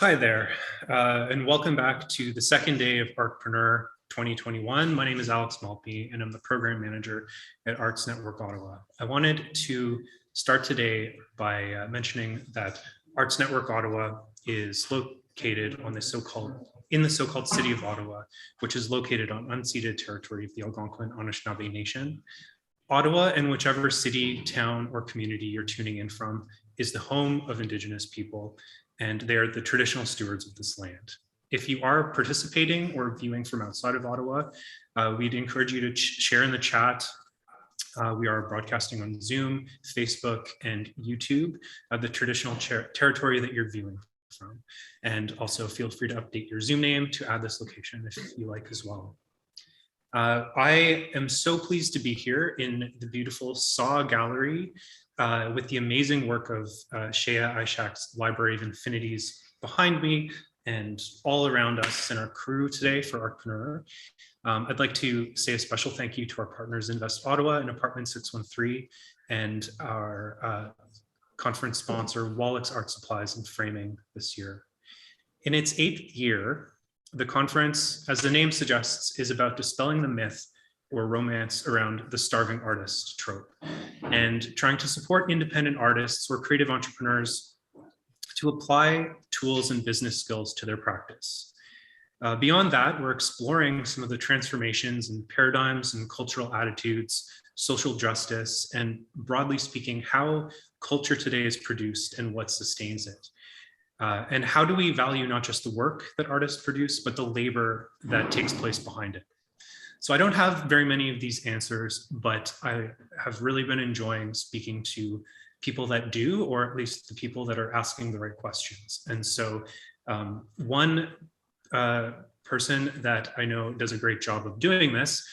Hi there, and welcome back to the second day of Artpreneur 2021. My name is Alex Maltby, and I'm the program manager at Arts Network Ottawa. I wanted to start today by mentioning that Arts Network Ottawa is located on in the so-called city of Ottawa, which is located on unceded territory of the Algonquin Anishinaabe Nation. Ottawa, and whichever city, town, or community you're tuning in from, is the home of Indigenous people, and they're the traditional stewards of this land. If you are participating or viewing from outside of Ottawa, we'd encourage you to share in the chat. We are broadcasting on Zoom, Facebook, and YouTube, the traditional territory that you're viewing from. And also feel free to update your Zoom name to add this location if you like as well. I am so pleased to be here in the beautiful SAW Gallery with the amazing work of Shea Ishak's Library of Infinities behind me and all around us and our crew today for Artpreneur. I'd like to say a special thank you to our partners Invest Ottawa and Apartment 613 and our conference sponsor Wallach's Art Supplies and Framing this year. In its 8th year, the conference, as the name suggests, is about dispelling the myth or romance around the starving artist trope and trying to support independent artists or creative entrepreneurs to apply tools and business skills to their practice. Beyond that, we're exploring some of the transformations and paradigms and cultural attitudes, social justice, and broadly speaking, how culture today is produced and what sustains it. And how do we value not just the work that artists produce, but the labor that takes place behind it? So I don't have very many of these answers, but I have really been enjoying speaking to people that do, or at least the people that are asking the right questions. And so one person that I know does a great job of doing this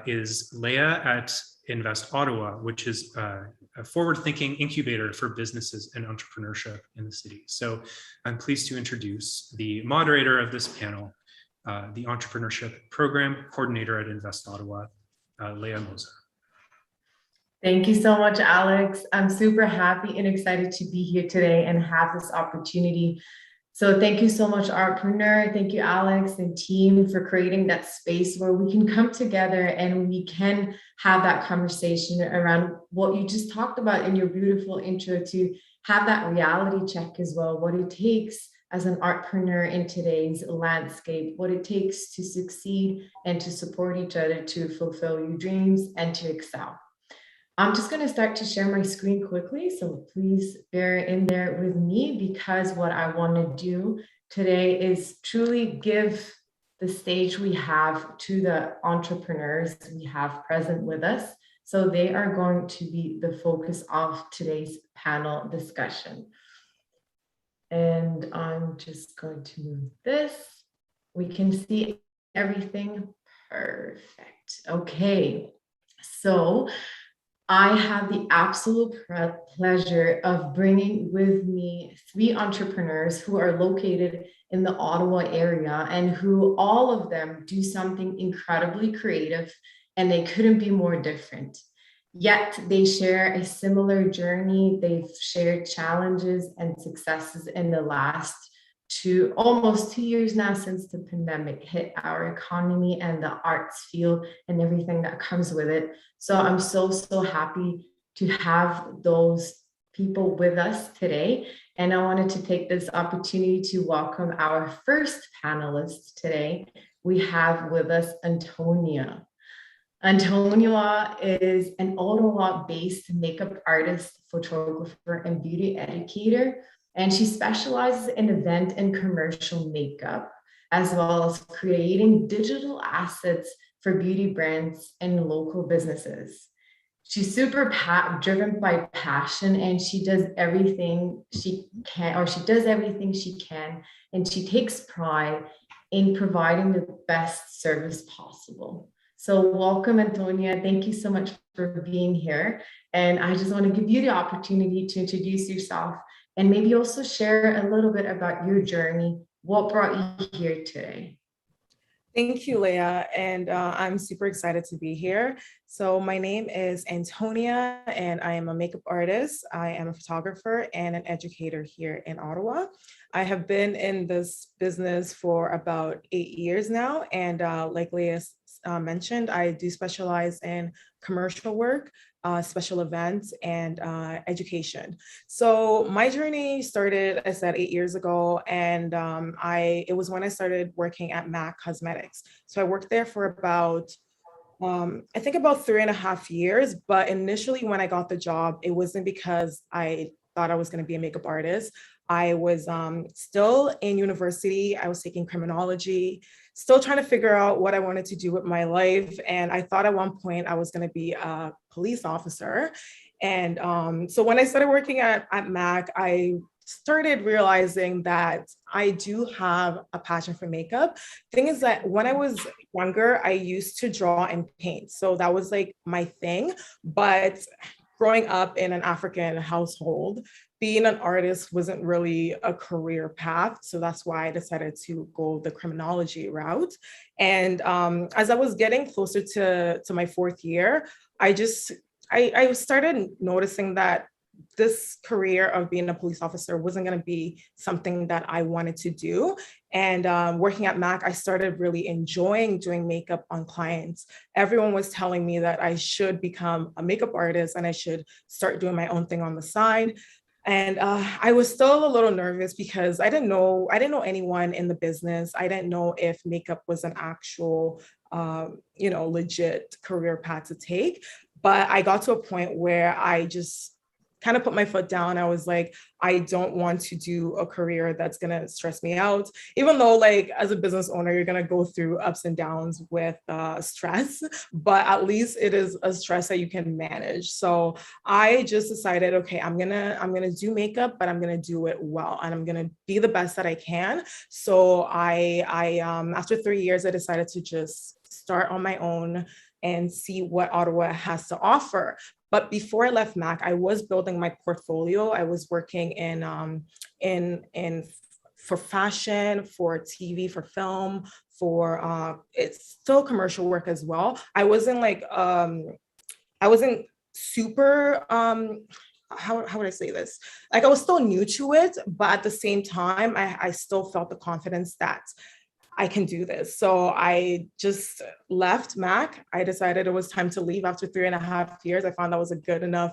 is Leah at Invest Ottawa, which is a forward-thinking incubator for businesses and entrepreneurship in the city. So I'm pleased to introduce the moderator of this panel, the Entrepreneurship Program Coordinator at Invest Ottawa, Leah Moser. Thank you so much, Alex. I'm super happy and excited to be here today and have this opportunity. So thank you so much, Artpreneur. Thank you, Alex and team, for creating that space where we can come together and we can have that conversation around what you just talked about in your beautiful intro, to have that reality check as well, what it takes as an artpreneur in today's landscape, what it takes to succeed and to support each other to fulfill your dreams and to excel. I'm just going to start to share my screen quickly, so please bear in there with me, because what I want to do today is truly give the stage we have to the entrepreneurs we have present with us. So they are going to be the focus of today's panel discussion. And I'm just going to move this. We can see everything. Perfect. Okay. So I have the absolute pleasure of bringing with me 3 entrepreneurs who are located in the Ottawa area and who all of them do something incredibly creative, and they couldn't be more different. Yet they share a similar journey. They've shared challenges and successes in the last almost 2 years now since the pandemic hit our economy and the arts field and everything that comes with it. So I'm so happy to have those people with us today. And I wanted to take this opportunity to welcome our first panelist today. We have with us Antonia. Antonia is an Ottawa-based makeup artist, photographer, and beauty educator. And she specializes in event and commercial makeup, as well as creating digital assets for beauty brands and local businesses. She's super driven by passion, and she does everything she can, and she takes pride in providing the best service possible. So welcome, Antonia. Thank you so much for being here. And I just want to give you the opportunity to introduce yourself and maybe also share a little bit about your journey, what brought you here today. Thank you, Leah, and I'm super excited to be here. So my name is Antonia, and I am a makeup artist. I am a photographer and an educator here in Ottawa. I have been in this business for about 8 years now, and like Leah mentioned, I do specialize in commercial work, special events, and education. So my journey started, I said, 8 years ago, and it was when I started working at MAC Cosmetics. So I worked there for about I think about 3.5 years, but initially when I got the job, it wasn't because I thought I was going to be a makeup artist. I was still in university. I was taking criminology, still trying to figure out what I wanted to do with my life. And I thought at one point I was going to be a police officer. And so when I started working at MAC, I started realizing that I do have a passion for makeup. Thing is that when I was younger, I used to draw and paint. So that was like my thing. But growing up in an African household, being an artist wasn't really a career path. So that's why I decided to go the criminology route. And as I was getting closer to my fourth year, I started noticing that this career of being a police officer wasn't going to be something that I wanted to do. And working at MAC, I started really enjoying doing makeup on clients. Everyone was telling me that I should become a makeup artist and I should start doing my own thing on the side. And I was still a little nervous because I didn't know anyone in the business. I didn't know if makeup was an actual, legit career path to take. But I got to a point where I just kind of put my foot down. I was like, I don't want to do a career that's going to stress me out, even though like as a business owner, you're going to go through ups and downs with stress, but at least it is a stress that you can manage. So I just decided, okay, I'm going to do makeup, but I'm going to do it well. And I'm going to be the best that I can. So after 3 years, I decided to just start on my own and see what Ottawa has to offer. But before I left MAC, I was building my portfolio. I was working in for fashion, for TV, for film, for it's still commercial work as well. I wasn't super how would I say this? Like I was still new to it, but at the same time, I still felt the confidence that I can do this. So I just left MAC. I decided it was time to leave after 3.5 years. I found that was a good enough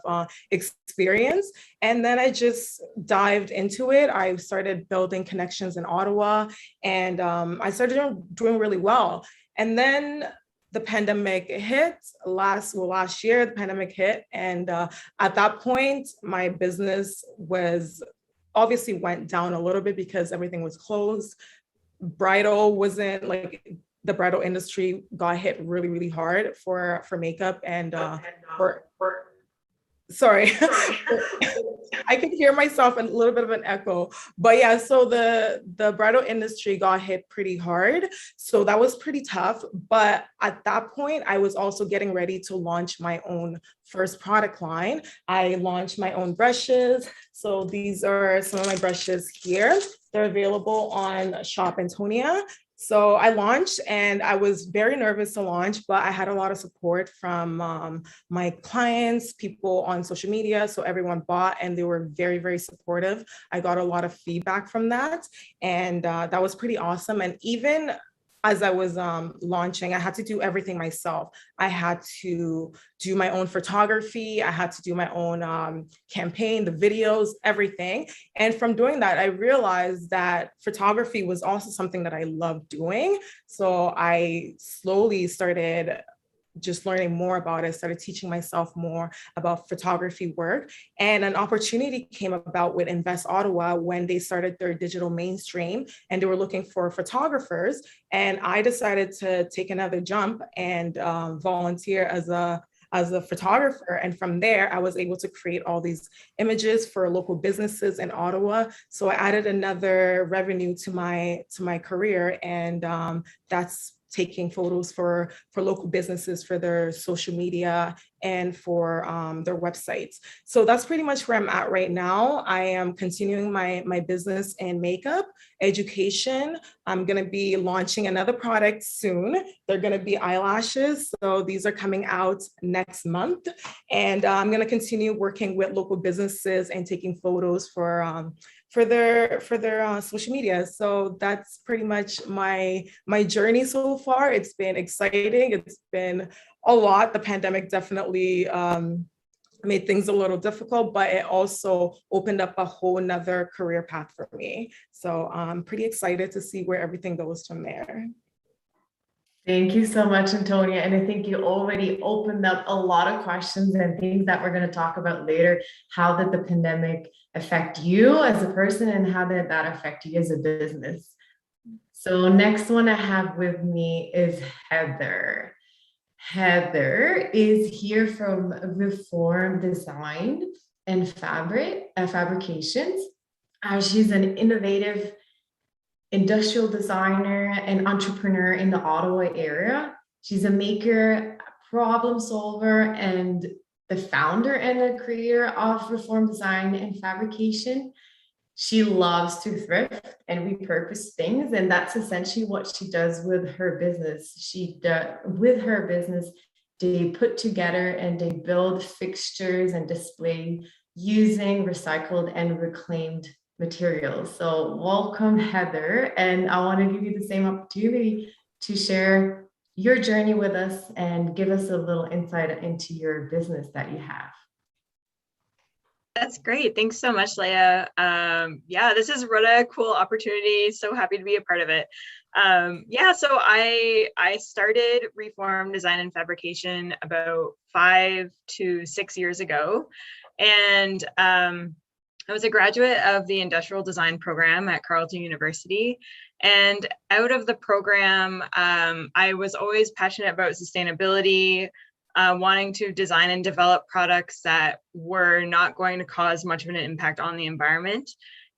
experience. And then I just dived into it. I started building connections in Ottawa and I started doing really well. And then the pandemic hit last year, the pandemic hit. And at that point, my business obviously went down a little bit because everything was closed. Bridal wasn't like the bridal industry got hit really, really hard for makeup and sorry, I could hear myself in a little bit of an echo, but yeah, so the bridal industry got hit pretty hard. So that was pretty tough. But at that point, I was also getting ready to launch my own first product line. I launched my own brushes. So these are some of my brushes here. They're available on Shop Antonia. So I launched and I was very nervous to launch, but I had a lot of support from my clients, people on social media. So everyone bought and they were very, very supportive. I got a lot of feedback from that. And that was pretty awesome. And even as I was launching, I had to do everything myself. I had to do my own photography. I had to do my own campaign, the videos, everything. And from doing that, I realized that photography was also something that I loved doing. So I slowly started just learning more about it, started teaching myself more about photography work. And an opportunity came about with Invest Ottawa when they started their digital mainstream and they were looking for photographers. And I decided to take another jump and volunteer as a photographer. And from there, I was able to create all these images for local businesses in Ottawa. So I added another revenue to my career. And taking photos for local businesses for their social media and for their websites. So that's pretty much where I'm at right now. I am continuing my business in makeup, education. I'm going to be launching another product soon. They're going to be eyelashes. So these are coming out next month. And I'm going to continue working with local businesses and taking photos for their social media. So that's pretty much my journey so far. It's been exciting. It's been a lot. The pandemic definitely made things a little difficult, but it also opened up a whole nother career path for me. So I'm pretty excited to see where everything goes from there. Thank you so much, Antonia. And I think you already opened up a lot of questions and things that we're going to talk about later. How did the pandemic affect you as a person, and how did that affect you as a business? So next one I have with me is Heather. Heather is here from Reform Design and Fabrications. She's an innovative industrial designer and entrepreneur in the Ottawa area. She's a maker, problem solver, and the founder and the creator of Reform Design and Fabrication. She loves to thrift and repurpose things, and that's essentially what she does with her business. With her business, they put together and they build fixtures and display using recycled and reclaimed materials. So welcome, Heather, and I want to give you the same opportunity to share your journey with us and give us a little insight into your business that you have. That's great. Thanks so much, Leah. Yeah, this is what a cool opportunity. So happy to be a part of it. So I started Reform Design and Fabrication about 5 to 6 years ago. And I was a graduate of the Industrial Design program at Carleton University. And out of the program, I was always passionate about sustainability, wanting to design and develop products that were not going to cause much of an impact on the environment.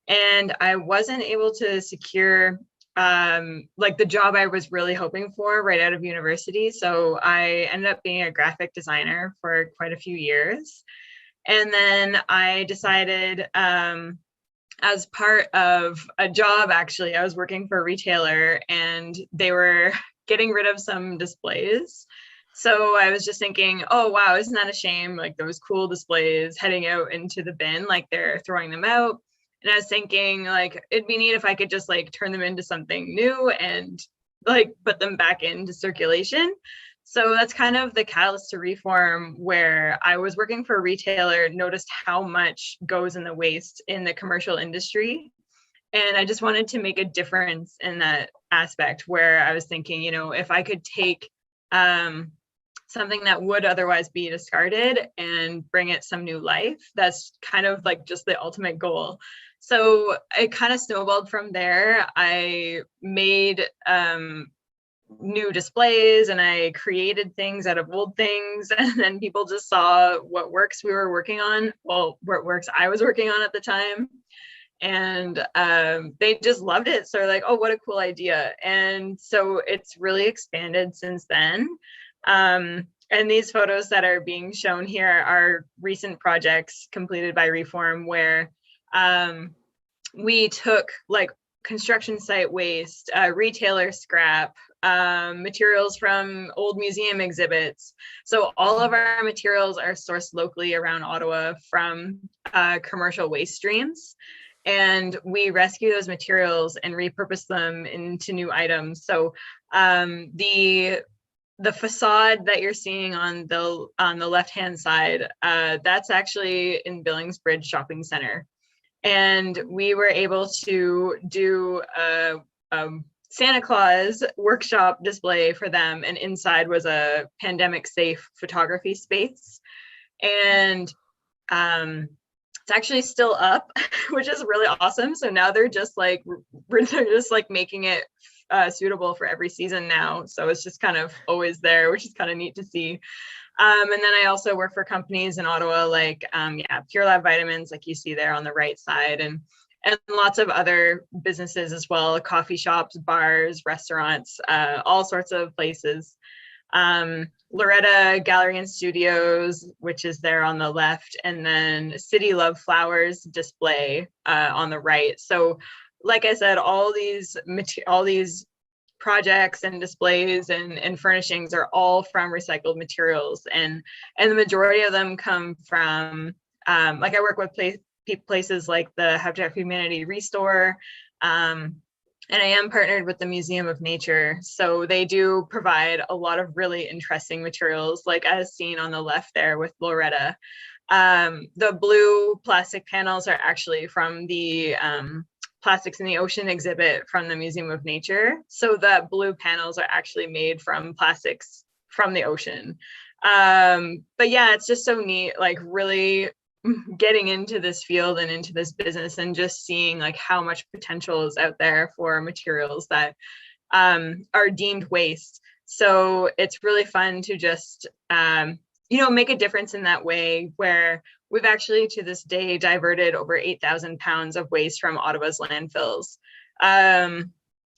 And I wasn't able to secure the job I was really hoping for right out of university. So I ended up being a graphic designer for quite a few years. And then I decided, as part of a job, actually, I was working for a retailer and they were getting rid of some displays. So I was just thinking, oh, wow, isn't that a shame? Like those cool displays heading out into the bin, like they're throwing them out. And I was thinking like, it'd be neat if I could just like turn them into something new and like put them back into circulation. So that's kind of the catalyst to Reform, where I was working for a retailer, noticed how much goes in the waste in the commercial industry. And I just wanted to make a difference in that aspect, where I was thinking, you know, if I could take something that would otherwise be discarded and bring it some new life, that's kind of like just the ultimate goal. So it kind of snowballed from there. I made new displays and I created things out of old things, and then people just saw what works we were working on, well, what works I was working on at the time, and they just loved it. So they're like, oh, what a cool idea. And so it's really expanded since then. And these photos that are being shown here are recent projects completed by Reform, where we took like construction site waste, retailer scrap, materials from old museum exhibits. So all of our materials are sourced locally around Ottawa from commercial waste streams. And we rescue those materials and repurpose them into new items. So the facade that you're seeing on the left-hand side, that's actually in Billings Bridge Shopping Center. And we were able to do a Santa Claus workshop display for them. And inside was a pandemic safe photography space. And it's actually still up, which is really awesome. So now they're just like making it suitable for every season now. So it's just kind of always there, which is kind of neat to see. And then I also work for companies in Ottawa, like Pure Lab Vitamins, like you see there on the right side. and lots of other businesses as well, coffee shops, bars, restaurants, all sorts of places. Loretta Gallery and Studios, which is there on the left, and then City Love Flowers display on the right. So like I said, all these projects and displays and furnishings are all from recycled materials, and the majority of them come from like I work with places like the Habitat for Humanity Restore, and I am partnered with the Museum of Nature. So they do provide a lot of really interesting materials, like as seen on the left there with Loretta. The blue plastic panels are actually from the Plastics in the Ocean exhibit from the Museum of Nature. So the blue panels are actually made from plastics from the ocean. But yeah, it's just so neat, like really getting into this field and into this business and just seeing like how much potential is out there for materials that are deemed waste. So it's really fun to just make a difference in that way, where we've actually to this day diverted over 8,000 pounds of waste from Ottawa's landfills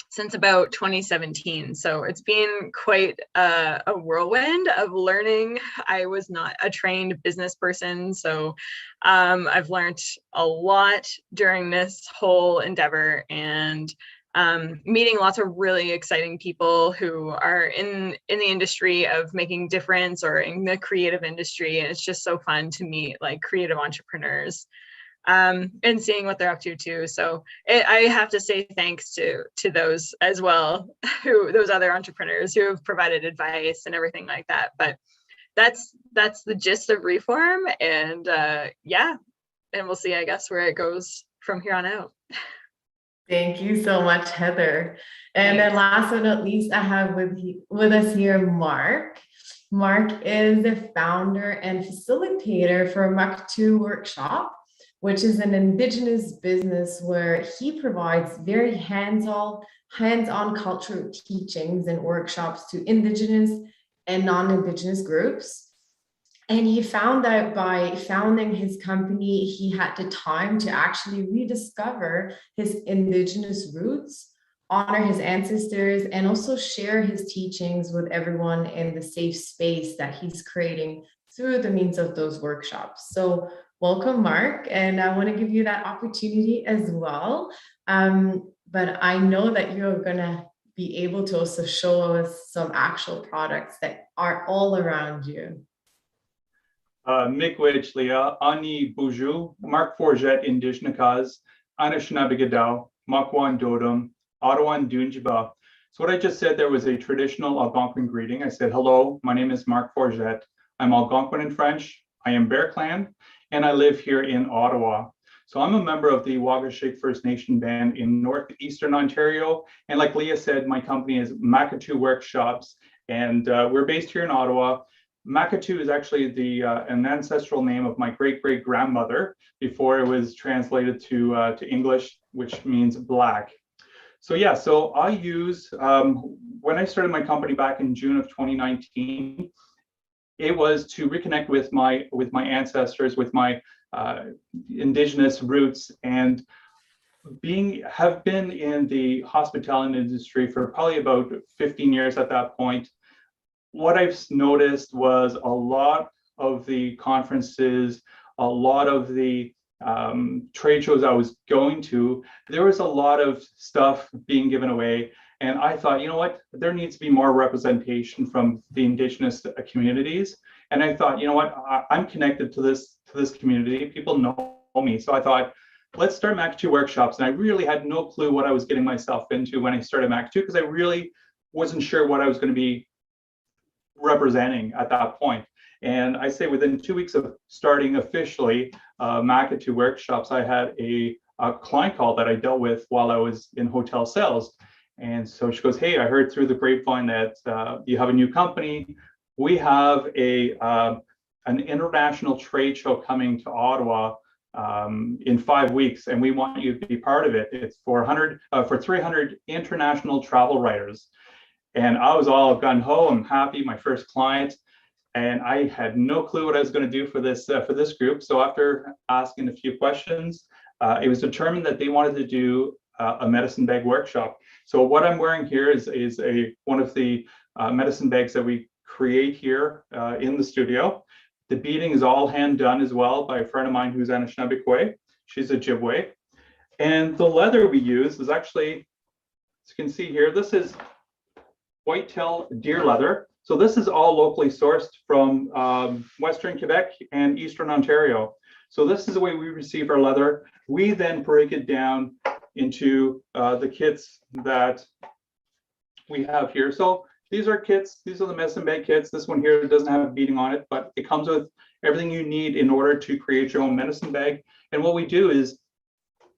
since about 2017. So it's been quite a whirlwind of learning. I was not a trained business person, so I've learned a lot during this whole endeavor, and meeting lots of really exciting people who are in the industry of making difference or in the creative industry. And it's just so fun to meet like creative entrepreneurs and seeing what they're up to too. So I have to say thanks to those as well, those other entrepreneurs who have provided advice and everything like that. But that's the gist of Reform, and yeah, and we'll see, I guess, where it goes from here on out. Thank you so much, Heather. And then last but not least, I have with us here Mark. Mark is the founder and facilitator for Maktu Workshop, which is an Indigenous business where he provides very hands-on cultural teachings and workshops to Indigenous and non-Indigenous groups. And he found out by founding his company, he had the time to actually rediscover his Indigenous roots, honor his ancestors, and also share his teachings with everyone in the safe space that he's creating through the means of those workshops. So welcome, Mark, and I want to give you that opportunity as well. But I know that you're going to be able to also show us some actual products that are all around you. Miigwech Leah, Ani Buju, Mark Forget Indishnakas, Anishinaabegadaw, Makwan Dodum, Ottawan Dunjiba. So what I just said there was a traditional Algonquin greeting. I said, hello, my name is Mark Forget. I'm Algonquin in French. I am Bear Clan, and I live here in Ottawa. So I'm a member of the Waukesha First Nation band in Northeastern Ontario. And like Leah said, my company is Maktu Workshops, and we're based here in Ottawa. Maktu is actually an ancestral name of my great-great-grandmother before it was translated to English, which means black. So yeah, so I use, when I started my company back in June of 2019, it was to reconnect with my ancestors, with my Indigenous roots, and have been in the hospitality industry for probably about 15 years at that point. What I've noticed was a lot of the conferences, a lot of the trade shows I was going to, there was a lot of stuff being given away. And I thought, you know what, there needs to be more representation from the Indigenous communities. And I thought, you know what, I'm connected to this community. People know me. So I thought, let's start Maktu Workshops. And I really had no clue what I was getting myself into when I started Maktu, because I really wasn't sure what I was going to be representing at that point. And I say within 2 weeks of starting officially Maktu Workshops, I had a client call that I dealt with while I was in hotel sales. And so she goes, hey, I heard through the grapevine that you have a new company. We have an international trade show coming to Ottawa in 5 weeks, and we want you to be part of it. It's for 300 international travel writers. And I was all gung ho. I'm happy, my first client, and I had no clue what I was going to do for this group. So after asking a few questions, it was determined that they wanted to do a medicine bag workshop. So what I'm wearing here is one of the medicine bags that we create here in the studio. The beading is all hand done as well by a friend of mine who's Anishinaabe. She's a Ojibwe. And the leather we use is actually, as you can see here, this is whitetail deer leather. So this is all locally sourced from Western Quebec and Eastern Ontario. So this is the way we receive our leather. We then break it down into the kits that we have here. So these are kits, these are the medicine bag kits. This one here doesn't have a beading on it, but it comes with everything you need in order to create your own medicine bag. And what we do is,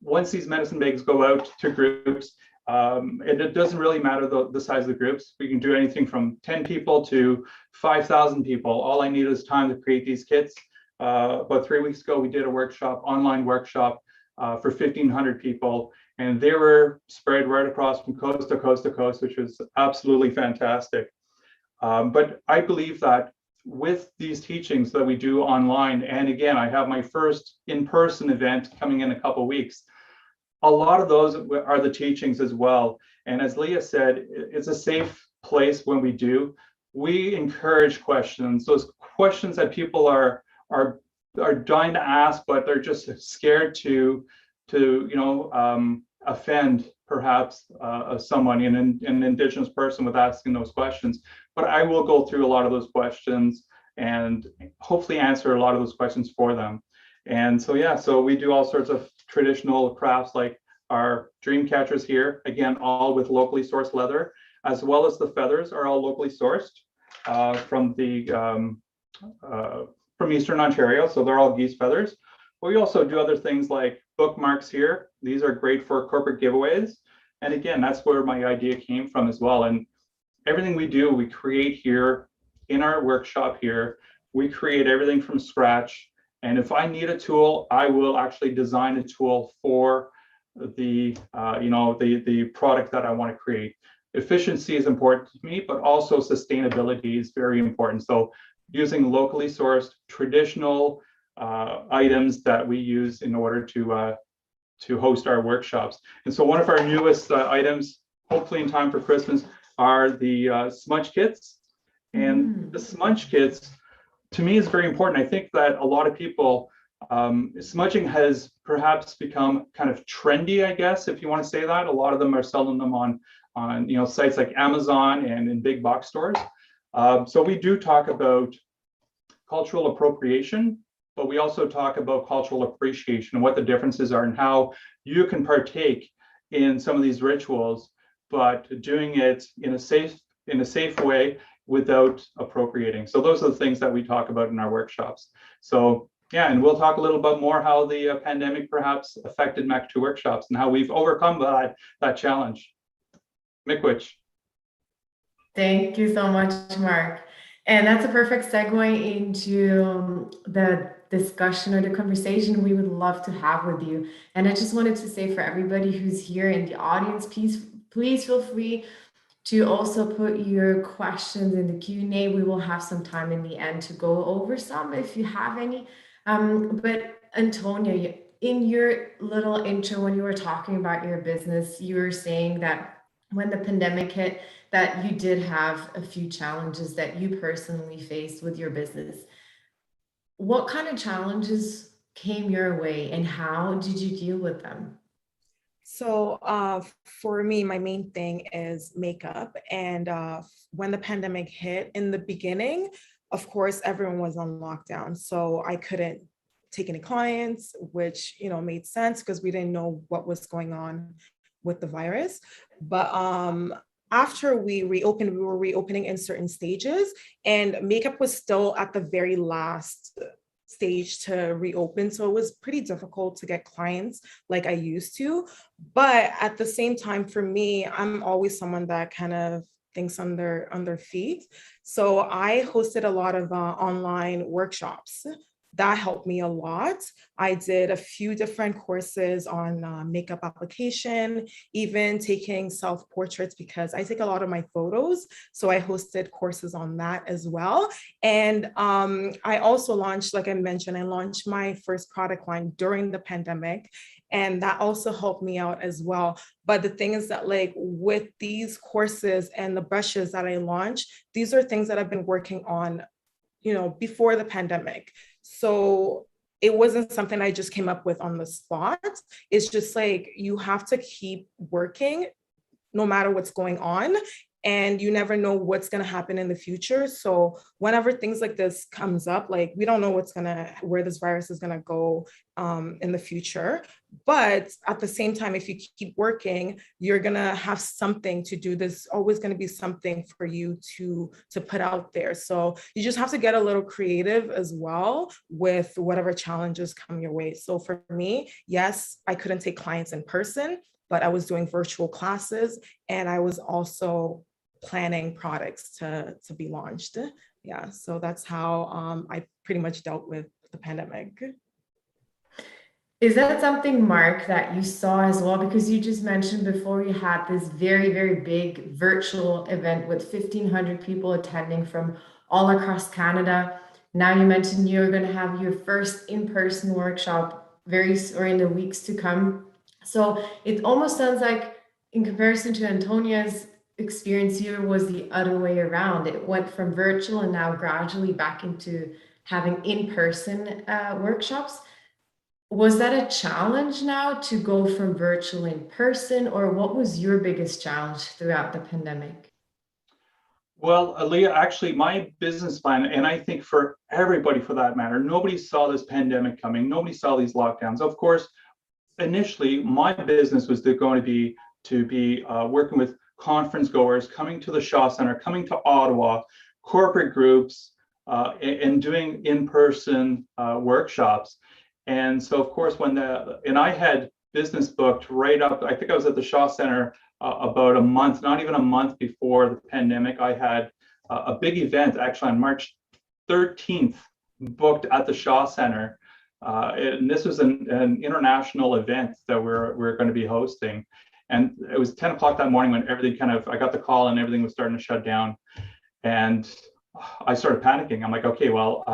once these medicine bags go out to groups, it doesn't really matter the size of the groups. We can do anything from 10 people to 5,000 people. All I need is time to create these kits. About 3 weeks ago, we did a workshop, online workshop for 1,500 people, and they were spread right across from coast to coast to coast, which was absolutely fantastic. But I believe that with these teachings that we do online, and again, I have my first in-person event coming in a couple of weeks, a lot of those are the teachings as well. And as Leah said, it's a safe place when we do. We encourage questions, those questions that people are dying to ask, but they're just scared to offend perhaps someone, an Indigenous person, with asking those questions. But I will go through a lot of those questions and hopefully answer a lot of those questions for them. And so, yeah, so we do all sorts of traditional crafts, like our dream catchers here, again, all with locally sourced leather, as well as the feathers are all locally sourced from Eastern Ontario. So they're all geese feathers. But we also do other things like bookmarks here. These are great for corporate giveaways. And again, that's where my idea came from as well. And everything we do, we create here in our workshop here. We create everything from scratch. And if I need a tool, I will actually design a tool for the product that I want to create. Efficiency is important to me, but also sustainability is very important. So using locally sourced traditional items that we use in order to host our workshops. And so one of our newest items, hopefully in time for Christmas, are the smudge kits. And the smudge kits, to me, is very important. I think that a lot of people, smudging has perhaps become kind of trendy, I guess, if you want to say that. A lot of them are selling them on sites like Amazon and in big box stores. So we do talk about cultural appropriation, but we also talk about cultural appreciation and what the differences are and how you can partake in some of these rituals, but doing it in a safe way without appropriating. So those are the things that we talk about in our workshops. So yeah, and we'll talk a little bit more how the pandemic perhaps affected MAC2 workshops and how we've overcome that challenge. Miigwech. Thank you so much, Mark. And that's a perfect segue into the discussion or the conversation we would love to have with you. And I just wanted to say, for everybody who's here in the audience, please feel free to also put your questions in the Q&A. We will have some time in the end to go over some if you have any. But Antonia, in your little intro, when you were talking about your business, you were saying that when the pandemic hit, that you did have a few challenges that you personally faced with your business. What kind of challenges came your way and how did you deal with them? So for me, my main thing is makeup. And when the pandemic hit in the beginning, of course, everyone was on lockdown. So I couldn't take any clients, which, made sense because we didn't know what was going on with the virus. But after we reopened, we were reopening in certain stages, and makeup was still at the very last stage to reopen. So it was pretty difficult to get clients like I used to. But at the same time, for me, I'm always someone that kind of thinks on their feet. So I hosted a lot of online workshops. That helped me a lot. I did a few different courses on makeup application, even taking self-portraits because I take a lot of my photos. So I hosted courses on that as well. And I also launched, like I mentioned, I launched my first product line during the pandemic. And that also helped me out as well. But the thing is that like with these courses and the brushes that I launched, these are things that I've been working on, before the pandemic. So it wasn't something I just came up with on the spot. It's just like you have to keep working no matter what's going on. And you never know what's going to happen in the future. So whenever things like this comes up, like we don't know where this virus is going to go in the future. But at the same time, if you keep working, you're going to have something to do. There's always going to be something for you to put out there. So you just have to get a little creative as well with whatever challenges come your way. So for me, yes, I couldn't take clients in person, but I was doing virtual classes, and I was also planning products to be launched. Yeah, so that's how I pretty much dealt with the pandemic. Is that something, Mark, that you saw as well? Because you just mentioned before you had this very, very big virtual event with 1,500 people attending from all across Canada. Now you mentioned you're going to have your first in-person workshop in the weeks to come. So it almost sounds like, in comparison to Antonia's experience here, was the other way around. It went from virtual and now gradually back into having in-person workshops. Was that a challenge now to go from virtual in person, or what was your biggest challenge throughout the pandemic? Well, Aaliyah, actually, my business plan, and I think for everybody for that matter, nobody saw this pandemic coming. Nobody saw these lockdowns. Of course, initially, my business was going to be working with conference goers, coming to the Shaw Center, coming to Ottawa, corporate groups, and doing in-person workshops. And so, of course, I had business booked right up, I think I was at the Shaw Center about a month, not even a month before the pandemic. I had a big event actually on March 13th booked at the Shaw Center. And this was an international event that we're going to be hosting. And it was 10 o'clock that morning when everything I got the call and everything was starting to shut down. And I started panicking. I'm like, okay, well,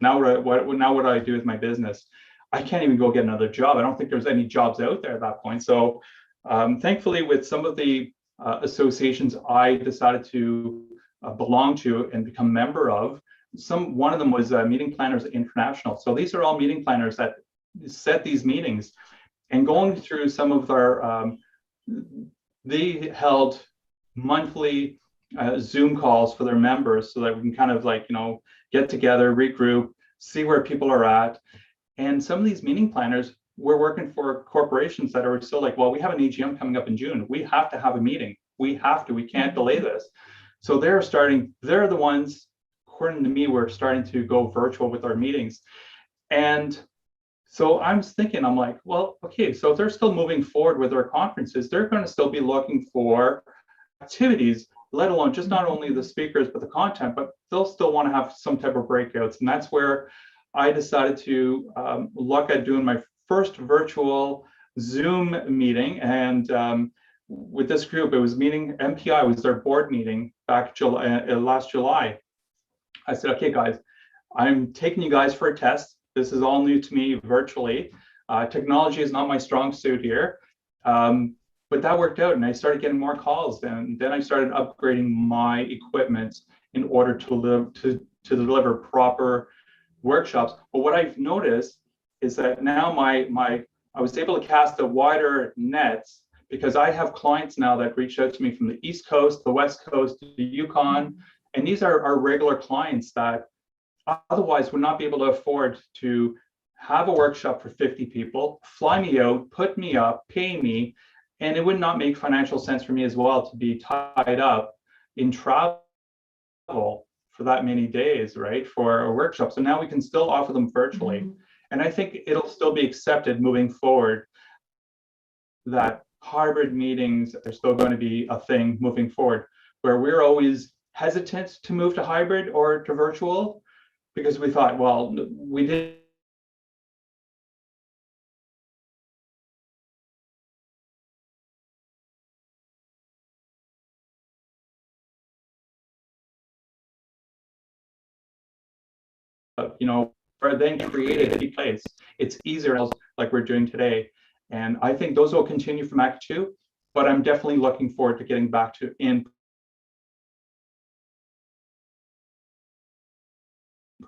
now what do I do with my business? I can't even go get another job. I don't think there's any jobs out there at that point. So thankfully, with some of the associations I decided to belong to and become a member of, one of them was Meeting Planners International. So these are all meeting planners that set these meetings. And going through some of they held monthly Zoom calls for their members so that we can get together, regroup, see where people are at. And some of these meeting planners were working for corporations that are still like, well, we have an AGM coming up in June. We have to have a meeting. We can't delay this. So they're the ones, according to me, we're starting to go virtual with our meetings. And so I'm thinking, I'm like, well, okay, so if they're still moving forward with their conferences, they're going to still be looking for activities, let alone just not only the speakers, but the content, but they'll still want to have some type of breakouts. And that's where I decided to look at doing my first virtual Zoom meeting. And with this group, it was MPI was their board meeting back last July. I said, okay, guys, I'm taking you guys for a test. This is all new to me virtually. Technology is not my strong suit here. But that worked out, and I started getting more calls. And then I started upgrading my equipment in order to deliver proper workshops. But what I've noticed is that now I was able to cast a wider net, because I have clients now that reach out to me from the East Coast, the West Coast, the Yukon, and these are regular clients that otherwise would not be able to afford to have a workshop for 50 people, fly me out, put me up, pay me, and it would not make financial sense for me as well to be tied up in travel for that many days, right, for a workshop. So now we can still offer them virtually. Mm-hmm. And I think it'll still be accepted moving forward that hybrid meetings are still going to be a thing moving forward, where we're always hesitant to move to hybrid or to virtual because we thought, well, we did or then create a place. It's easier like we're doing today. And I think those will continue from Act 2, but I'm definitely looking forward to getting back to in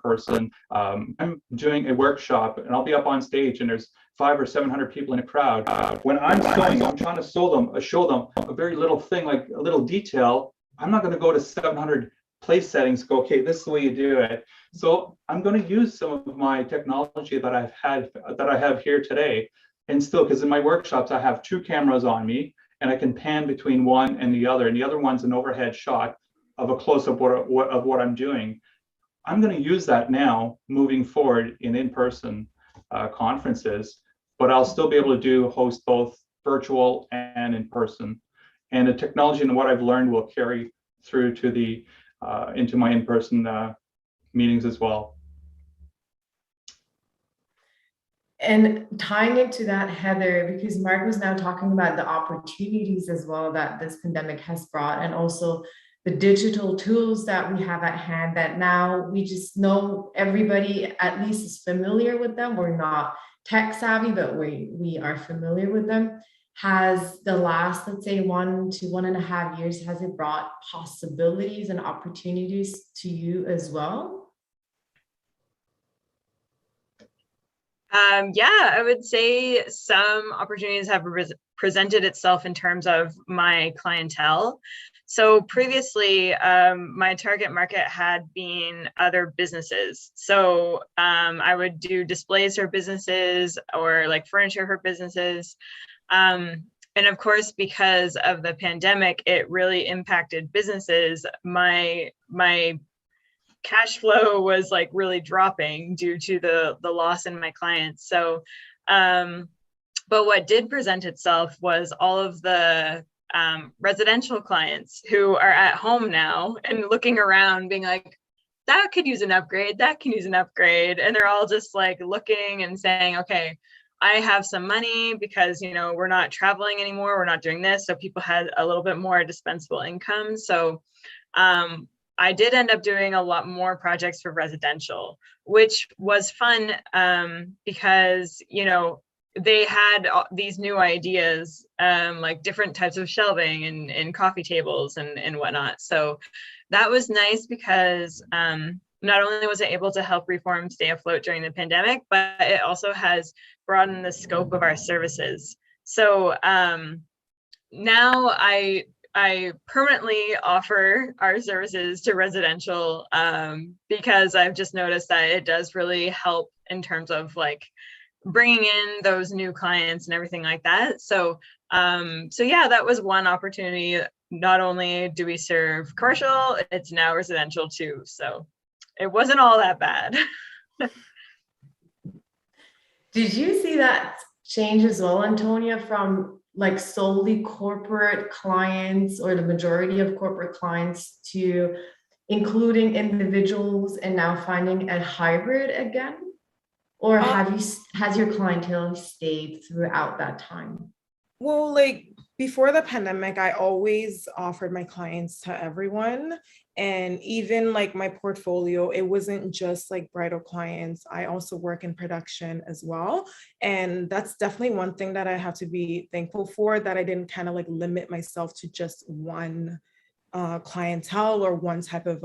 person. I'm doing a workshop and I'll be up on stage and there's 500 or 700 people in a crowd. When I'm sewing, I'm trying to show them a very little thing, like a little detail. I'm not going to go to 700 place settings, go, okay, this is the way you do it. So I'm going to use some of my technology that I have here today. And still, because in my workshops, I have 2 cameras on me and I can pan between one and the other. And the other one's an overhead shot of a close-up of what I'm doing. I'm going to use that now moving forward in in-person conferences, but I'll still be able to host both virtual and in person. And the technology and what I've learned will carry through to the into my in-person meetings as well. And tying into that, Heather, because Mark was now talking about the opportunities as well that this pandemic has brought, and also the digital tools that we have at hand that now we just know everybody at least is familiar with them. We're not tech savvy, but we are familiar with them. Has the last, let's say, 1 to 1.5 years, has it brought possibilities and opportunities to you as well? Yeah, I would say some opportunities have presented itself in terms of my clientele. So previously, my target market had been other businesses. So I would do displays for businesses or like furniture for businesses. And of course, because of the pandemic, it really impacted businesses. My cash flow was like really dropping due to the loss in my clients. So, but what did present itself was all of the residential clients who are at home now and looking around being like, that could use an upgrade, that can use an upgrade. And they're all just like looking and saying, okay, I have some money because, you know, we're not traveling anymore, we're not doing this. So people had a little bit more dispensable income. So I did end up doing a lot more projects for residential, which was fun because, you know, they had these new ideas, like different types of shelving and coffee tables and whatnot. So that was nice because not only was it able to help Reform stay afloat during the pandemic, but it also has broadened the scope of our services. So now I permanently offer our services to residential because I've just noticed that it does really help in terms of like bringing in those new clients and everything like that. So, so yeah, that was one opportunity. Not only do we serve commercial, it's now residential too. So it wasn't all that bad. Did you see that change as well, Antonia, from like solely corporate clients or the majority of corporate clients to including individuals and now finding a hybrid again? Or has your clientele stayed throughout that time? Well, like before the pandemic, I always offered my clients to everyone. And even like my portfolio, it wasn't just like bridal clients. I also work in production as well. And that's definitely one thing that I have to be thankful for, that I didn't kind of like limit myself to just one clientele or one type of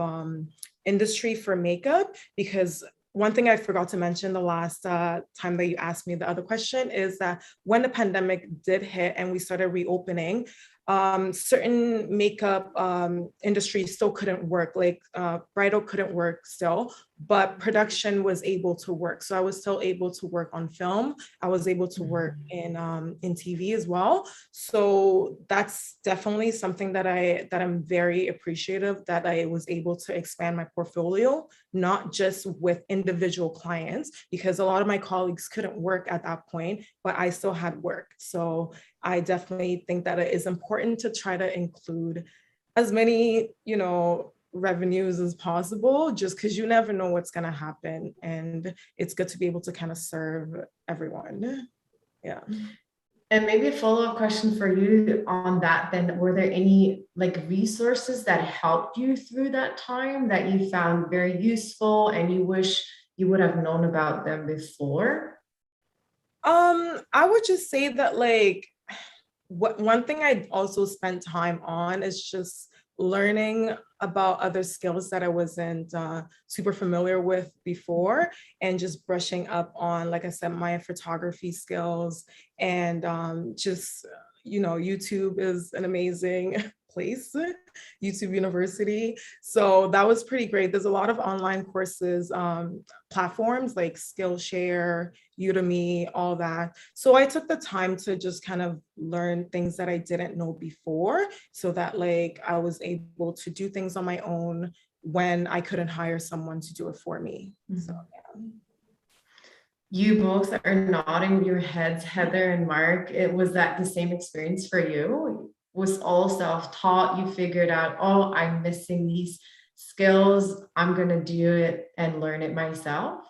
industry for makeup. Because one thing I forgot to mention the last time that you asked me the other question is that when the pandemic did hit and we started reopening, certain makeup industries still couldn't work, like bridal couldn't work still, but production was able to work. So I was still able to work on film. I was able to work in TV as well. So that's definitely something that I'm very appreciative that I was able to expand my portfolio, not just with individual clients, because a lot of my colleagues couldn't work at that point, but I still had work. So I definitely think that it is important to try to include as many, you know, revenues as possible, just because you never know what's going to happen. And it's good to be able to kind of serve everyone. Yeah. And maybe a follow-up question for you on that then, were there any like resources that helped you through that time that you found very useful and you wish you would have known about them before? I would just say that like one thing I also spent time on is just learning about other skills that I wasn't super familiar with before, and just brushing up on, like I said, my photography skills. And just, YouTube is an amazing place, YouTube University. So that was pretty great. There's a lot of online courses, platforms like Skillshare, Udemy, all that. So I took the time to just kind of learn things that I didn't know before, so that like I was able to do things on my own when I couldn't hire someone to do it for me. So yeah. You both are nodding your heads, Heather and Mark. Was that the same experience for you? Was all self-taught? You figured out, oh, I'm missing these skills. I'm going to do it and learn it myself.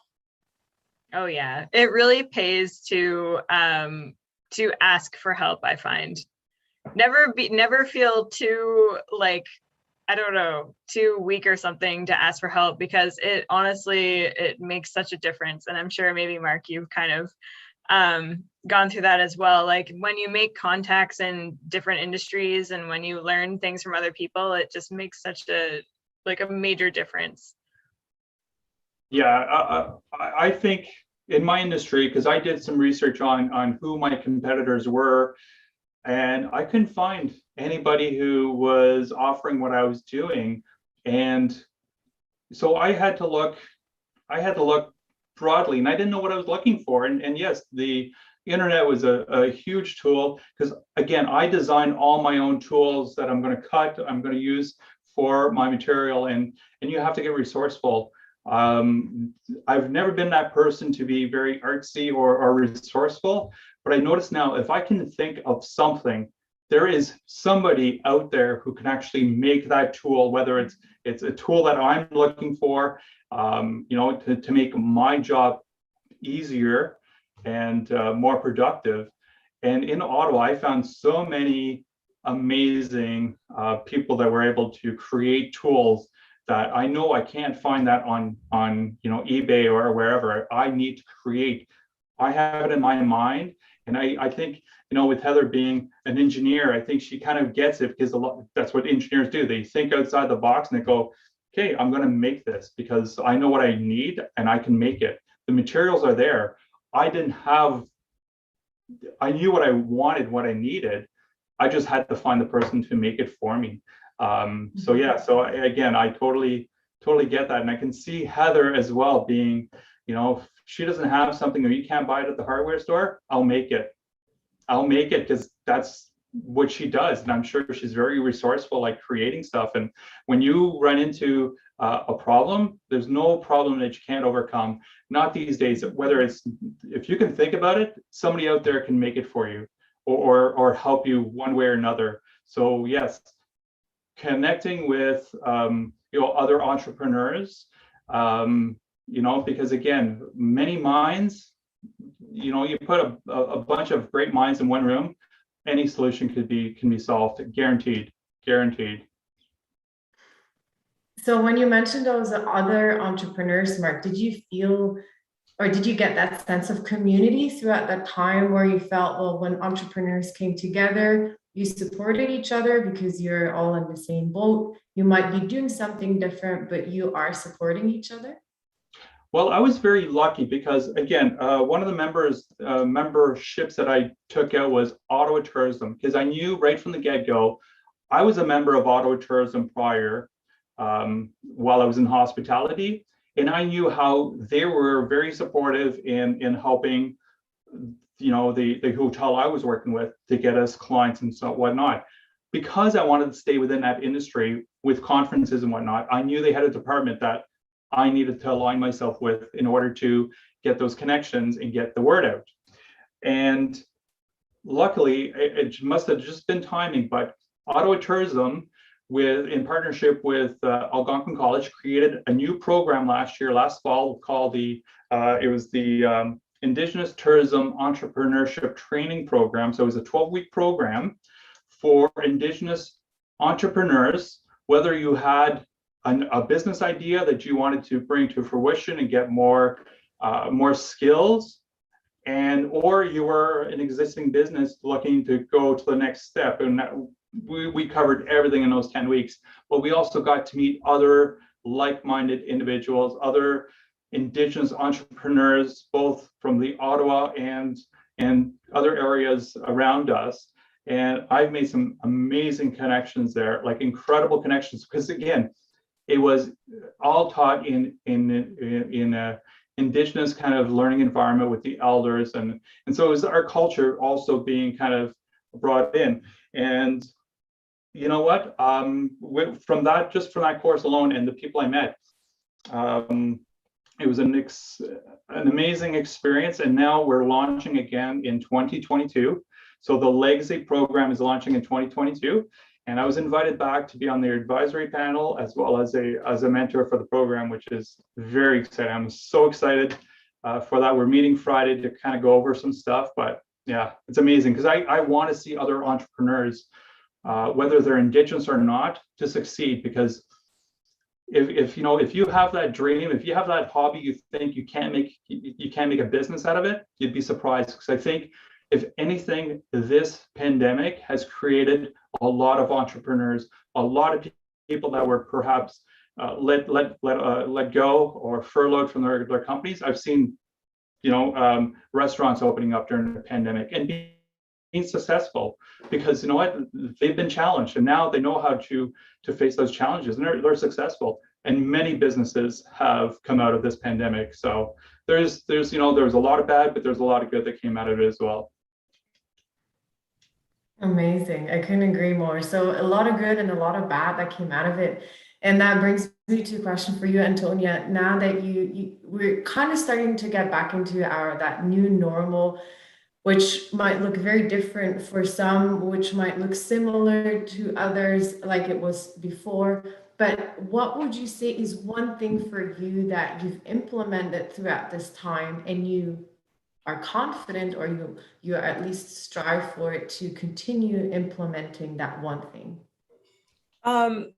Oh yeah, it really pays to ask for help. I find never feel too like, I don't know, too weak or something to ask for help, because it honestly, it makes such a difference. And I'm sure maybe Mark, you've kind of gone through that as well. Like when you make contacts in different industries and when you learn things from other people, it just makes such a major difference. Yeah, I think in my industry, because I did some research on who my competitors were, and I couldn't find anybody who was offering what I was doing. And so I had to look broadly, and I didn't know what I was looking for. And yes, the internet was a huge tool, because again, I design all my own tools that I'm going to I'm going to use for my material, and you have to get resourceful. I've never been that person to be very artsy or resourceful, but I notice now, if I can think of something, there is somebody out there who can actually make that tool, whether it's a tool that I'm looking for, to make my job easier and more productive. And in Ottawa, I found so many amazing people that were able to create tools that I know I can't find that on eBay or wherever. I need to create. I have it in my mind, and I think, with Heather being an engineer, I think she kind of gets it, because that's what engineers do. They think outside the box and they go, okay, I'm going to make this because I know what I need and I can make it. The materials are there. I knew what I wanted, what I needed. I just had to find the person to make it for me. So yeah, again, I totally get that. And I can see Heather as well being, if she doesn't have something or you can't buy it at the hardware store, I'll make it because that's what she does. And I'm sure she's very resourceful, like creating stuff. And when you run into a problem, there's no problem that you can't overcome. Not these days, if you can think about it, somebody out there can make it for you or help you one way or another. So yes, connecting with other entrepreneurs, because again, many minds, you put a bunch of great minds in one room, any solution can be solved, guaranteed. So when you mentioned those other entrepreneurs, Mark, did you feel, or did you get that sense of community throughout that time where you felt, well, when entrepreneurs came together, you supported each other because you're all in the same boat? You might be doing something different, but you are supporting each other? Well, I was very lucky because, again, one of the memberships that I took out was Ottawa Tourism, because I knew right from the get-go, I was a member of Ottawa Tourism prior, while I was in hospitality, and I knew how they were very supportive in helping, the hotel I was working with to get us clients and so whatnot. Because I wanted to stay within that industry with conferences and whatnot, I knew they had a department that I needed to align myself with in order to get those connections and get the word out. And luckily, it must have just been timing, but Ottawa Tourism, in partnership with Algonquin College, created a new program last fall, called the Indigenous Tourism Entrepreneurship Training Program. So it was a 12-week program for Indigenous entrepreneurs, whether you had a business idea that you wanted to bring to fruition and get more skills, or you were an existing business looking to go to the next step. And we covered everything in those 10 weeks, but we also got to meet other like-minded individuals, other Indigenous entrepreneurs, both from the Ottawa and other areas around us. And I've made some amazing connections there, like incredible connections, because again, it was all taught in a Indigenous kind of learning environment with the elders, and so it was our culture also being kind of brought in. And you know what? From that course alone and the people I met, it was an amazing experience. And now we're launching again in 2022. So the Legacy program is launching in 2022. And I was invited back to be on their advisory panel as well as a mentor for the program, which is very exciting. I'm so excited for that. We're meeting Friday to kind of go over some stuff, but yeah, it's amazing because I want to see other entrepreneurs, whether they're Indigenous or not, to succeed. Because if you have that dream, if you have that hobby, you think you can't make a business out of it, you'd be surprised. Because I think if anything, this pandemic has created a lot of entrepreneurs, a lot of people that were perhaps let go or furloughed from their companies. I've seen, restaurants opening up during the pandemic and being successful because they've been challenged and now they know how to face those challenges, and they're successful. And many businesses have come out of this pandemic. So there's a lot of bad, but there's a lot of good that came out of it as well. Amazing. I couldn't agree more. So a lot of good and a lot of bad that came out of it. And that brings me to a question for you, Antonia. Now that we're kind of starting to get back into that new normal, which might look very different for some, which might look similar to others like it was before. But what would you say is one thing for you that you've implemented throughout this time and you are confident, or you at least strive for it to continue implementing that one thing?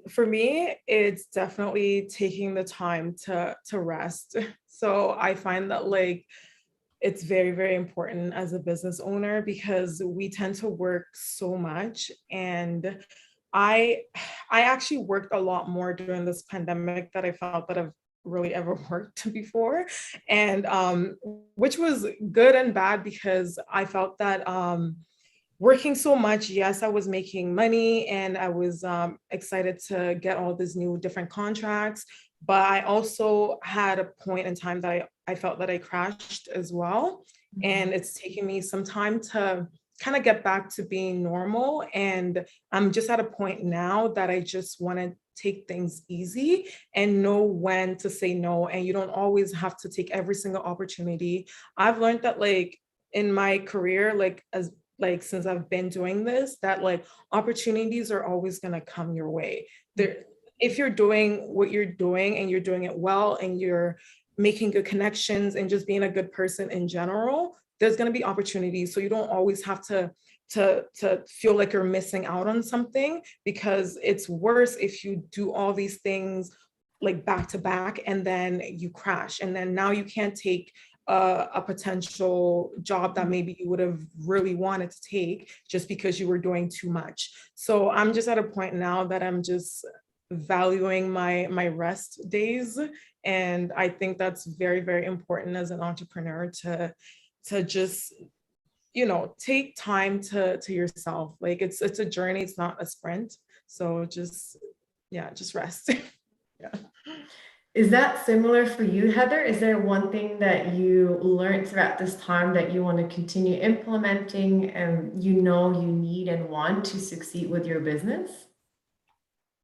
For me, it's definitely taking the time to rest. So I find that it's very, very important as a business owner because we tend to work so much. And I actually worked a lot more during this pandemic that I felt that I've really ever worked before, and which was good and bad because I felt that working so much, yes, I was making money and I was excited to get all these new different contracts, but I also had a point in time that I felt that I crashed as well. And it's taken me some time to kind of get back to being normal. And I'm just at a point now that I just want to take things easy and know when to say no. And you don't always have to take every single opportunity. I've learned that in my career, since I've been doing this, that opportunities are always going to come your way. If you're doing what you're doing and you're doing it well and you're making good connections and just being a good person in general, there's going to be opportunities. So you don't always have to feel like you're missing out on something, because it's worse if you do all these things back to back and then you crash, and then now you can't take a potential job that maybe you would have really wanted to take just because you were doing too much. So I'm just at a point now that I'm just valuing my rest days. And I think that's very, very important as an entrepreneur to just, take time to yourself. It's a journey, it's not a sprint. So just rest. Yeah. Is that similar for you, Heather? Is there one thing that you learned throughout this time that you want to continue implementing and you need and want to succeed with your business?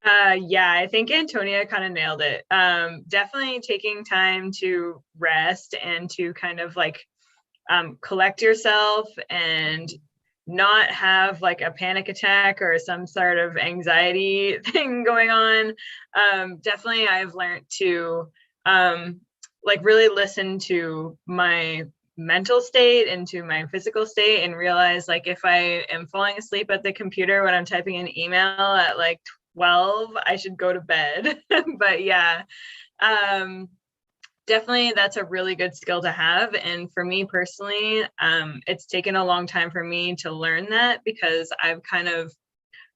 Yeah, I think Antonia kind of nailed it. Definitely taking time to rest and to kind of collect yourself and not have a panic attack or some sort of anxiety thing going on. Definitely I've learned to really listen to my mental state and to my physical state and realize if I am falling asleep at the computer when I'm typing an email at 12, I should go to bed. But yeah, definitely that's a really good skill to have. And for me personally, it's taken a long time for me to learn that, because I've kind of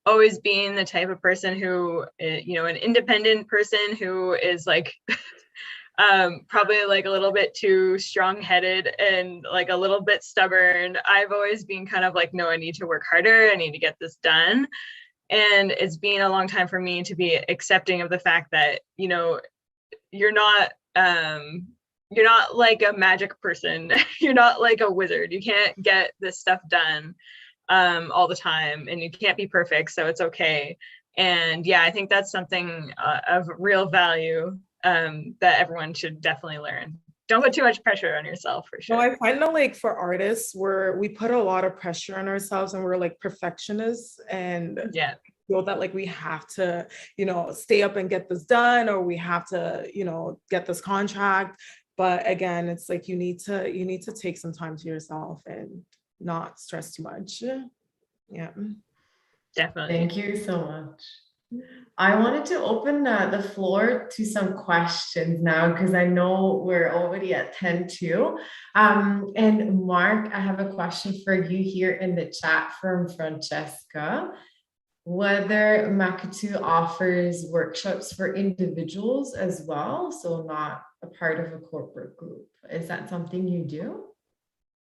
always been the type of person who, you know, an independent person who is like probably like a little bit too strong-headed and like a little bit stubborn. I've always been kind of like, no, I need to work harder. I need to get this done. And it's been a long time for me to be accepting of the fact that, you know, you're not like a magic person. You're not like a wizard. You can't get this stuff done all the time, and you can't be perfect. So it's okay. And yeah, I think that's something of real value that everyone should definitely learn. Don't put too much pressure on yourself, for sure. No, I find that like for artists, we put a lot of pressure on ourselves, and we're like perfectionists, and Yeah, feel that like we have to, you know, stay up and get this done, or we have to, you know, get this contract. But again, it's like you need to take some time to yourself and not stress too much. Yeah, definitely. Thank you so much. I wanted to open the floor to some questions now, because I know we're already at 10 too. And Mark, I have a question for you here in the chat from Francesca. Whether Makatu offers workshops for individuals as well, so not a part of a corporate group. Is that something you do?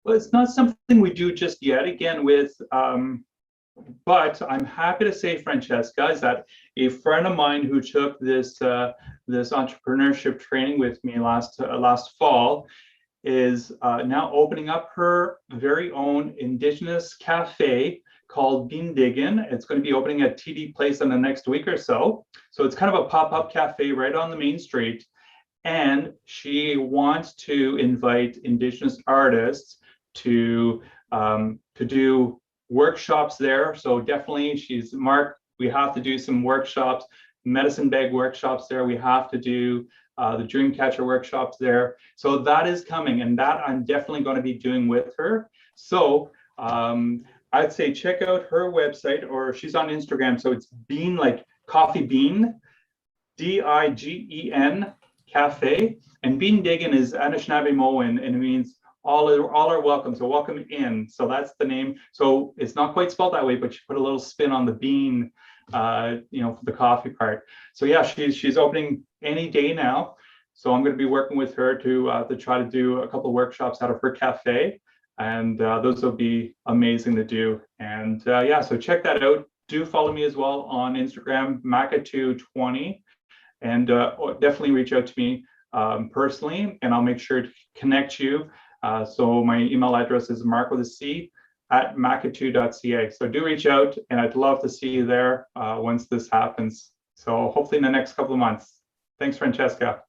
Well, it's not something we do just yet. Again, but I'm happy to say, Francesca, is that a friend of mine who took this entrepreneurship training with me last fall is now opening up her very own Indigenous cafe called Bean Diggin'. It's going to be opening at TD Place in the next week or so. So it's kind of a pop-up cafe right on the main street. And she wants to invite Indigenous artists to do workshops there. So definitely Mark, we have to do some workshops, medicine bag workshops there. We have to do the Dreamcatcher workshops there. So that is coming, and that I'm definitely going to be doing with her. So I'd say check out her website, or she's on Instagram. So it's Bean, like coffee bean, DIGEN cafe. And Bean Diggin' is Anishinaabemowin, and it means all are welcome. So welcome in. So that's the name. So it's not quite spelled that way, but she put a little spin on the bean, you know, for the coffee part. So yeah, she's opening any day now. So I'm going to be working with her to try to do a couple of workshops out of her cafe, and those will be amazing to do. And yeah, so check that out. Do follow me as well on Instagram, Makatu20, and definitely reach out to me personally, and I'll make sure to connect you. So my email address is mark@makatu.ca. So do reach out, and I'd love to see you there once this happens. So hopefully in the next couple of months. Thanks, Francesca.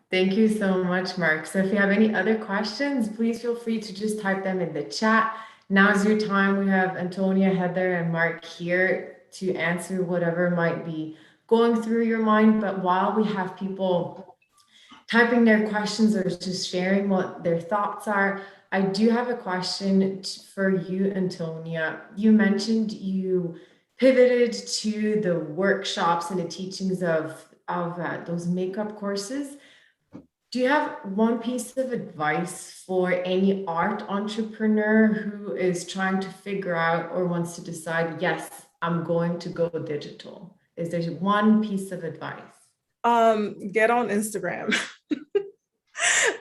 Thank you so much, Mark. So if you have any other questions, please feel free to just type them in the chat. Now's your time. We have Antonia, Heather, and Mark here to answer whatever might be going through your mind. But while we have people typing their questions or just sharing what their thoughts are, I do have a question for you, Antonia. You mentioned you pivoted to the workshops and the teachings of those makeup courses. Do you have one piece of advice for any art entrepreneur who is trying to figure out or wants to decide, yes, I'm going to go digital? Is there one piece of advice? Get on Instagram.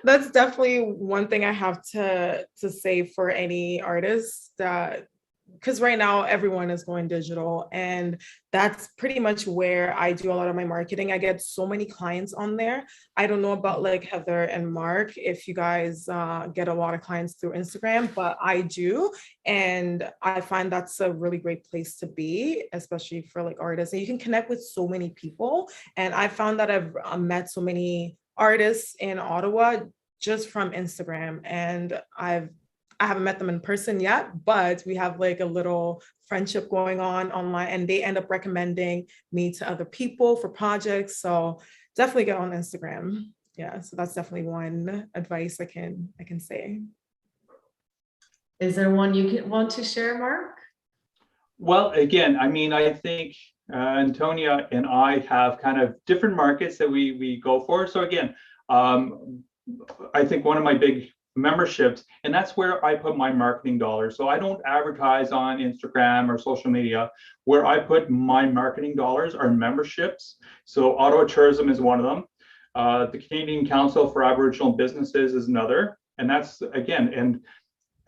That's definitely one thing I have to say for any artist, that because right now everyone is going digital, and that's pretty much where I do a lot of my marketing. I get so many clients on there. I don't know about like Heather and Mark, if you guys get a lot of clients through Instagram, but I do. And I find that's a really great place to be, especially for like artists. And you can connect with so many people. And I found that I've met so many artists in Ottawa just from Instagram, and I haven't met them in person yet, but we have like a little friendship going on online, and they end up recommending me to other people for projects. So definitely get on Instagram. Yeah, so that's definitely one advice I can say. Is there one you want to share, Mark? Well, again, I mean, I think Antonia and I have kind of different markets that we go for. So again, I think one of my big memberships, and that's where I put my marketing dollars. So I don't advertise on Instagram or social media. Where I put my marketing dollars are memberships. So Ottawa Tourism is one of them. The Canadian Council for Aboriginal Businesses is another. And that's, again, and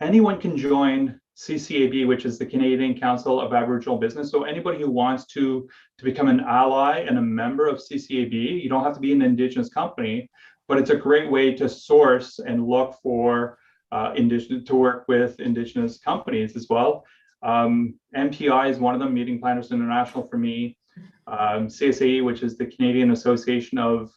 anyone can join CCAB, which is the Canadian Council of Aboriginal Business. So anybody who wants to become an ally and a member of CCAB, you don't have to be an Indigenous company, but it's a great way to source and look for to work with Indigenous companies as well. MPI is one of them, Meeting Planners International for me. CSAE, which is the Canadian Association of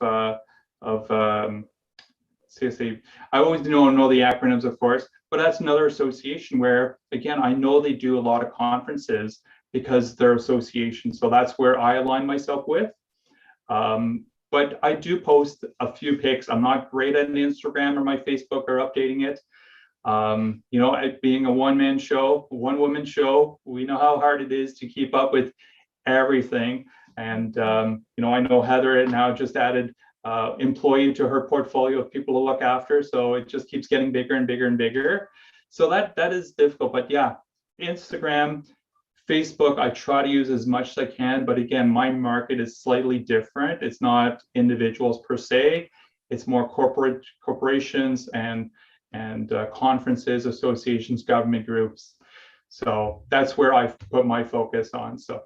CSAE. I always know the acronyms, of course, but that's another association where, again, I know they do a lot of conferences because they're associations. So that's where I align myself with. But I do post a few pics. I'm not great at Instagram or my Facebook or updating it. You know, being a one-man show, one-woman show, we know how hard it is to keep up with everything. And, you know, I know Heather now just added employee to her portfolio of people to look after. So it just keeps getting bigger and bigger and bigger. So that is difficult. But yeah, Instagram, Facebook, I try to use as much as I can, but again, my market is slightly different. It's not individuals per se. It's more corporations and conferences, associations, government groups. So that's where I've put my focus on. So.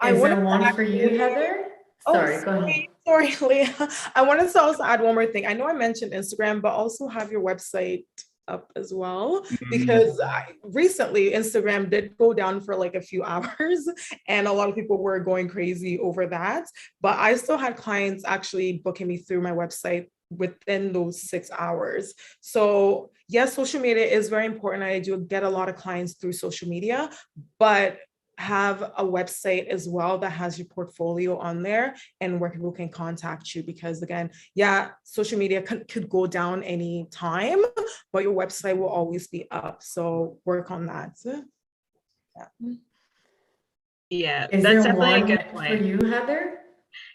Is there one for you, Heather? Sorry, go ahead. Sorry, Leah. I wanted to also add one more thing. I know I mentioned Instagram, but also have your website up as well, because recently Instagram did go down for like a few hours and a lot of people were going crazy over that, but I still had clients actually booking me through my website within those 6 hours. So yes, social media is very important. I do get a lot of clients through social media, but have a website as well that has your portfolio on there and where people can contact you, because again, yeah, social media could go down any time, but your website will always be up. So work on that. Yeah, is that's there definitely a one good point for you, Heather?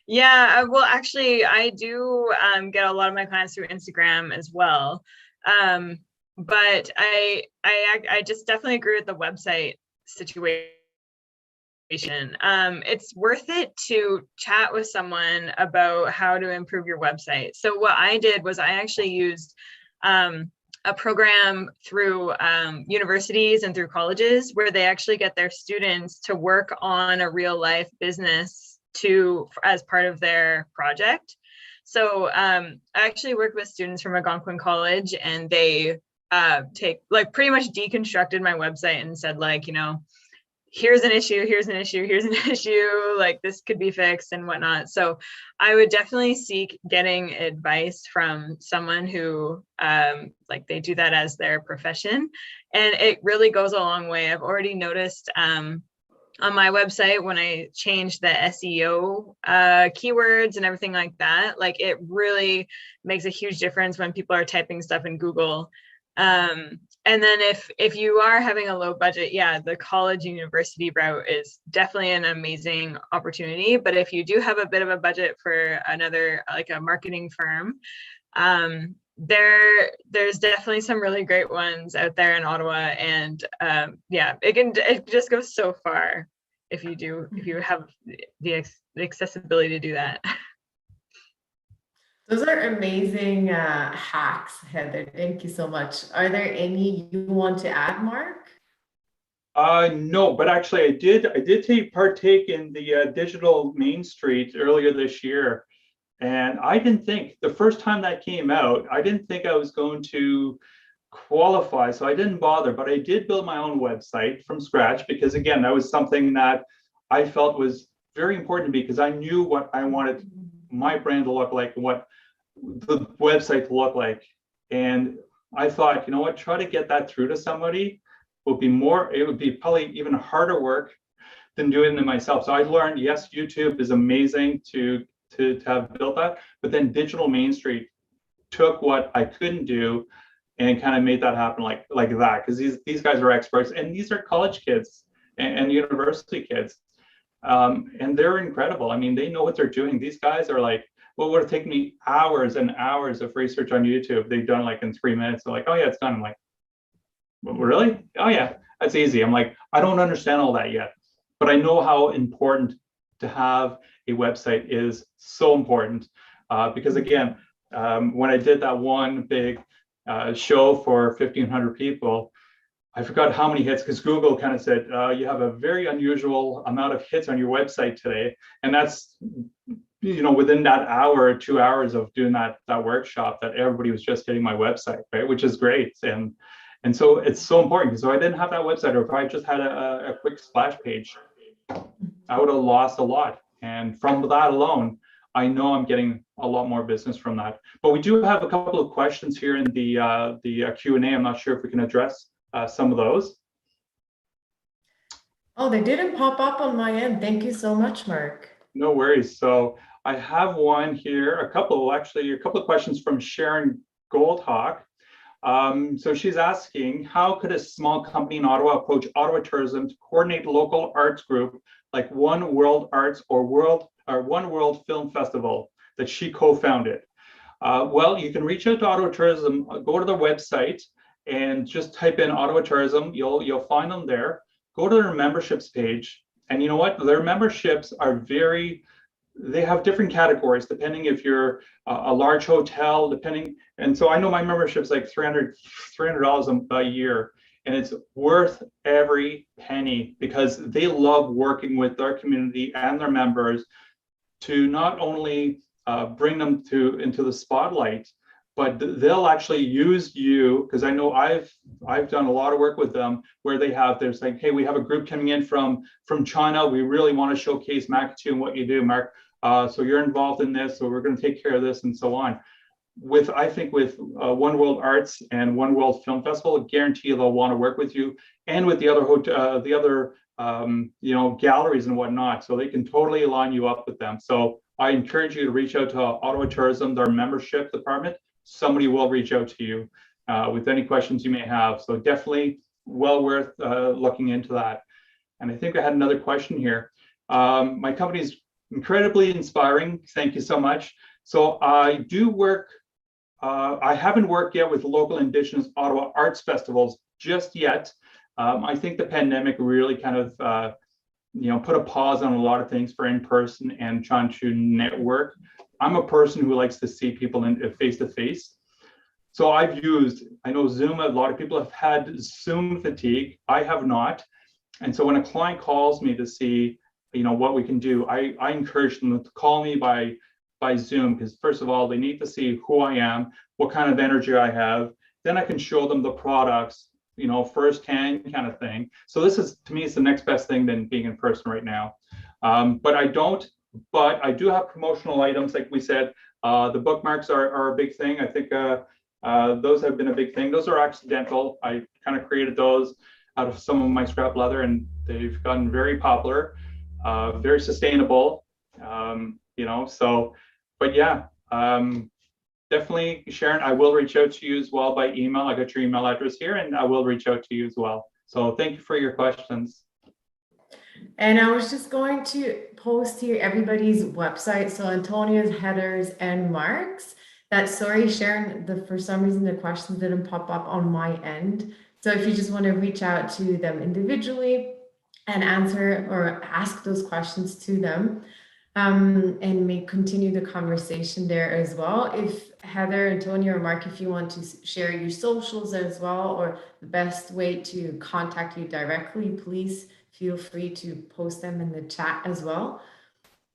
Yeah, well, actually, I do get a lot of my clients through Instagram as well. But I just definitely agree with the website situation. It's worth it to chat with someone about how to improve your website. So what I did was I actually used a program through universities and through colleges where they actually get their students to work on a real life business as part of their project. So I actually worked with students from Algonquin College, and they pretty much deconstructed my website and said, like, you know, here's an issue, here's an issue, here's an issue, like this could be fixed and whatnot. So I would definitely seek getting advice from someone who like they do that as their profession. And it really goes a long way. I've already noticed on my website, when I changed the SEO keywords and everything like that, like it really makes a huge difference when people are typing stuff in Google. And then if you are having a low budget, yeah, the college university route is definitely an amazing opportunity. But if you do have a bit of a budget for another, like a marketing firm, there's definitely some really great ones out there in Ottawa. And yeah, it just goes so far if you have the accessibility to do that. Those are amazing hacks, Heather. Thank you so much. Are there any you want to add, Mark? No, but actually I did partake in the digital Main Street earlier this year. And I didn't think, the first time that came out, I didn't think I was going to qualify. So I didn't bother, but I did build my own website from scratch because, again, that was something that I felt was very important because I knew what I wanted my brand to look like, what the website to look like. And I thought, you know what, try to get that through to somebody it would be probably even harder work than doing it myself. So I learned, yes, YouTube is amazing to have built that, but then Digital Main Street took what I couldn't do and kind of made that happen like that, because these guys are experts and these are college kids and university kids. And they're incredible. I mean, they know what they're doing. These guys are like, what would have taken me hours and hours of research on YouTube, they've done like in 3 minutes. They're like, oh yeah, it's done. I'm like, well, really? Oh yeah, that's easy. I'm like, I don't understand all that yet, but I know how important to have a website is. So important, because again, when I did that one big show for 1,500 people, I forgot how many hits, because Google kind of said, you have a very unusual amount of hits on your website today. And that's, within that hour or 2 hours of doing that workshop, that everybody was just hitting my website, right? Which is great. And so it's so important. So I didn't have that website, or if I just had a quick splash page, I would have lost a lot. And from that alone, I know I'm getting a lot more business from that. But we do have a couple of questions here in the Q&A. I'm not sure if we can address some of those. Oh, they didn't pop up on my end. Thank you so much, Mark. No worries. So I have one here, a couple of questions from Sharon Goldhawk. So she's asking, how could a small company in Ottawa approach Ottawa tourism to coordinate local arts group like One World Arts or One World Film Festival that she co-founded? Well, you can reach out to Ottawa Tourism, go to their website and just type in Ottawa Tourism. You'll find them there. Go to their memberships page, and you know what? Their memberships are they have different categories depending if you're a large hotel, and so I know my membership's like $300 a year, and it's worth every penny, because they love working with their community and their members to not only bring them into the spotlight, but they'll actually use you, because I know I've done a lot of work with them where they're saying, hey, we have a group coming in from China. We really want to showcase Makati and what you do, Mark. So you're involved in this, so we're going to take care of this, and so on. I think with One World Arts and One World Film Festival, I guarantee they'll want to work with you, and with the other galleries and whatnot. So they can totally line you up with them. So I encourage you to reach out to Ottawa Tourism, their membership department. Somebody will reach out to you with any questions you may have. So definitely well worth looking into that. And I think I had another question here. My company is incredibly inspiring. Thank you so much. So I do work, I haven't worked yet with local Indigenous Ottawa arts festivals just yet. I think the pandemic really kind of put a pause on a lot of things for in-person and trying to network. I'm a person who likes to see people in face-to-face. So I know Zoom, a lot of people have had Zoom fatigue. I have not. And so when a client calls me to see, what we can do, I encourage them to call me by Zoom, because first of all, they need to see who I am, what kind of energy I have. Then I can show them the products, firsthand kind of thing. So this is, to me, it's the next best thing than being in person right now. But I do have promotional items, like we said. The bookmarks are a big thing. I think those have been a big thing. Those are accidental. I kind of created those out of some of my scrap leather, and they've gotten very popular, very sustainable, but yeah, definitely, Sharon, I will reach out to you as well by email. I got your email address here, and I will reach out to you as well. So thank you for your questions. And I was just going to post here everybody's website. So Antonia's, Heather's, and Mark's. Sorry, Sharon, for some reason the questions didn't pop up on my end. So if you just want to reach out to them individually and answer or ask those questions to them, and may continue the conversation there as well. If Heather, Antonia, or Mark, if you want to share your socials as well, or the best way to contact you directly, please feel free to post them in the chat as well.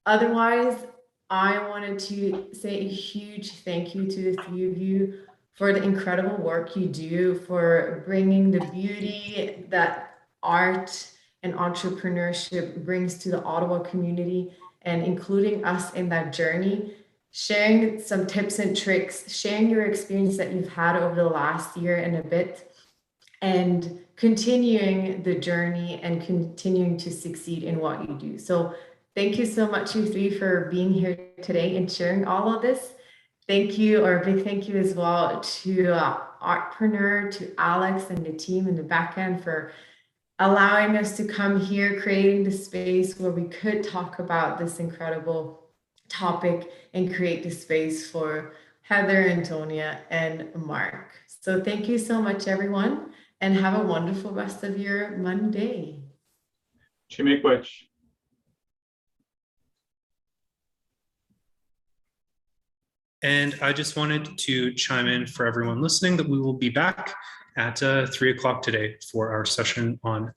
Otherwise, I wanted to say a huge thank you to the three of you for the incredible work you do, for bringing the beauty that art and entrepreneurship brings to the Ottawa community, and including us in that journey, sharing some tips and tricks, sharing your experience that you've had over the last year and a bit, and continuing the journey and continuing to succeed in what you do. So thank you so much, you three, for being here today and sharing all of this. Thank you, or a big thank you as well to Artpreneur, to Alex and the team in the back end for allowing us to come here, creating the space where we could talk about this incredible topic and create the space for Heather, Antonia, and Mark. So thank you so much, everyone, and have a wonderful rest of your Monday. Chimikwich. And I just wanted to chime in for everyone listening that we will be back at 3 o'clock today for our session on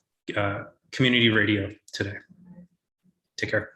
community radio today. Take care.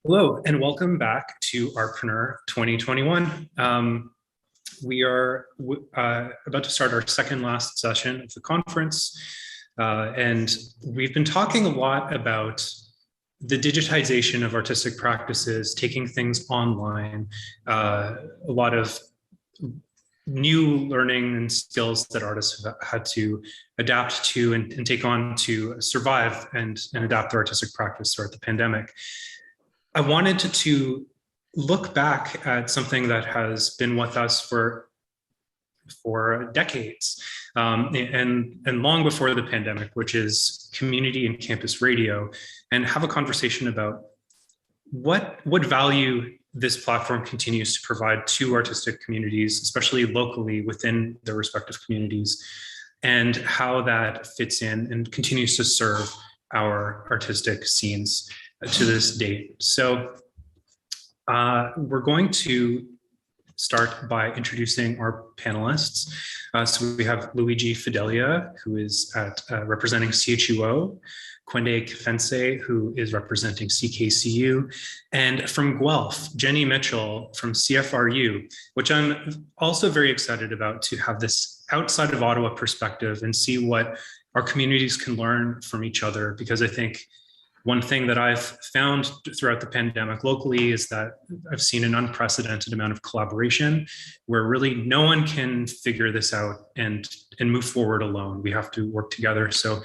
Hello, and welcome back to Artpreneur 2021. We are about to start our second last session of the conference, and we've been talking a lot about the digitization of artistic practices, taking things online, a lot of new learning and skills that artists have had to adapt to and take on to survive and adapt their artistic practice throughout the pandemic. I wanted to look back at something that has been with us for decades, and long before the pandemic, which is community and campus radio, and have a conversation about what value this platform continues to provide to artistic communities, especially locally within their respective communities, and how that fits in and continues to serve our artistic scenes to this date. So we're going to start by introducing our panelists. So we have Luigi Fidelia, who is representing CHUO, Quende Kefense, who is representing CKCU, and from Guelph, Jenny Mitchell from CFRU, which I'm also very excited about, to have this outside of Ottawa perspective and see what our communities can learn from each other, because I think one thing that I've found throughout the pandemic locally is that I've seen an unprecedented amount of collaboration where really no one can figure this out and move forward alone. We have to work together. So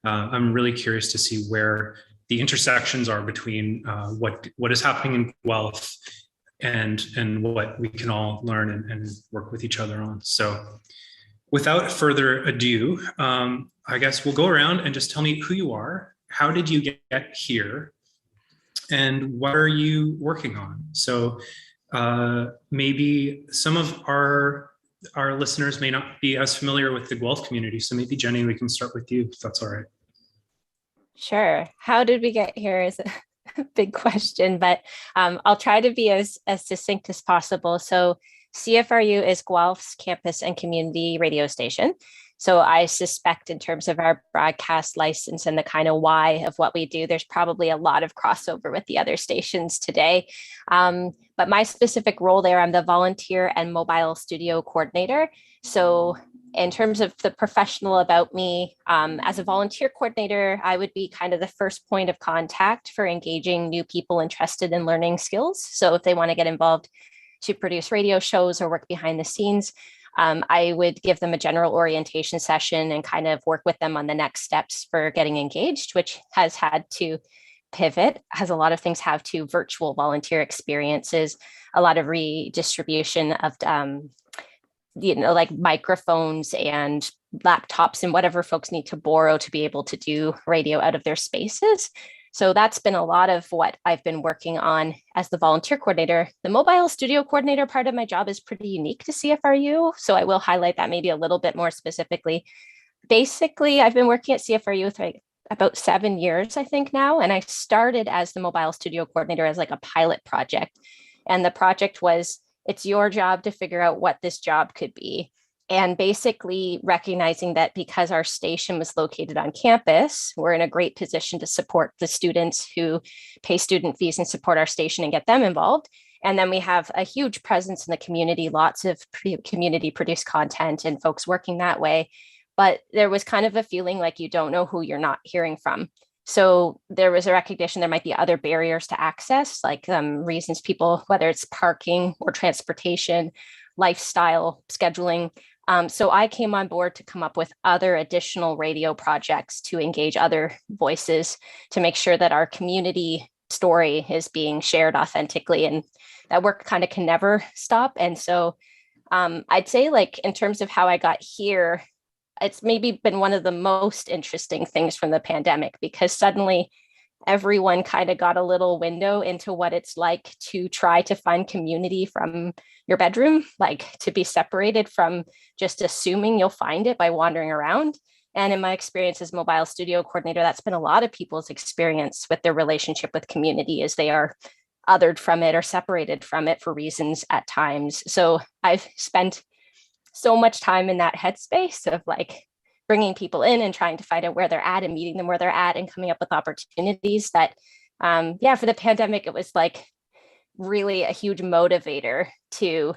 I'm really curious to see where the intersections are between what is happening in Guelph and what we can all learn and work with each other on. So without further ado, I guess we'll go around and just tell me who you are. How did you get here? And what are you working on? So maybe some of our listeners may not be as familiar with the Guelph community. So maybe Jenny, we can start with you, if that's all right. Sure. How did we get here is a big question, but I'll try to be as succinct as possible. So CFRU is Guelph's campus and community radio station. So I suspect in terms of our broadcast license and the kind of why of what we do, there's probably a lot of crossover with the other stations today. But my specific role there, I'm the volunteer and mobile studio coordinator. So in terms of the professional about me, as a volunteer coordinator, I would be kind of the first point of contact for engaging new people interested in learning skills. So if they want to get involved to produce radio shows or work behind the scenes, I would give them a general orientation session and kind of work with them on the next steps for getting engaged, which has had to pivot, as a lot of things have to, virtual volunteer experiences, a lot of redistribution of, like microphones and laptops and whatever folks need to borrow to be able to do radio out of their spaces. So that's been a lot of what I've been working on as the volunteer coordinator. The mobile studio coordinator part of my job is pretty unique to CFRU. So I will highlight that maybe a little bit more specifically. Basically, I've been working at CFRU for about 7 years, I think now. And I started as the mobile studio coordinator as like a pilot project. And the project was, it's your job to figure out what this job could be. And basically recognizing that because our station was located on campus, we're in a great position to support the students who pay student fees and support our station and get them involved. And then we have a huge presence in the community, lots of community produced content and folks working that way. But there was kind of a feeling like you don't know who you're not hearing from. So there was a recognition there might be other barriers to access, like reasons people, whether it's parking or transportation, lifestyle, scheduling. So I came on board to come up with other additional radio projects to engage other voices to make sure that our community story is being shared authentically, and that work kind of can never stop. And so I'd say, like, in terms of how I got here, it's maybe been one of the most interesting things from the pandemic, because suddenly everyone kind of got a little window into what it's like to try to find community from your bedroom, like to be separated from just assuming you'll find it by wandering around. And in my experience as mobile studio coordinator, that's been a lot of people's experience with their relationship with community, as they are othered from it or separated from it for reasons at times. So I've spent so much time in that headspace of like bringing people in and trying to find out where they're at and meeting them where they're at and coming up with opportunities that yeah, for the pandemic, it was like really a huge motivator to,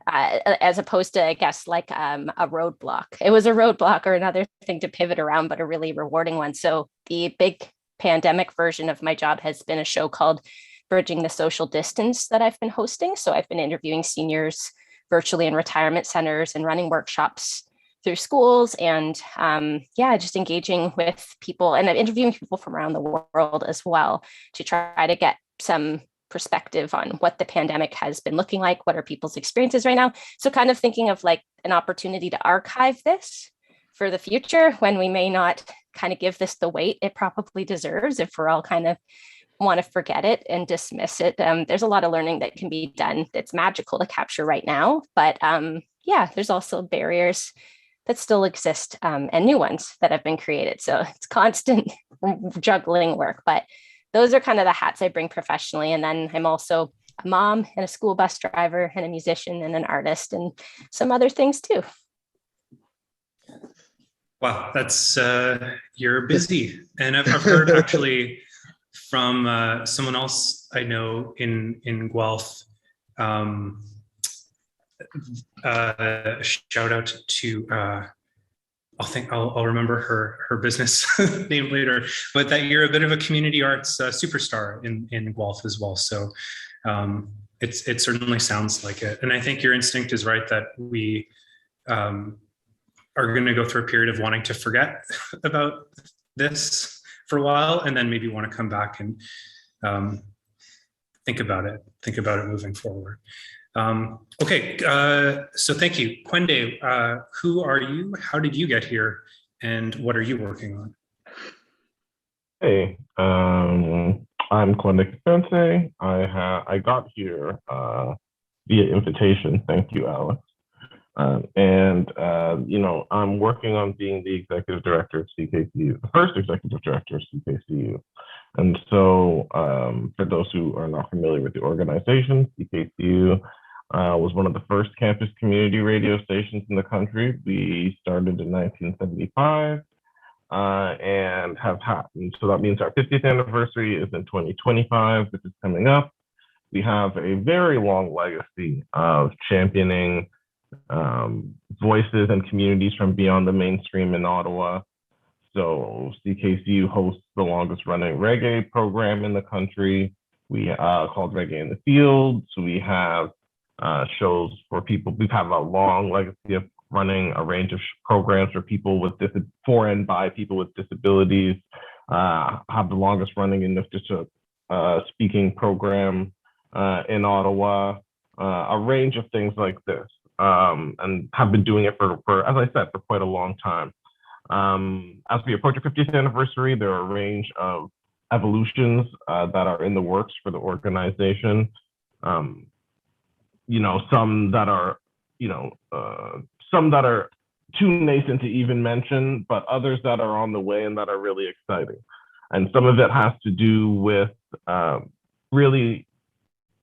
as opposed to, I guess, like a roadblock. It was a roadblock or another thing to pivot around, but a really rewarding one. So the big pandemic version of my job has been a show called Bridging the Social Distance that I've been hosting. So I've been interviewing seniors virtually in retirement centers and running workshops through schools, and yeah, just engaging with people and interviewing people from around the world as well to try to get some perspective on what the pandemic has been looking like, what are people's experiences right now. So kind of thinking of like an opportunity to archive this for the future when we may not kind of give this the weight it probably deserves, if we're all kind of want to forget it and dismiss it. There's a lot of learning that can be done that's magical to capture right now, but yeah, there's also barriers that still exist, and new ones that have been created. So it's constant juggling work, but those are kind of the hats I bring professionally. And then I'm also a mom and a school bus driver and a musician and an artist and some other things too. Wow, that's you're busy. And I've heard actually from someone else I know in Guelph, shout out to I'll remember her business name later, but that you're a bit of a community arts superstar in Guelph as well. So it certainly sounds like it. And I think your instinct is right that we are going to go through a period of wanting to forget about this for a while, and then maybe want to come back and think about it moving forward. Okay, so thank you. Kwende, who are you? How did you get here? And what are you working on? Hey, I'm Kwende Kipente. I got here via invitation. Thank you, Alex. You know, I'm working on being the executive director of CKCU, the first executive director of CKCU. And so for those who are not familiar with the organization, CKCU was one of the first campus community radio stations in the country. We started in 1975 and have had, and so that means our 50th anniversary is in 2025, which is coming up. We have a very long legacy of championing voices and communities from beyond the mainstream in Ottawa. So CKCU hosts the longest running reggae program in the country. We called Reggae in the Field. So we have shows for people. We've had a long legacy of running a range of programs for people with for and by people with disabilities. Have the longest running English speaking program in Ottawa. A range of things like this. And have been doing it for, as I said, for quite a long time. As we approach our 50th anniversary, there are a range of evolutions that are in the works for the organization. You know, some that are too nascent to even mention, but others that are on the way and that are really exciting. And some of it has to do with really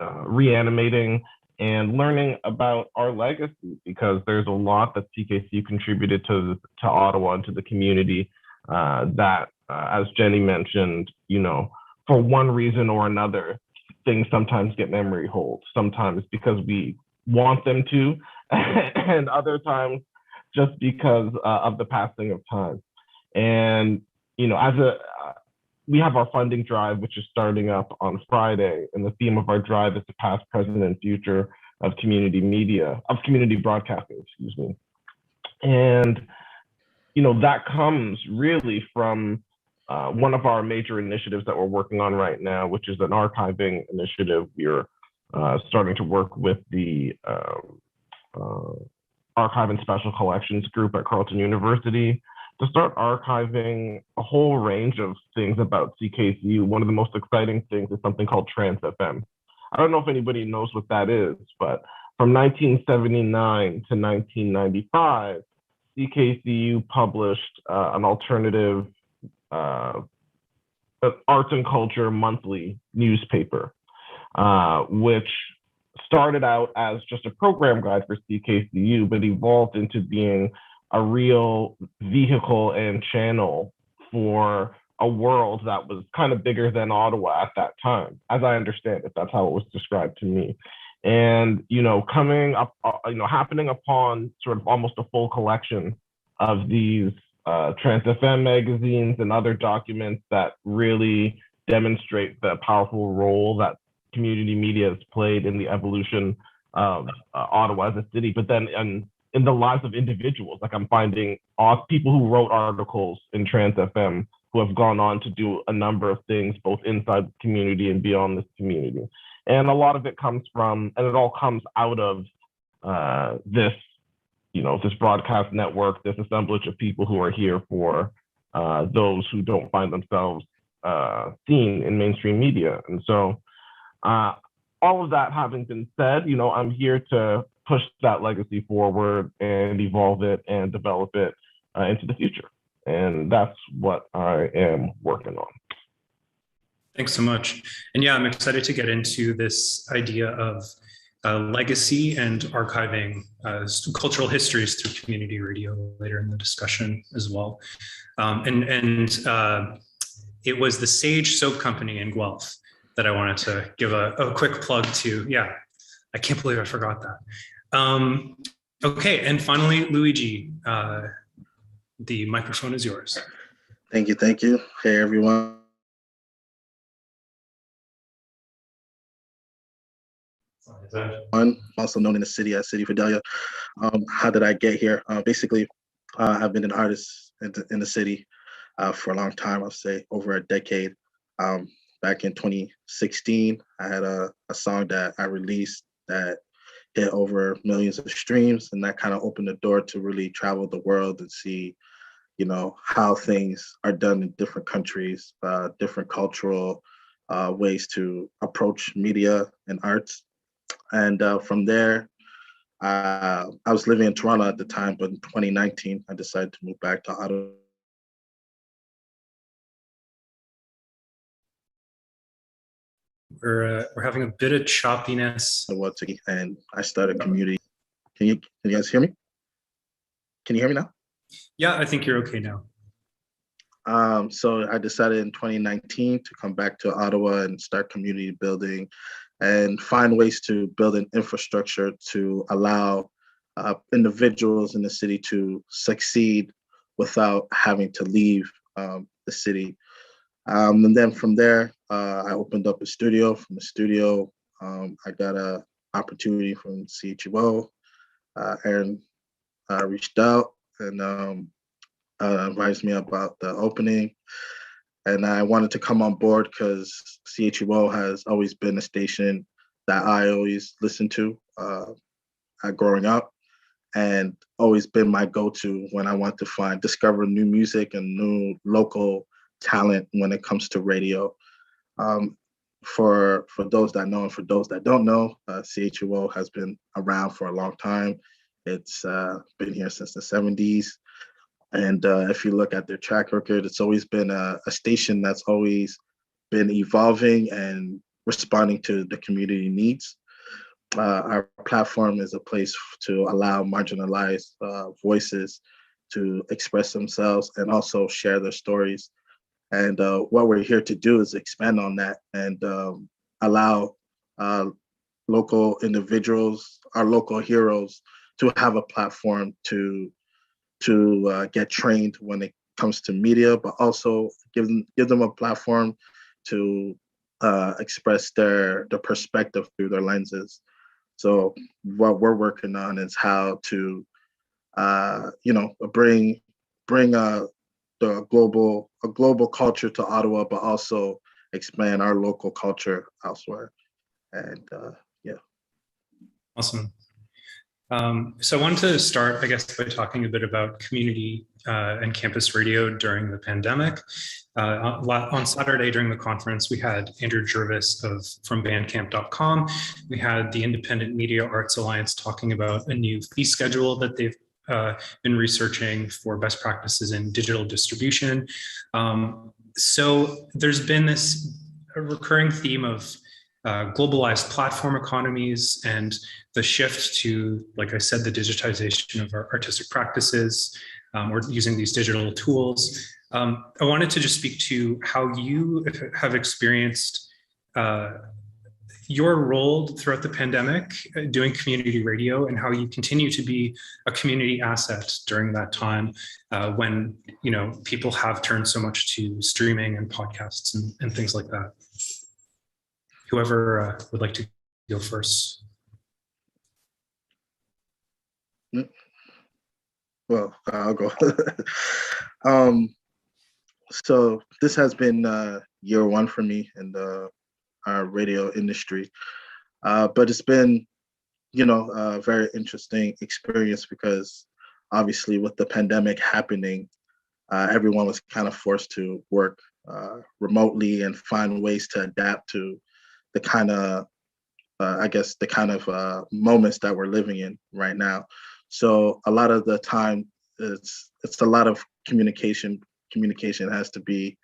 reanimating and learning about our legacy, because there's a lot that CKCU contributed to Ottawa and to the community that, as Jenny mentioned, you know, for one reason or another, things sometimes get memory hold. Sometimes because we want them to, and other times just because of the passing of time. And, you know, we have our funding drive, which is starting up on Friday. And the theme of our drive is the past, present, and future of community media, of community broadcasting, excuse me. And, you know, that comes really from one of our major initiatives that we're working on right now, which is an archiving initiative. We're starting to work with the Archive and Special Collections group at Carleton University to start archiving a whole range of things about CKCU. One of the most exciting things is something called Trans FM. I don't know if anybody knows what that is, but from 1979 to 1995, CKCU published an alternative arts and culture monthly newspaper, which started out as just a program guide for CKCU, but evolved into being a real vehicle and channel for a world that was kind of bigger than Ottawa at that time, as I understand it. That's how it was described to me. And, coming up, happening upon sort of almost a full collection of these Trans FM magazines and other documents that really demonstrate the powerful role that community media has played in the evolution of Ottawa as a city, but then in the lives of individuals. Like, I'm finding people who wrote articles in Trans FM who have gone on to do a number of things, both inside the community and beyond this community. And a lot of it comes from, and it all comes out of this broadcast network, this assemblage of people who are here for those who don't find themselves seen in mainstream media. And so all of that having been said, I'm here to push that legacy forward and evolve it and develop it into the future. And that's what I am working on. Thanks so much. And yeah, I'm excited to get into this idea of legacy and archiving cultural histories through community radio later in the discussion as well. It was the Sage Soap Company in Guelph that I wanted to give a quick plug to. Yeah, I can't believe I forgot that. Okay, and finally, Luigi, the microphone is yours. Thank you. Hey, everyone. Also known in the city as City Fidelia. How did I get here? Basically, I've been an artist in the city for a long time. I'll say over a decade. Back in 2016, I had a song that I released that hit over millions of streams, and that kind of opened the door to really travel the world and see, how things are done in different countries, different cultural ways to approach media and arts. And from there, I was living in Toronto at the time, but in 2019, I decided to move back to Ottawa. We're having a bit of choppiness. And I started community. Can you guys hear me? Can you hear me now? Yeah, I think you're okay now. So I decided in 2019 to come back to Ottawa and start community building and find ways to build an infrastructure to allow individuals in the city to succeed without having to leave the city. And then from there, I opened up a studio. From the studio, I got an opportunity from CHUO. Aaron reached out and advised me about the opening. And I wanted to come on board because CHUO has always been a station that I always listened to growing up, and always been my go-to when I want to discover new music and new local talent when it comes to radio. For those that know and for those that don't know, CHUO has been around for a long time. It's been here since the 70s. And if you look at their track record, it's always been a station that's always been evolving and responding to the community needs. Our platform is a place to allow marginalized voices to express themselves and also share their stories. And what we're here to do is expand on that and allow local individuals, our local heroes, to have a platform to get trained when it comes to media, but also give them a platform to express their perspective through their lenses. So what we're working on is how to bring a global culture to Ottawa, but also expand our local culture elsewhere. And yeah. Awesome. So I wanted to start, I guess, by talking a bit about community and campus radio during the pandemic. On Saturday during the conference, we had Andrew Jervis from bandcamp.com. We had the Independent Media Arts Alliance talking about a new fee schedule that they've been researching for best practices in digital distribution. So there's been this recurring theme of globalized platform economies and the shift to, like I said, the digitization of our artistic practices or using these digital tools. I wanted to just speak to how you have experienced your role throughout the pandemic doing community radio, and how you continue to be a community asset during that time when people have turned so much to streaming and podcasts and things like that. Whoever would like to go first. Well, I'll go. So this has been year one for me in the radio industry, but it's been, a very interesting experience because obviously with the pandemic happening, everyone was kind of forced to work remotely and find ways to adapt to the kind of, moments that we're living in right now. So a lot of the time, it's a lot of communication. Communication has to be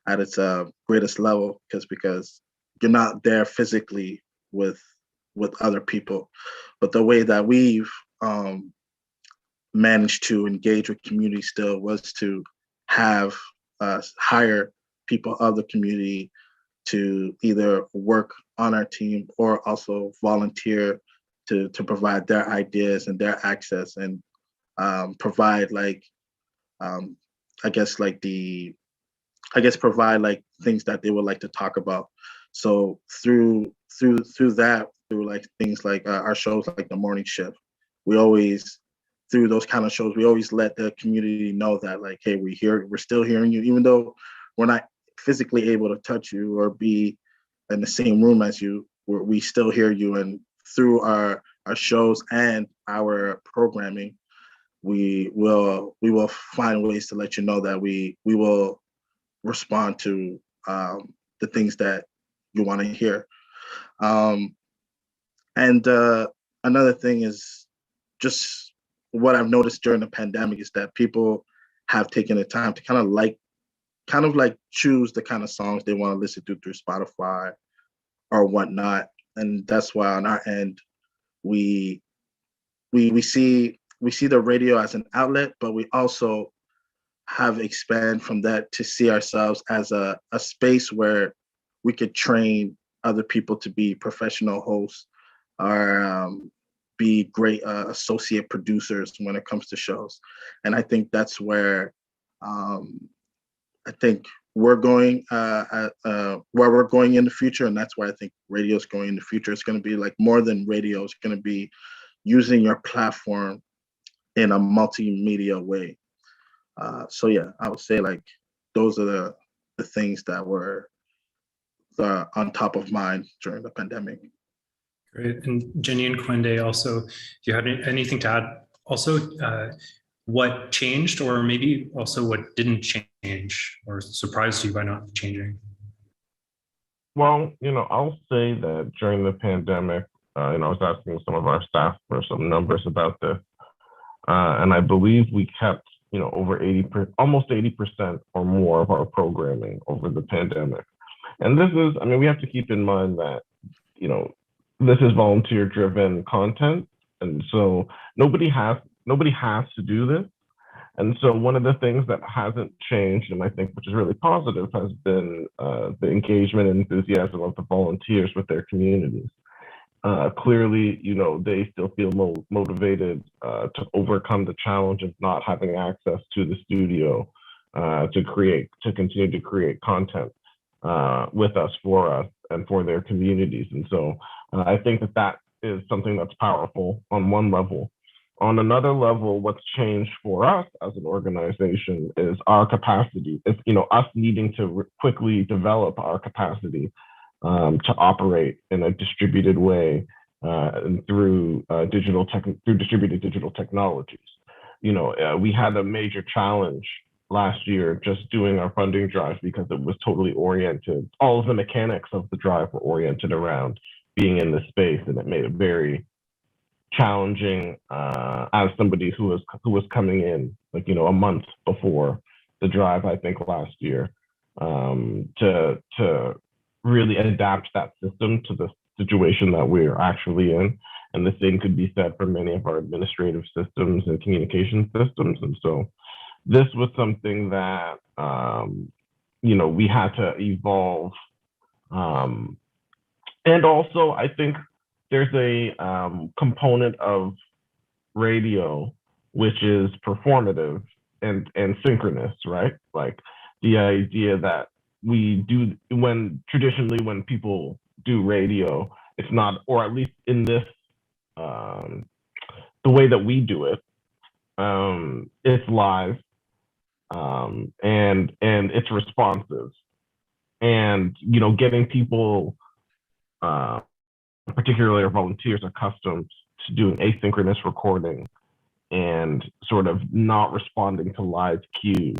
at its greatest level because you're not there physically with other people. But the way that we've managed to engage with community still was to have hire people of the community to either work on our team or also volunteer to provide their ideas and their access and provide provide like things that they would like to talk about. So through that, through like things like our shows like the morning shift, we always, through those kind of shows, we always let the community know that like, hey, we're still hearing you, even though we're not physically able to touch you or be in the same room as you, we still hear you. And through our shows and our programming, we will find ways to let you know that we will respond to the things that you want to hear. And another thing is just what I've noticed during the pandemic is that people have taken the time to kind of choose the kind of songs they want to listen to through Spotify or whatnot. And that's why on our end, we see the radio as an outlet, but we also have expanded from that to see ourselves as a space where we could train other people to be professional hosts or be great associate producers when it comes to shows. And I think that's where I think we're going where we're going in the future. And that's where I think radio is going in the future. It's going to be like more than radio. It's going to be using your platform in a multimedia way. So yeah, I would say like those are the things that were on top of mind during the pandemic. Great. And Jenny and Quinde, also, do you have anything to add? Also, what changed, or maybe also what didn't change or surprised you by not changing? Well, I'll say that during the pandemic, I was asking some of our staff for some numbers about this, and I believe we kept, over almost 80% or more of our programming over the pandemic. And this is, we have to keep in mind that, this is volunteer-driven content, and so nobody has to do this. And so one of the things that hasn't changed, and I think which is really positive, has been the engagement and enthusiasm of the volunteers with their communities. Clearly, they still feel motivated to overcome the challenge of not having access to the studio to continue to create content with us, for us, and for their communities. And so I think that is something that's powerful on one level. On another level, what's changed for us as an organization is our capacity. It's, us needing to quickly develop our capacity to operate in a distributed way and through distributed digital technologies. We had a major challenge last year just doing our funding drive because it was totally oriented. All of the mechanics of the drive were oriented around being in the space, and it made it very challenging as somebody who was coming in a month before the drive, I think last year, to really adapt that system to the situation that we're actually in. And the same could be said for many of our administrative systems and communication systems. And so this was something that, we had to evolve. And also, I think there's a component of radio which is performative and synchronous, right? Like the idea that when people do radio, it's not, or at least in this, the way that we do it, it's live, and it's responsive, and getting people, particularly our volunteers, accustomed to doing asynchronous recording and sort of not responding to live cues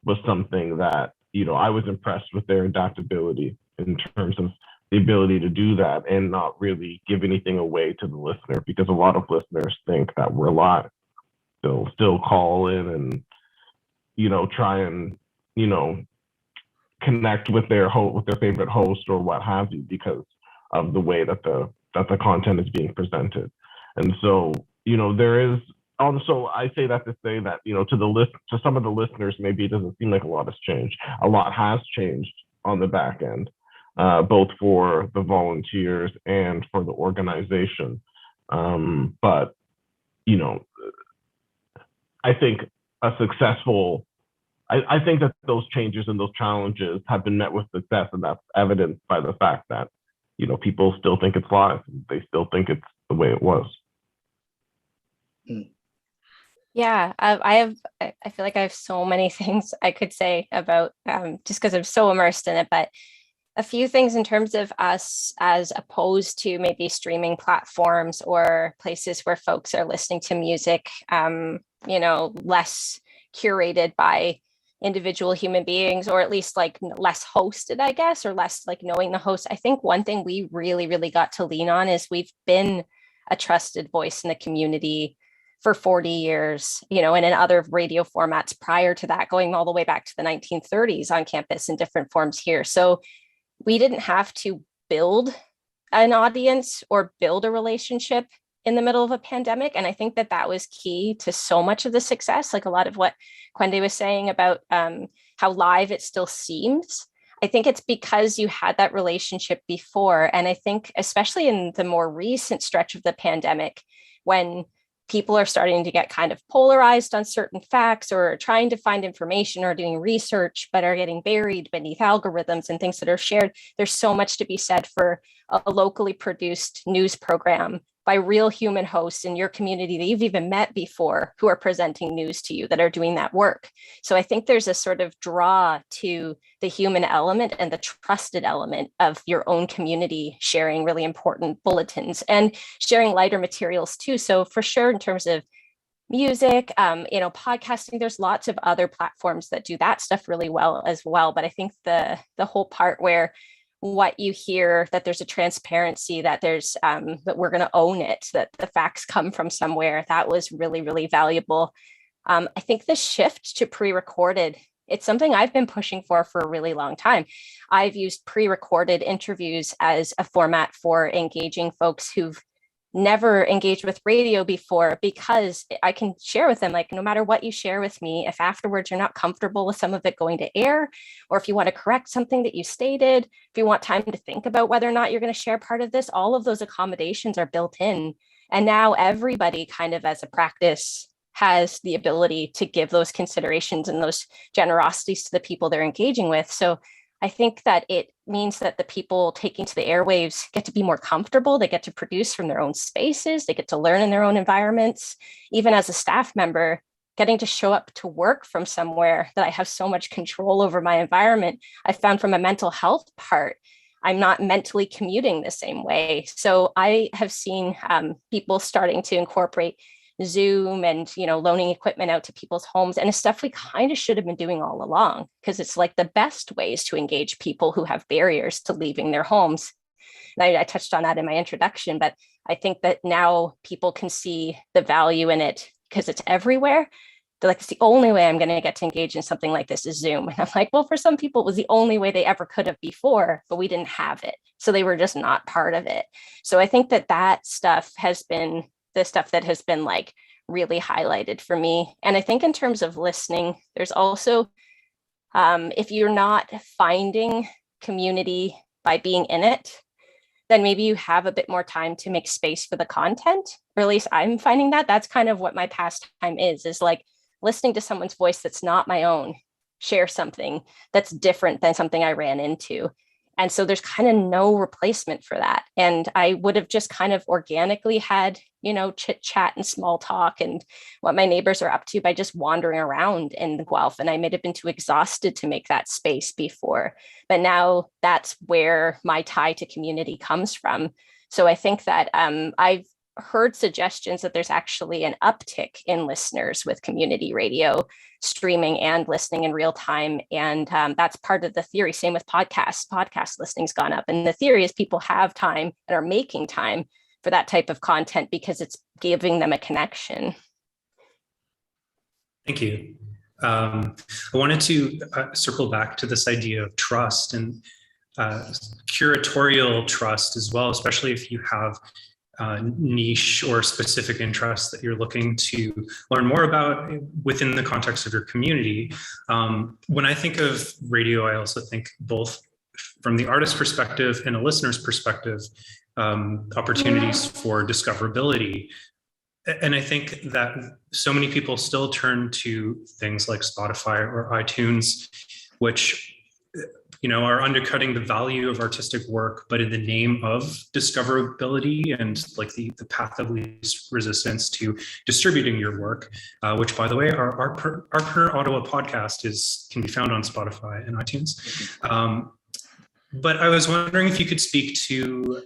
was something that I was impressed with their adaptability in terms of the ability to do that and not really give anything away to the listener, because a lot of listeners think that we're live. They'll still call in and try and connect with their favorite host or what have you, because of the way that the content is being presented. And so there is also, I say that to say that to some of the listeners, maybe it doesn't seem like a lot has changed. A lot has changed on the back end, both for the volunteers and for the organization. But I think I think that those changes and those challenges have been met with success, and that's evidenced by the fact that people still think it's live. They still think it's the way it was. Yeah, I feel like I have so many things I could say about, just because I'm so immersed in it, but a few things in terms of us as opposed to maybe streaming platforms or places where folks are listening to music, less curated by individual human beings, or at least like less hosted, I guess, or less like knowing the host. I think one thing we really, really got to lean on is we've been a trusted voice in the community for 40 years, and in other radio formats prior to that, going all the way back to the 1930s on campus in different forms here. So we didn't have to build an audience or build a relationship in the middle of a pandemic. And I think that was key to so much of the success, like a lot of what Kwende was saying about how live it still seems. I think it's because you had that relationship before. And I think especially in the more recent stretch of the pandemic, when people are starting to get kind of polarized on certain facts or trying to find information or doing research, but are getting buried beneath algorithms and things that are shared. There's so much to be said for a locally produced news program by real human hosts in your community that you've even met before, who are presenting news to you, that are doing that work. So I think there's a sort of draw to the human element and the trusted element of your own community sharing really important bulletins and sharing lighter materials too. So for sure, in terms of music, podcasting, there's lots of other platforms that do that stuff really well as well. But I think the whole part where what you hear, that there's a transparency, that there's that we're going to own it, that the facts come from somewhere, that was really, really valuable. I think the shift to pre-recorded, it's something I've been pushing for a really long time. I've used pre-recorded interviews as a format for engaging folks who've never engaged with radio before, because I can share with them, like, no matter what you share with me, if afterwards you're not comfortable with some of it going to air, or if you want to correct something that you stated, if you want time to think about whether or not you're going to share part of this, all of those accommodations are built in. And now everybody kind of as a practice has the ability to give those considerations and those generosities to the people they're engaging with. So I think that it means that the people taking to the airwaves get to be more comfortable. They get to produce from their own spaces. They get to learn in their own environments. Even as a staff member, getting to show up to work from somewhere that I have so much control over my environment. I found from a mental health part, I'm not mentally commuting the same way. So I have seen people starting to incorporate Zoom and, loaning equipment out to people's homes. And it's stuff we kind of should have been doing all along, because it's like the best ways to engage people who have barriers to leaving their homes. And I touched on that in my introduction, but I think that now people can see the value in it because it's everywhere. They're like, it's the only way I'm going to get to engage in something like this is Zoom. And I'm like, well, for some people, it was the only way they ever could have before, but we didn't have it. So they were just not part of it. So I think that stuff has been the stuff that has been like really highlighted for me. And I think in terms of listening, there's also, if you're not finding community by being in it, then maybe you have a bit more time to make space for the content, or at least I'm finding that that's kind of what my pastime is like listening to someone's voice that's not my own, share something that's different than something I ran into. And so there's kind of no replacement for that. And I would have just kind of organically had, chit chat and small talk and what my neighbors are up to by just wandering around in Guelph. And I might have been too exhausted to make that space before. But now that's where my tie to community comes from. So I think that I've heard suggestions that there's actually an uptick in listeners with community radio streaming and listening in real time. And that's part of the theory. Same with podcasts. Podcast listening's gone up. And the theory is people have time and are making time for that type of content because it's giving them a connection. Thank you. I wanted to circle back to this idea of trust and curatorial trust as well, especially if you have niche or specific interests that you're looking to learn more about within the context of your community. When I think of radio, I also think both from the artist perspective and a listener's perspective, opportunities for discoverability. And I think that so many people still turn to things like Spotify or iTunes, which are undercutting the value of artistic work, but in the name of discoverability and like the path of least resistance to distributing your work, which, by the way, our Artpreneur Ottawa podcast can be found on Spotify and iTunes. But I was wondering if you could speak to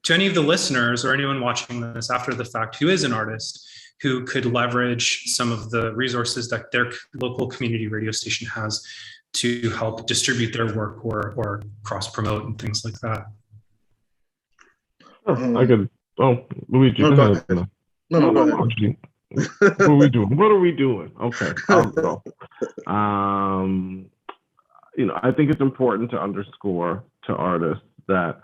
any of the listeners or anyone watching this after the fact who is an artist who could leverage some of the resources that their local community radio station has to help distribute their work or cross-promote and things like that. I could. Oh, Luigi, go ahead. No, go ahead. What are we doing? What are we doing? Okay, I'll go. I think it's important to underscore to artists that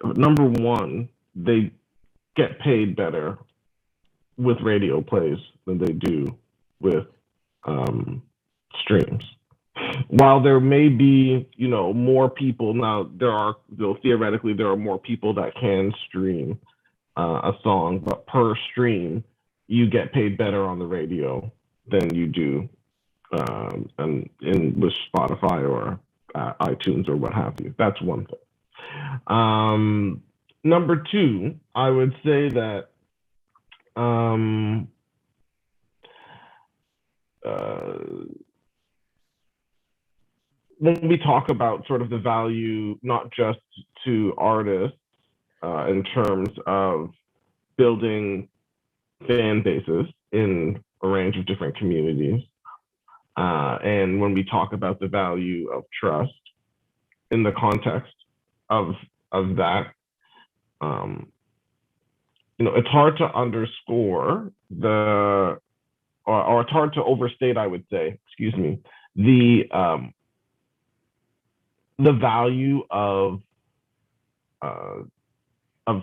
number one, they get paid better with radio plays than they do with streams. While there may be, more people now, theoretically there are more people that can stream a song, but per stream, you get paid better on the radio than you do with Spotify or iTunes or what have you. That's one thing. Number two, I would say that when we talk about sort of the value, not just to artists in terms of building fan bases in a range of different communities, and when we talk about the value of trust in the context of that, it's hard to underscore or it's hard to overstate, I would say, the value of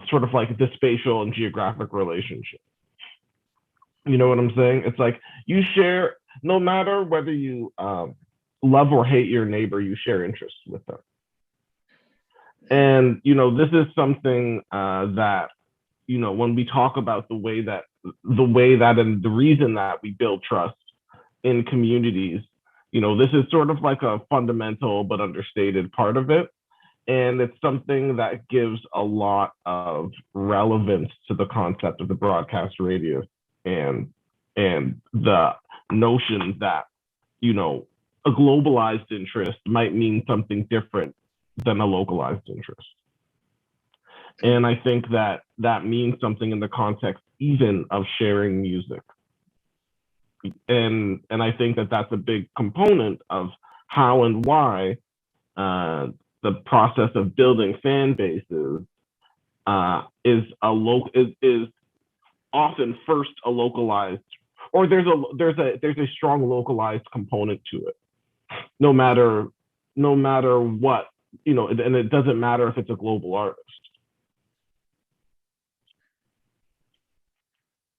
sort of like the spatial and geographic relationship. You know what I'm saying? It's like you share, no matter whether you love or hate your neighbor, you share interests with them. And, this is something that, when we talk about the way that and the reason that we build trust in communities, this is sort of like a fundamental but understated part of it. And it's something that gives a lot of relevance to the concept of the broadcast radio and the notion that, a globalized interest might mean something different than a localized interest. And I think that means something in the context even of sharing music. And I think that that's a big component of how and why the process of building fan bases is often first a localized, or there's a strong localized component to it, no matter what, and it doesn't matter if it's a global artist.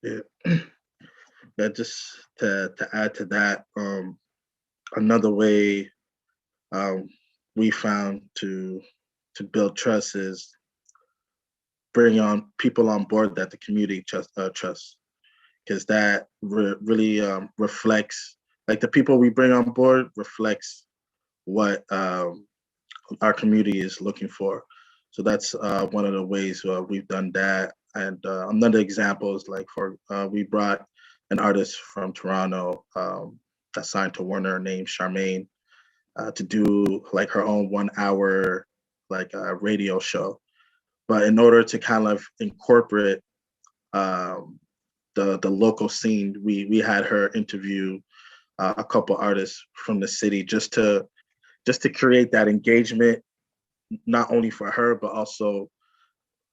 Yeah. Yeah, just to add to that, another way um, we found to build trust is bring on people on board that the community trusts, because that really reflects, like, the people we bring on board reflects what our community is looking for. So that's one of the ways we've done that. And another example is, like, we brought an artist from Toronto that signed to Warner named Charmaine to do like her own 1 hour radio show. But in order to kind of incorporate um, the local scene, we had her interview a couple artists from the city just to create that engagement, not only for her but also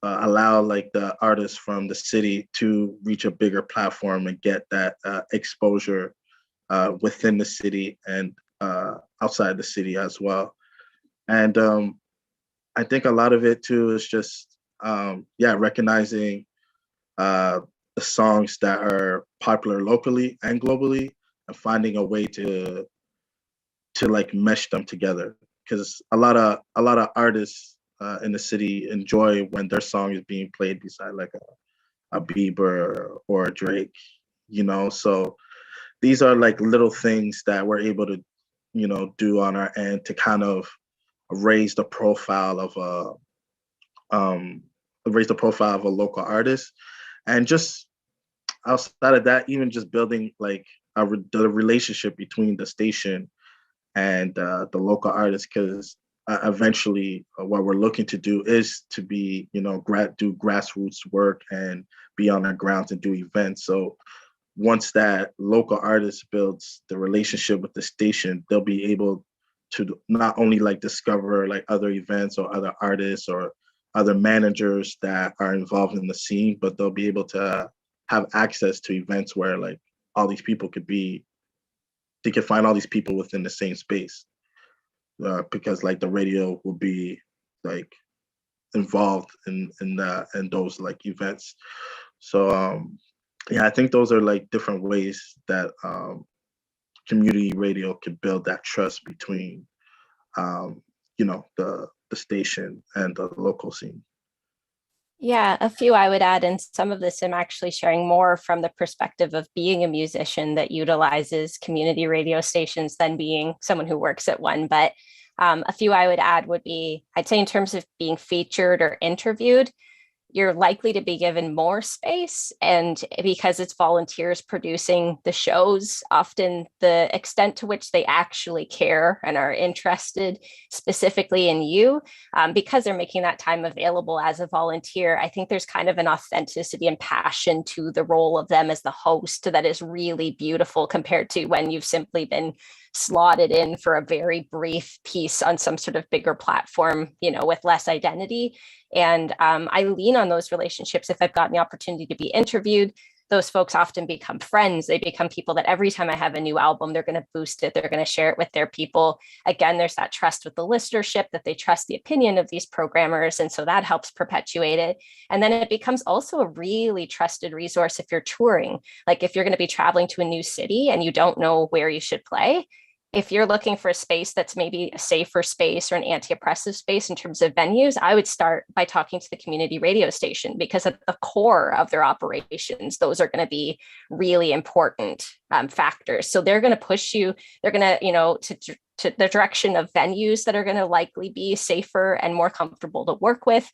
allow like the artists from the city to reach a bigger platform and get that exposure within the city and outside the city as well. And I think a lot of it too is just recognizing the songs that are popular locally and globally, and finding a way to like mesh them together, because a lot of artists in the city enjoy when their song is being played beside like a Bieber or a Drake, so these are like little things that we're able to do on our end to kind of raise the profile of a local artist. And just outside of that, even just building like the relationship between the station and the local artists, because eventually what we're looking to do is to be do grassroots work and be on the ground and do events. So once that local artist builds the relationship with the station, they'll be able to not only like discover like other events or other artists or other managers that are involved in the scene, but they'll be able to have access to events where like all these people they could find all these people within the same space, because like the radio will be like involved in those like events. So yeah, I think those are like different ways that community radio could build that trust between the station and the local scene. Yeah, a few I would add, and some of this I'm actually sharing more from the perspective of being a musician that utilizes community radio stations than being someone who works at one. But a few I would add would be, I'd say in terms of being featured or interviewed, you're likely to be given more space. And because it's volunteers producing the shows, often the extent to which they actually care and are interested specifically in you, because they're making that time available as a volunteer, I think there's kind of an authenticity and passion to the role of them as the host that is really beautiful compared to when you've simply been slotted in for a very brief piece on some sort of bigger platform, with less identity. And I lean on those relationships. If I've gotten the opportunity to be interviewed, those folks often become friends. They become people that every time I have a new album, they're going to boost it. They're going to share it with their people. Again, there's that trust with the listenership that they trust the opinion of these programmers. And so that helps perpetuate it. And then it becomes also a really trusted resource if you're touring. Like if you're going to be traveling to a new city and you don't know where you should play, if you're looking for a space that's maybe a safer space or an anti-oppressive space in terms of venues, I would start by talking to the community radio station, because at the core of their operations, those are going to be really important factors. So they're going to push you, they're going to, to the direction of venues that are going to likely be safer and more comfortable to work with.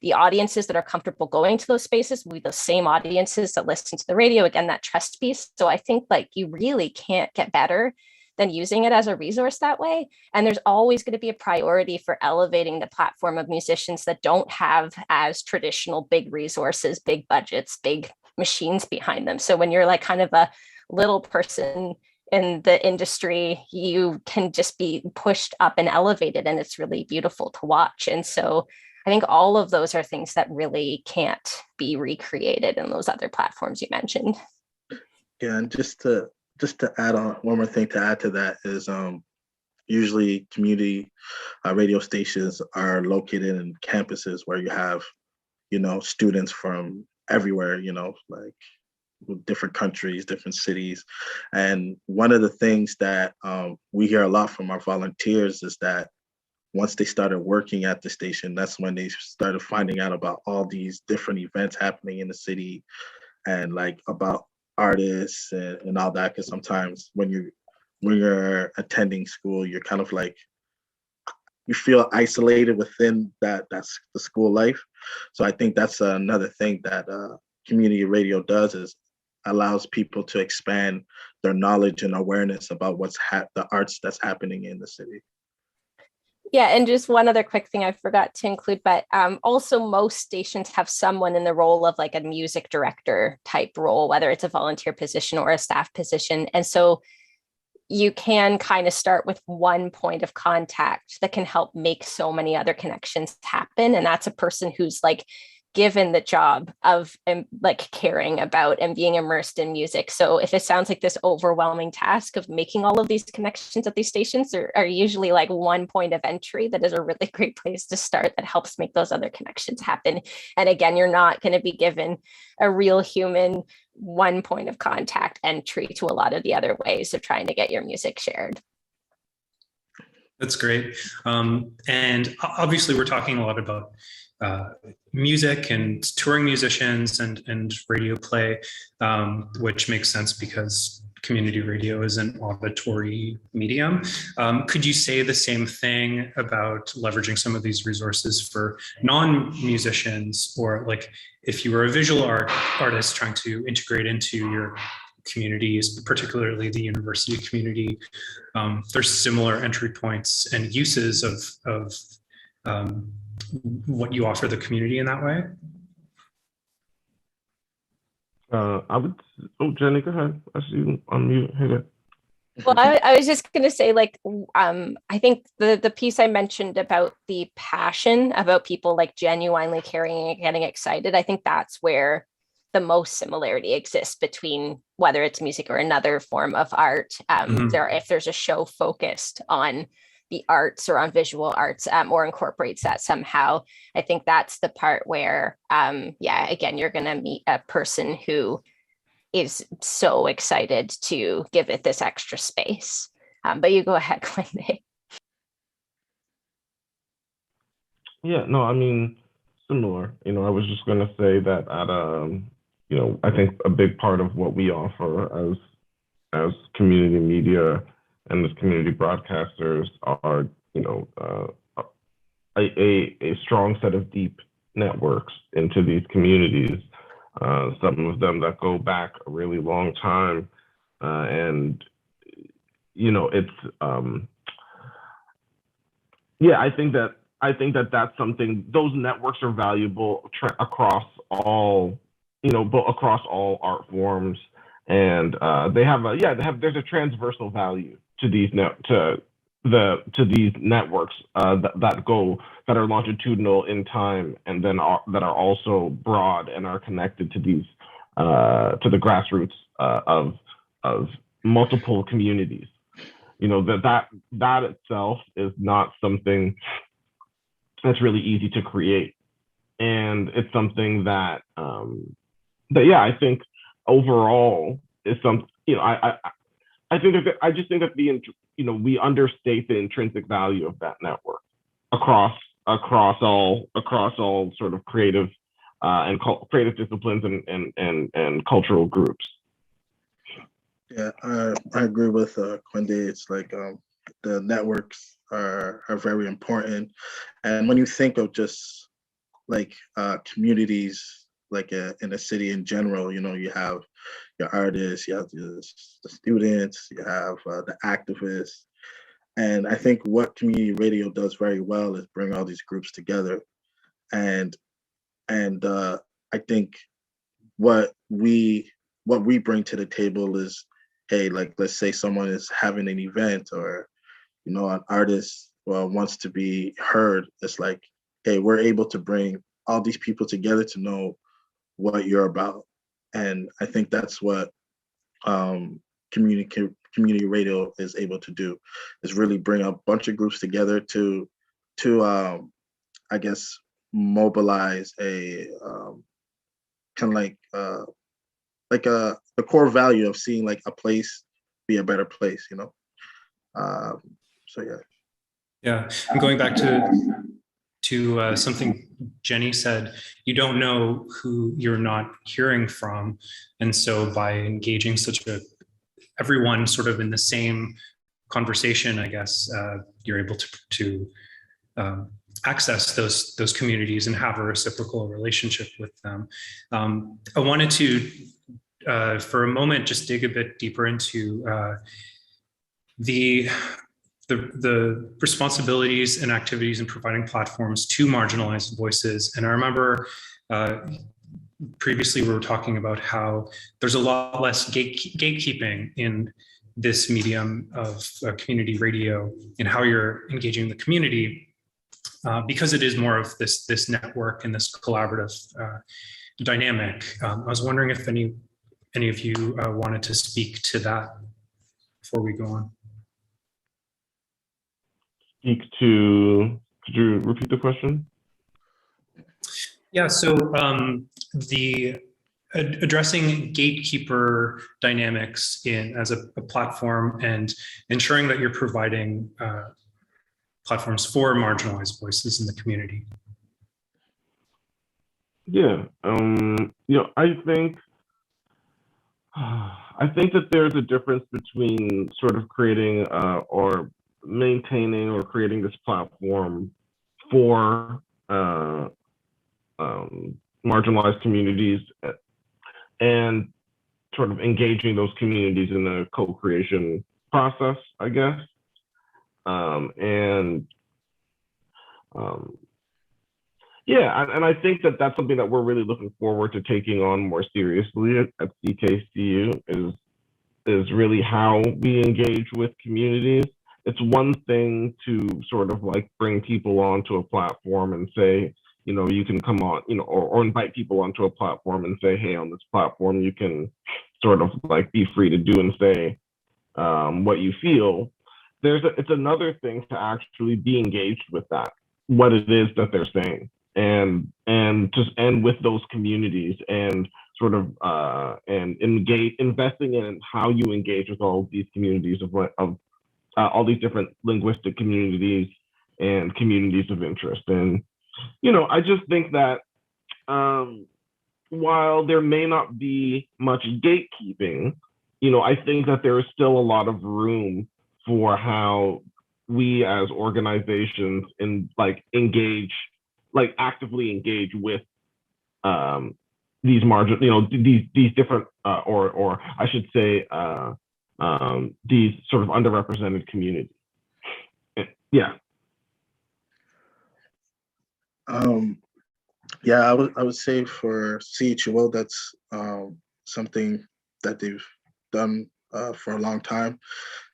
The audiences that are comfortable going to those spaces will be the same audiences that listen to the radio. Again, that trust piece. So I think like you really can't get better than using it as a resource that way. And there's always going to be a priority for elevating the platform of musicians that don't have as traditional big resources, big budgets, big machines behind them. So when you're like kind of a little person in the industry, you can just be pushed up and elevated, and it's really beautiful to watch. And so I think all of those are things that really can't be recreated in those other platforms you mentioned. Yeah, and just to add on one more thing to add to that is usually community radio stations are located in campuses where you have students from everywhere, like with different countries, different cities. And one of the things that we hear a lot from our volunteers is that once they started working at the station, that's when they started finding out about all these different events happening in the city and like about artists and all that. Because sometimes when you're attending school, you're kind of like you feel isolated within that's the school life. So I think that's another thing that community radio does is allows people to expand their knowledge and awareness about the arts that's happening in the city. Yeah, and just one other quick thing I forgot to include, but also most stations have someone in the role of like a music director type role, whether it's a volunteer position or a staff position. And so you can kind of start with one point of contact that can help make so many other connections happen. And that's a person who's like given the job of like caring about and being immersed in music. So if it sounds like this overwhelming task of making all of these connections at these stations are usually like one point of entry that is a really great place to start that helps make those other connections happen. And again, you're not going to be given a real human one point of contact entry to a lot of the other ways of trying to get your music shared. That's great. And obviously we're talking a lot about music and touring musicians and radio play, which makes sense because community radio is an auditory medium. Could you say the same thing about leveraging some of these resources for non-musicians, or like if you were a visual artist trying to integrate into your communities, particularly the university community, there's similar entry points and uses of what you offer the community in that way? Jenny, go ahead. I see you unmute. Hit it. Well, I was just going to say, like, I think the piece I mentioned about the passion, about people like genuinely caring and getting excited, I think that's where the most similarity exists between whether it's music or another form of art. If there's a show focused on the arts or on visual arts, or incorporates that somehow, I think that's the part where, again, you're going to meet a person who is so excited to give it this extra space. But you go ahead, Quinde. Yeah, no, I mean, similar. I was just going to say that I think a big part of what we offer as community media and as community broadcasters are, a strong set of deep networks into these communities. Some of them that go back a really long time, and it's I think that that's something. Those networks are valuable across all across all art forms, and there's a transversal value to these these networks that are longitudinal in time, and then that are also broad and are connected to these to the grassroots of multiple communities. That itself is not something that's really easy to create, and it's something that I think overall is some. I just think that we understate the intrinsic value of that network across all sort of creative and creative disciplines and cultural groups. Yeah, I agree with Quinde. It's like the networks are very important, and when you think of just like communities, like in a city in general, you have your artists, you have the students, you have the activists. And I think what community radio does very well is bring all these groups together. And I think what we bring to the table is, hey, like let's say someone is having an event, or an artist wants to be heard. It's like, hey, we're able to bring all these people together to know what you're about. And I think that's what community radio is able to do, is really bring a bunch of groups together to I guess mobilize a kind of like like the core value of seeing like a place be a better place, you know. So yeah. Yeah, and going back to something Jenny said, you don't know who you're not hearing from, and so by engaging everyone sort of in the same conversation, I guess you're able to access those communities and have a reciprocal relationship with them. I wanted to, for a moment, just dig a bit deeper into the responsibilities and activities in providing platforms to marginalized voices. And I remember previously we were talking about how there's a lot less gatekeeping in this medium of community radio and how you're engaging the community, because it is more of this network and this collaborative dynamic. I was wondering if any of you wanted to speak to that before we go on. Could you repeat the question? Yeah, so the addressing gatekeeper dynamics as a platform and ensuring that you're providing platforms for marginalized voices in the community. Yeah, I think that there's a difference between sort of creating or maintaining or creating this platform for marginalized communities and sort of engaging those communities in the co-creation process, I guess. Yeah, and I think that that's something that we're really looking forward to taking on more seriously at CKCU is really how we engage with communities. It's one thing to sort of like bring people onto a platform and say, you can come on, or invite people onto a platform and say, hey, on this platform, you can sort of like be free to do and say what you feel. It's another thing to actually be engaged with that, what it is that they're saying, and with those communities and sort of and investing in how you engage with all of these communities of all these different linguistic communities and communities of interest. And I just think that while there may not be much gatekeeping, I think that there is still a lot of room for how we as organizations actively engage with these these different or I should say these sort of underrepresented communities. Yeah. Yeah, I would say for CHUO, that's something that they've done for a long time.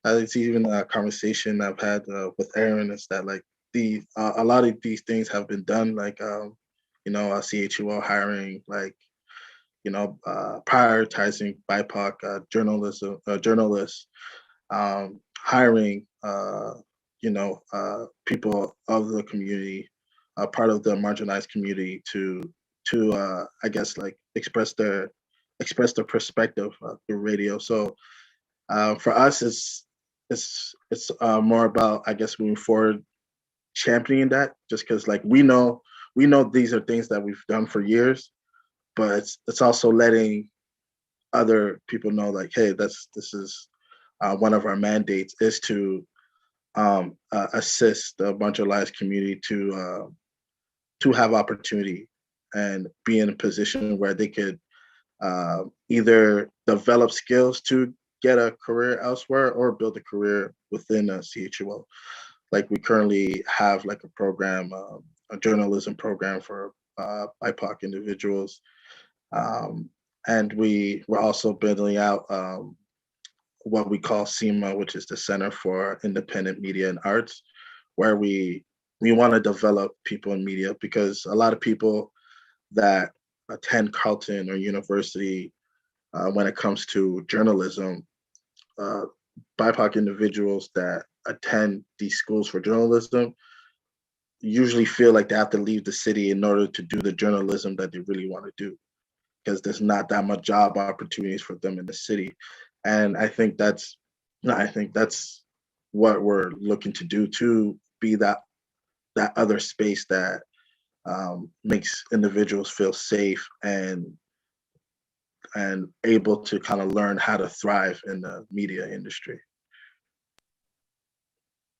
It's even a conversation I've had with Aaron is that like a lot of these things have been done, like CHUO hiring, like prioritizing BIPOC journalists, hiring people of the community, part of the marginalized community to I guess like express their perspective through radio. So for us, it's more about, I guess, moving forward, championing that, just because like we know these are things that we've done for years, but it's also letting other people know like, hey, this is one of our mandates is to assist the marginalized community to have opportunity and be in a position where they could either develop skills to get a career elsewhere or build a career within a CHUO. Like we currently have like a program, a journalism program for BIPOC individuals. And we're also building out what we call CIMA, which is the Center for Independent Media and Arts, where we want to develop people in media, because a lot of people that attend Carleton or university, when it comes to journalism, BIPOC individuals that attend these schools for journalism usually feel like they have to leave the city in order to do the journalism that they really want to do. because there's not that much job opportunities for them in the city. And I think that's what we're looking to do, to be that other space that makes individuals feel safe and able to kind of learn how to thrive in the media industry.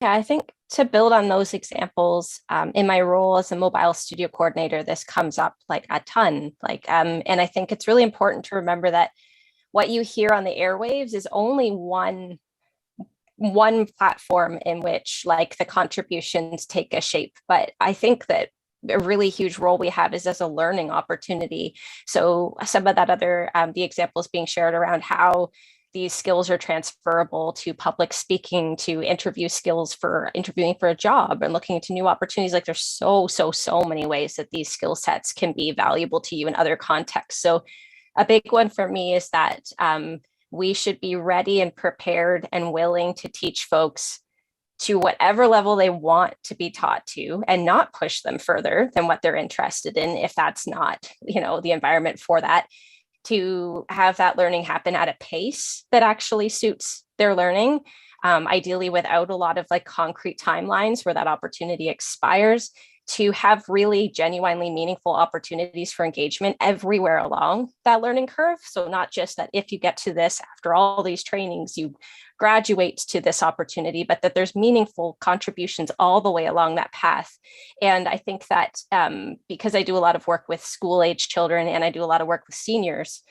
Yeah, I think to build on those examples, in my role as a mobile studio coordinator, this comes up like a ton. And I think it's really important to remember that what you hear on the airwaves is only one platform in which like the contributions take a shape. But I think that a really huge role we have is as a learning opportunity. So some of that other, the examples being shared around how these skills are transferable to public speaking, to interview skills for interviewing for a job and looking into new opportunities. Like there's so many ways that these skill sets can be valuable to you in other contexts. So a big one for me is that we should be ready and prepared and willing to teach folks to whatever level they want to be taught to, and not push them further than what they're interested in if that's not, the environment for that, to have that learning happen at a pace that actually suits their learning, ideally without a lot of like concrete timelines where that opportunity expires, to have really genuinely meaningful opportunities for engagement everywhere along that learning curve. So not just that if you get to this after all these trainings, you graduate to this opportunity, but that there's meaningful contributions all the way along that path. And I think that because I do a lot of work with school-age children and I do a lot of work with seniors,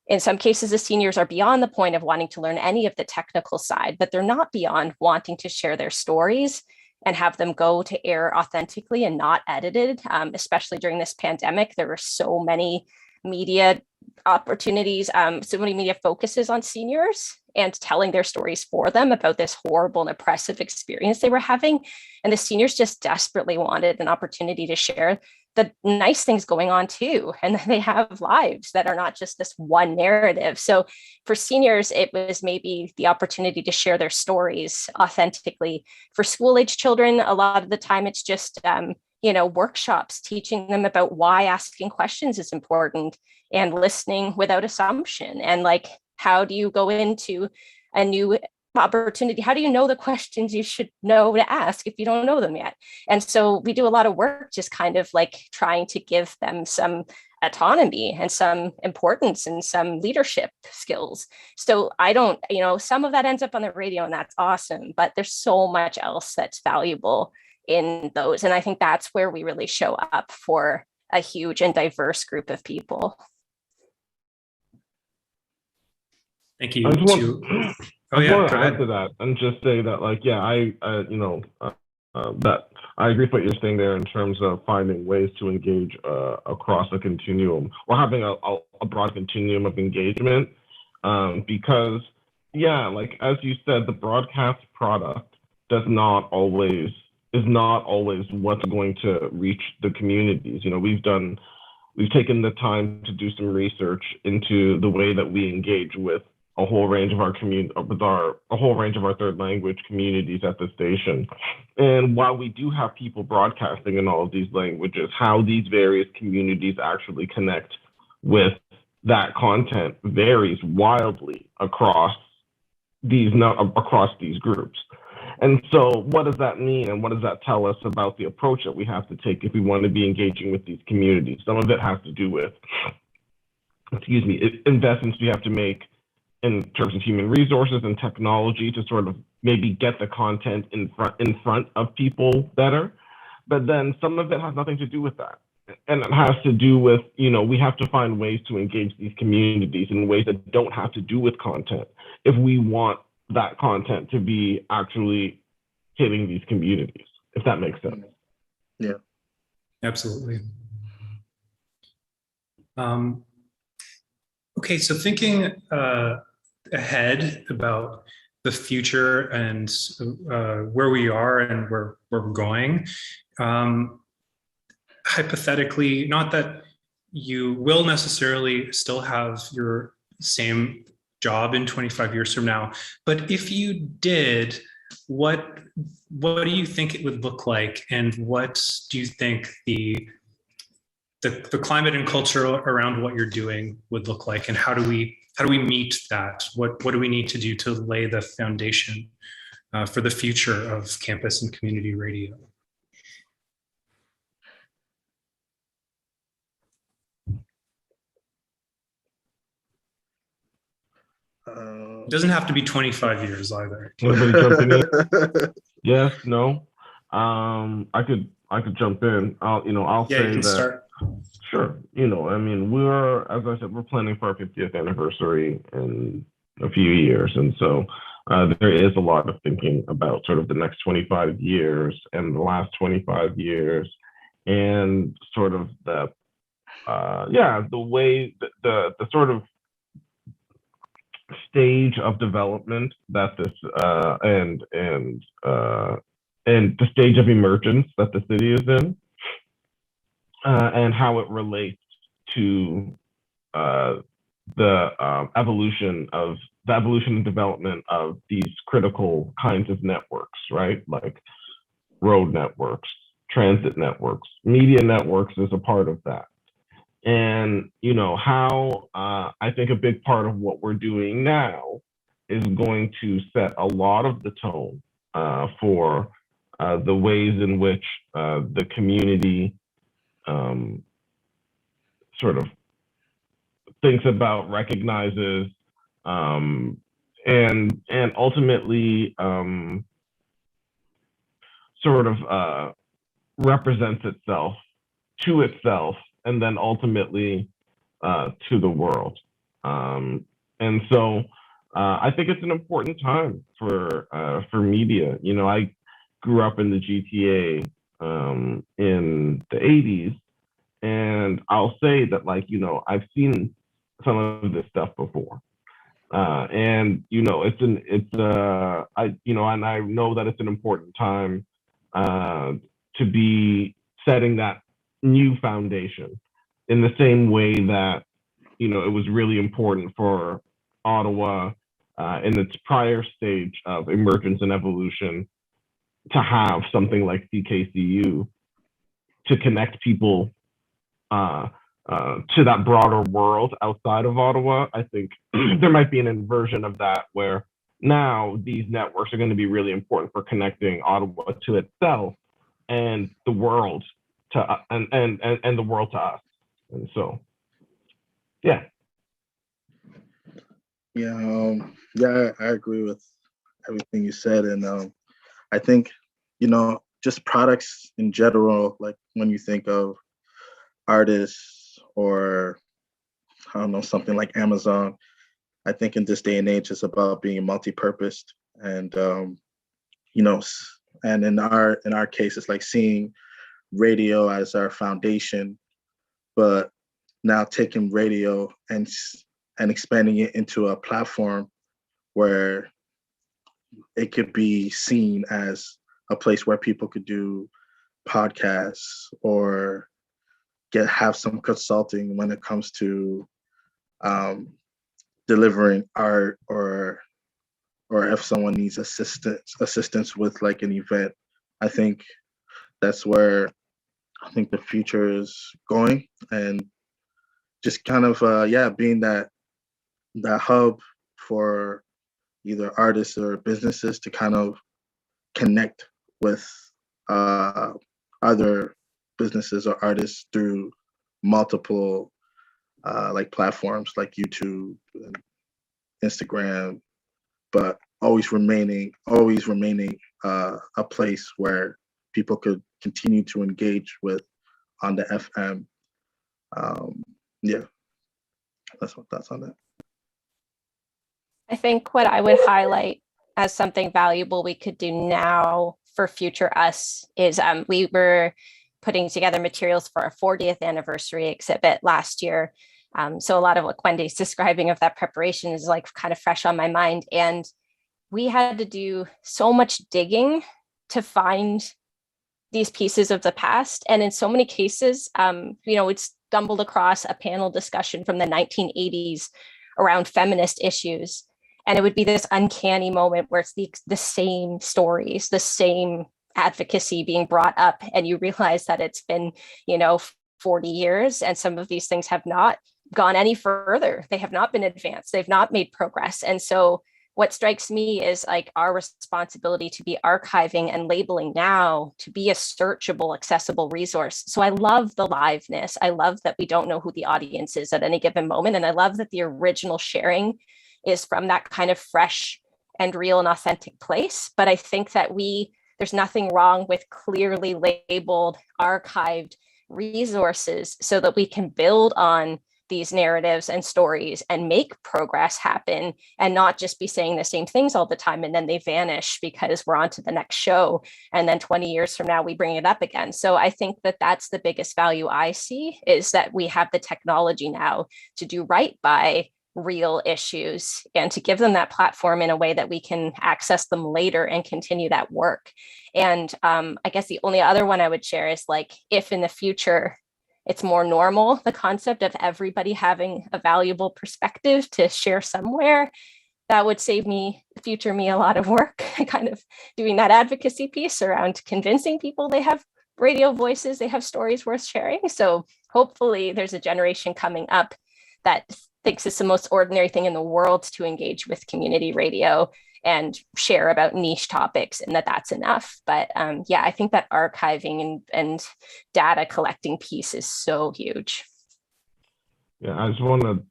in some cases, the seniors are beyond the point of wanting to learn any of the technical side, but they're not beyond wanting to share their stories and have them go to air authentically and not edited. Especially during this pandemic, there were so many media opportunities, so many media focuses on seniors and telling their stories for them about this horrible and oppressive experience they were having. And the seniors just desperately wanted an opportunity to share the nice things going on too. And they have lives that are not just this one narrative. So for seniors, it was maybe the opportunity to share their stories authentically. For school-age children, a lot of the time it's just, workshops teaching them about why asking questions is important and listening without assumption. And like, how do you go into a new opportunity? How do you know the questions you should know to ask if you don't know them yet? And so we do a lot of work just kind of like trying to give them some autonomy and some importance and some leadership skills. So I don't, some of that ends up on the radio and that's awesome, but there's so much else that's valuable in those. And I think that's where we really show up for a huge and diverse group of people. Thank you. I just want to go add to that and just say that, that I agree with what you're saying there in terms of finding ways to engage across a continuum, or having a broad continuum of engagement, because, as you said, the broadcast product is not always what's going to reach the communities. We've taken the time to do some research into the way that we engage with a whole range of our third language communities at the station. And while we do have people broadcasting in all of these languages, how these various communities actually connect with that content varies wildly across these groups. And so what does that mean? And what does that tell us about the approach that we have to take if we want to be engaging with these communities? Some of it has to do with, investments we have to make in terms of human resources and technology to sort of maybe get the content in front of people better. But then some of it has nothing to do with that. And it has to do with, we have to find ways to engage these communities in ways that don't have to do with content if we want that content to be actually hitting these communities, if that makes sense. Yeah. Absolutely. Okay, so thinking ahead about the future and where we are and where we're going, hypothetically, not that you will necessarily still have your same job in 25 years from now, but if you did, what do you think it would look like, and what do you think the the climate and culture around what you're doing would look like, and how do we meet that? What do we need to do to lay the foundation for the future of campus and community radio? It doesn't have to be 25 years either. Anybody jumping in? Yes, no. I could jump in. I'll Yeah, say you can that. start. Sure. I mean, as I said, we're planning for our 50th anniversary in a few years. And so there is a lot of thinking about sort of the next 25 years and the last 25 years, and sort of the way, the sort of stage of development that this and the stage of emergence that the city is in, and how it relates to the evolution and development of these critical kinds of networks, right? Like road networks, transit networks, media networks is a part of that. And how I think a big part of what we're doing now is going to set a lot of the tone for the ways in which the community sort of thinks about, recognizes, and ultimately sort of represents itself to itself, and then ultimately to the world. And so I think it's an important time for media. I grew up in the GTA in the 80s, and I'll say that, I've seen some of this stuff before. And I know that it's an important time to be setting that new foundation, in the same way that it was really important for Ottawa in its prior stage of emergence and evolution to have something like CKCU to connect people to that broader world outside of Ottawa. I think there might be an inversion of that, where now these networks are going to be really important for connecting Ottawa to itself and the world to and the world to us. And so, yeah. I agree with everything you said, and I think just products in general, like when you think of artists or I don't know, something like Amazon, I think in this day and age it's about being multi-purposed, and and in our case it's like seeing radio as our foundation, but now taking radio and expanding it into a platform where it could be seen as a place where people could do podcasts or have some consulting when it comes to delivering art, or if someone needs assistance with like an event. I think that's where I think the future is going, and just kind of being that hub for either artists or businesses to kind of connect with other businesses or artists through multiple like platforms like YouTube and Instagram, but always remaining a place where people could continue to engage with on the FM. That's my thoughts on that. I think what I would highlight as something valuable we could do now for future us is we were putting together materials for our 40th anniversary exhibit last year. So a lot of what Wendy's describing of that preparation is like kind of fresh on my mind. And we had to do so much digging to find these pieces of the past. And in so many cases, we stumbled across a panel discussion from the 1980s around feminist issues. And it would be this uncanny moment where it's the same stories, the same advocacy being brought up. And you realize that it's been, 40 years, and some of these things have not gone any further. They have not been advanced. They've not made progress. And so what strikes me is like our responsibility to be archiving and labeling now to be a searchable, accessible resource. So I love the liveness. I love that we don't know who the audience is at any given moment. And I love that the original sharing is from that kind of fresh and real and authentic place. But I think that there's nothing wrong with clearly labeled, archived resources so that we can build on these narratives and stories and make progress happen, and not just be saying the same things all the time and then they vanish because we're on to the next show. And then 20 years from now, we bring it up again. So I think that that's the biggest value I see, is that we have the technology now to do right by real issues and to give them that platform in a way that we can access them later and continue that work. And I guess the only other one I would share is like, if in the future it's more normal, the concept of everybody having a valuable perspective to share somewhere, that would save future me a lot of work, kind of doing that advocacy piece around convincing people they have radio voices, they have stories worth sharing. So hopefully there's a generation coming up that thinks it's the most ordinary thing in the world to engage with community radio and share about niche topics, and that's enough. But yeah, I think that archiving and data collecting piece is so huge. Yeah, I just want to,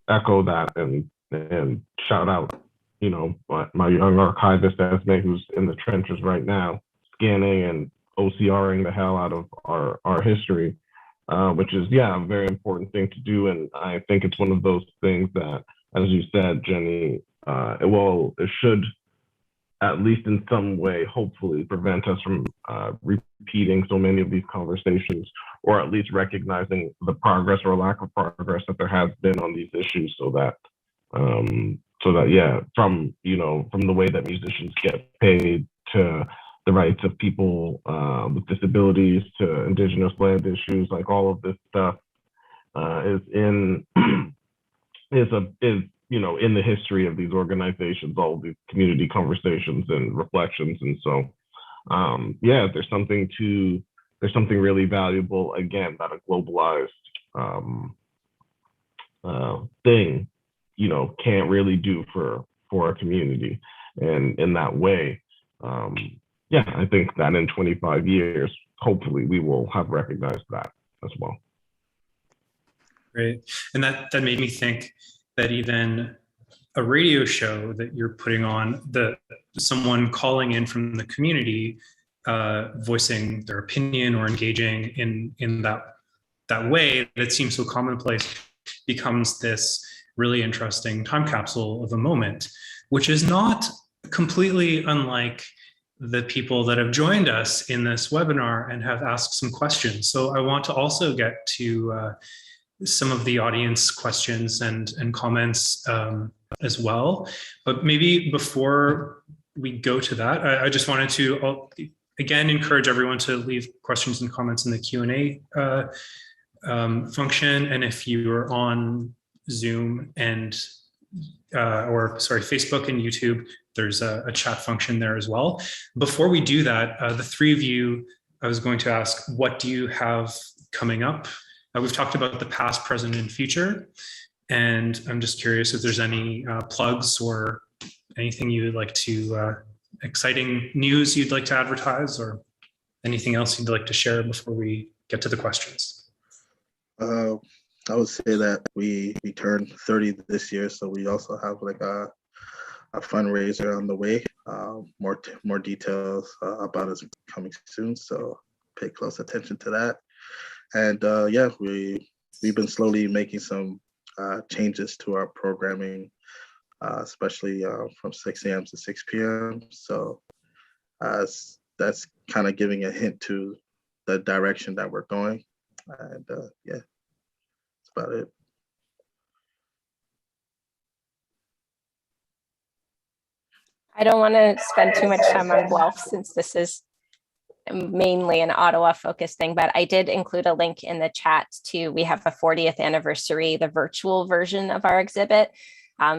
echo that and shout out, my young archivist Esme, who's in the trenches right now, scanning and OCRing the hell out of our history, which is, a very important thing to do. And I think it's one of those things that, as you said, Jenny, it should, at least in some way, hopefully prevent us from repeating so many of these conversations, or at least recognizing the progress or lack of progress that there has been on these issues, so that from the way that musicians get paid, to the rights of people with disabilities, to Indigenous land issues, like all of this stuff is in the history of these organizations, all of these community conversations and reflections. And so, there's something really valuable, again, that a globalized thing, can't really do for a community. And in that way, I think that in 25 years, hopefully we will have recognized that as well. Great. And that made me think that even a radio show that you're putting on, someone calling in from the community, voicing their opinion or engaging in that way that seems so commonplace, becomes this really interesting time capsule of a moment, which is not completely unlike the people that have joined us in this webinar and have asked some questions. So I want to also get to some of the audience questions and comments as well. But maybe before we go to that, I just wanted to again encourage everyone to leave questions and comments in the Q&A function. And if you're on Zoom and Facebook and YouTube, there's a chat function there as well. Before we do that, the three of you, I was going to ask, what do you have coming up? We've talked about the past, present, and future. And I'm just curious if there's any plugs or anything you would like to, exciting news you'd like to advertise, or anything else you'd like to share before we get to the questions. I would say that we turned 30 this year, so we also have like a fundraiser on the way. More details about it coming soon, so pay close attention to that. And we've been slowly making some changes to our programming, especially from 6 a.m. to 6 p.m. So that's kind of giving a hint to the direction that we're going. And that's about it. I don't want to spend too much time on Guelph, since this is mainly an Ottawa focused thing, but I did include a link in the chat we have a 40th anniversary, the virtual version of our exhibit.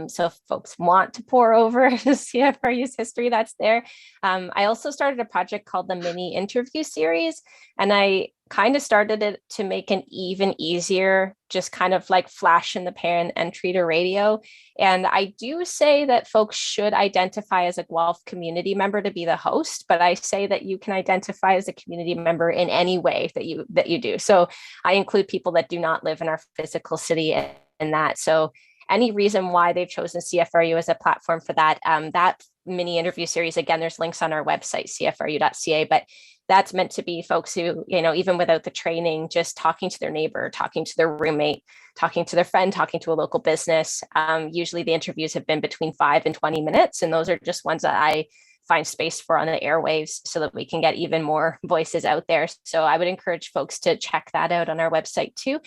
So if folks want to pour over CFRU's history, that's there. I also started a project called the Mini Interview Series, and I kind of started it to make an even easier, just kind of like flash in the pan entry to radio. And I do say that folks should identify as a Guelph community member to be the host, but I say that you can identify as a community member in any way that you do. So I include people that do not live in our physical city in that. So any reason why they've chosen CFRU as a platform for that, that mini interview series, again, there's links on our website, cfru.ca, but that's meant to be folks who, even without the training, just talking to their neighbor, talking to their roommate, talking to their friend, talking to a local business. Usually the interviews have been between 5 and 20 minutes. And those are just ones that I find space for on the airwaves so that we can get even more voices out there. So I would encourage folks to check that out on our website too.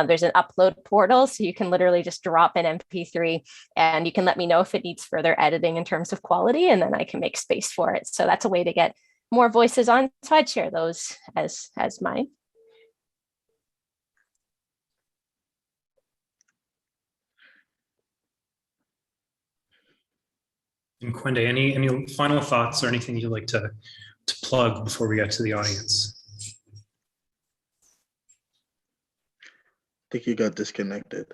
There's an upload portal, so you can literally just drop an MP3 and you can let me know if it needs further editing in terms of quality, and then I can make space for it. So that's a way to get more voices on. So I'd share those as mine. And Kwende, any final thoughts or anything you'd like to plug before we get to the audience? I think you got disconnected.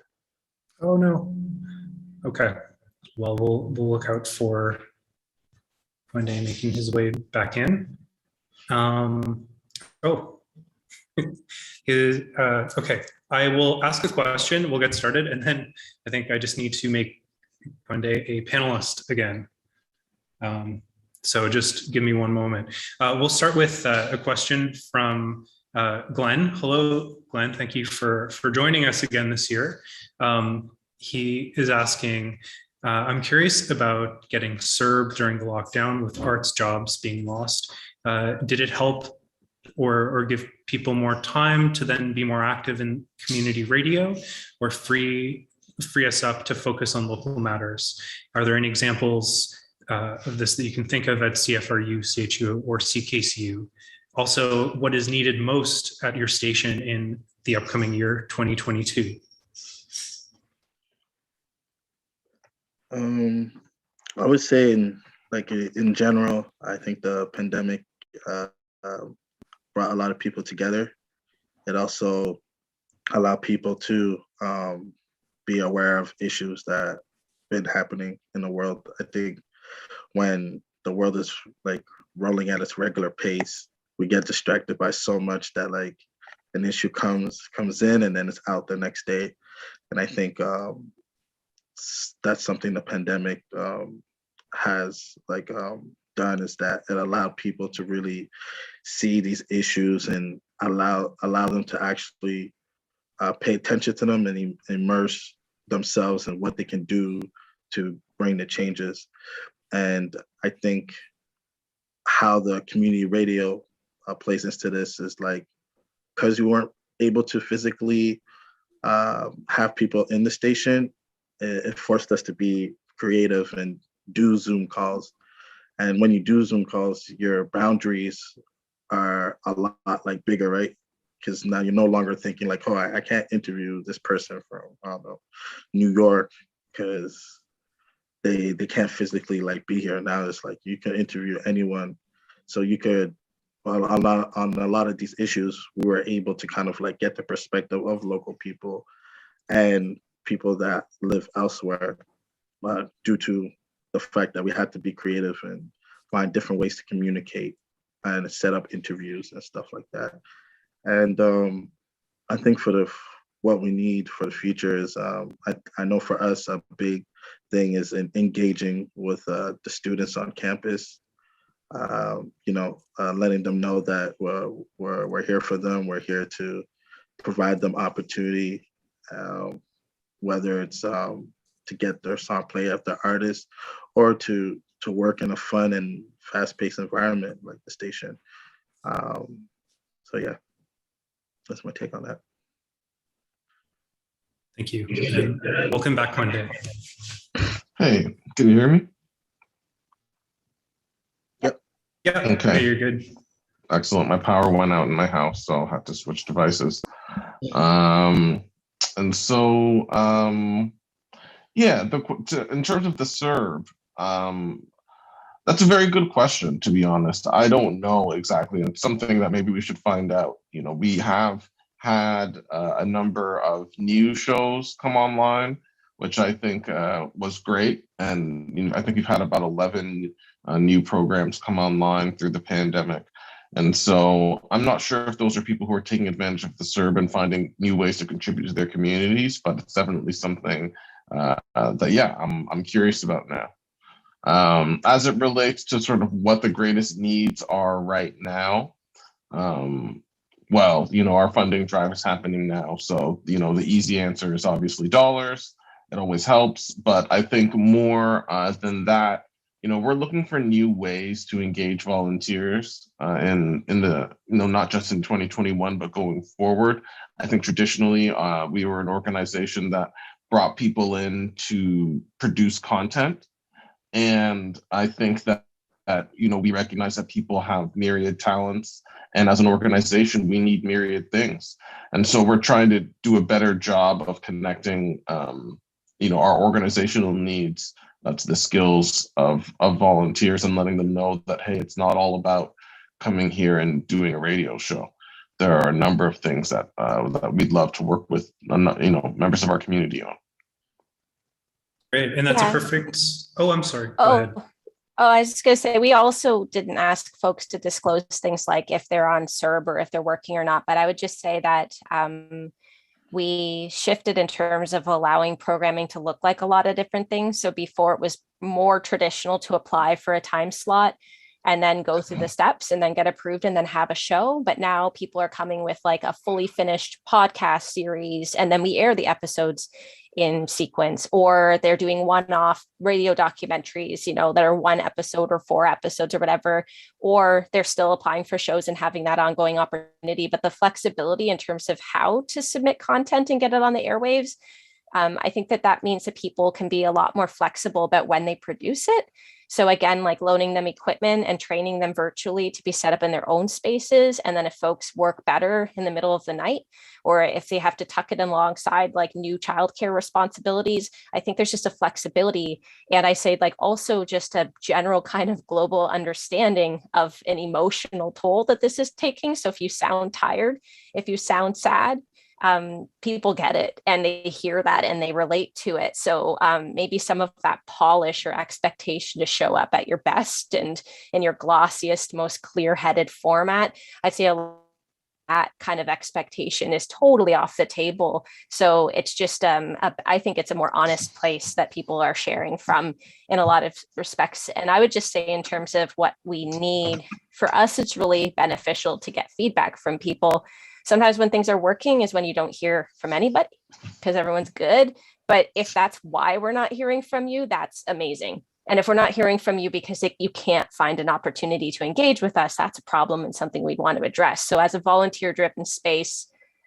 Oh no. Okay. Well, we'll look out for Kwende making his way back in. Okay. I will ask a question. We'll get started, and then I think I just need to make Kwende a panelist again. So just give me one moment. We'll start with a question from Glenn. Hello, Glenn. Thank you for joining us again this year. He is asking, I'm curious about getting CERB during the lockdown with arts jobs being lost. Did it help or give people more time to then be more active in community radio, or free us up to focus on local matters? Are there any examples of this that you can think of at CFRU, CHU, or CKCU? Also, what is needed most at your station in the upcoming year, 2022? I would say in general, I think the pandemic brought a lot of people together. It also allowed people to be aware of issues that been happening in the world. I think when the world is like rolling at its regular pace, we get distracted by so much that like an issue comes in and then it's out the next day. And I think that's something the pandemic has done, is that it allowed people to really see these issues and allow them to actually pay attention to them and immerse themselves in what they can do to bring the changes. And I think how the community radio plays into this is like, because you weren't able to physically have people in the station, it forced us to be creative and do Zoom calls. And when you do Zoom calls, your boundaries are a lot like bigger, right? Because now you're no longer thinking like, oh, I can't interview this person from, I don't know, New York, because they can't physically like be here. Now it's like you can interview anyone. So you could, on a lot of these issues, we were able to kind of like get the perspective of local people and people that live elsewhere, due to the fact that we had to be creative and find different ways to communicate and set up interviews and stuff like that. And I think for what we need for the future is, I know for us, a big thing is in engaging with the students on campus, letting them know that we're here for them. We're here to provide them opportunity, whether it's to get their song played at the artist or to work in a fun and fast-paced environment like the station. So yeah, that's my take on that. Thank you. And welcome back, Kwende. Hey, can you hear me? Yep. Yeah, okay. You're good. Excellent. My power went out in my house, so I'll have to switch devices. And so, Yeah, in terms of the serve, that's a very good question, to be honest. I don't know exactly. It's something that maybe we should find out. You know, we have had a number of new shows come online, which I think was great. And you know, I think we've had about 11 new programs come online through the pandemic. And so I'm not sure if those are people who are taking advantage of the SERB and finding new ways to contribute to their communities, but it's definitely something that, yeah, I'm curious about now. As it relates to sort of what the greatest needs are right now, well, you know, our funding drive is happening now. So, you know, the easy answer is obviously dollars. It always helps. But I think more than that, you know, we're looking for new ways to engage volunteers in the, you know, not just in 2021, but going forward. I think traditionally we were an organization that brought people in to produce content. And I think that, you know, we recognize that people have myriad talents. And as an organization, we need myriad things. And so we're trying to do a better job of connecting, you know, our organizational needs to the skills of volunteers and letting them know that, hey, it's not all about coming here and doing a radio show. There are a number of things that we'd love to work with, you know, members of our community on. Great, and that's Yeah. a perfect. Oh, I'm sorry. Go Oh, ahead. I was just going to say, we also didn't ask folks to disclose things like if they're on SERB or if they're working or not, but I would just say that we shifted in terms of allowing programming to look like a lot of different things. So before it was more traditional to apply for a time slot and then go through the steps and then get approved and then have a show. But now people are coming with like a fully finished podcast series, and then we air the episodes in sequence, or they're doing one-off radio documentaries, you know, that are 1 episode or 4 episodes or whatever, or they're still applying for shows and having that ongoing opportunity. But the flexibility in terms of how to submit content and get it on the airwaves, I think that means that people can be a lot more flexible about when they produce it. So again, like loaning them equipment and training them virtually to be set up in their own spaces. And then if folks work better in the middle of the night, or if they have to tuck it in alongside like new childcare responsibilities, I think there's just a flexibility. And I say like also just a general kind of global understanding of an emotional toll that this is taking. So if you sound tired, if you sound sad, people get it and they hear that and they relate to it. So maybe some of that polish or expectation to show up at your best and in your glossiest, most clear-headed format, I'd say that kind of expectation is totally off the table. So it's just, I think it's a more honest place that people are sharing from in a lot of respects. And I would just say in terms of what we need, for us, it's really beneficial to get feedback from people. Sometimes when things are working is when you don't hear from anybody because everyone's good. But if that's why we're not hearing from you, that's amazing. And if we're not hearing from you because you can't find an opportunity to engage with us, that's a problem and something we'd want to address. So as a volunteer-driven space,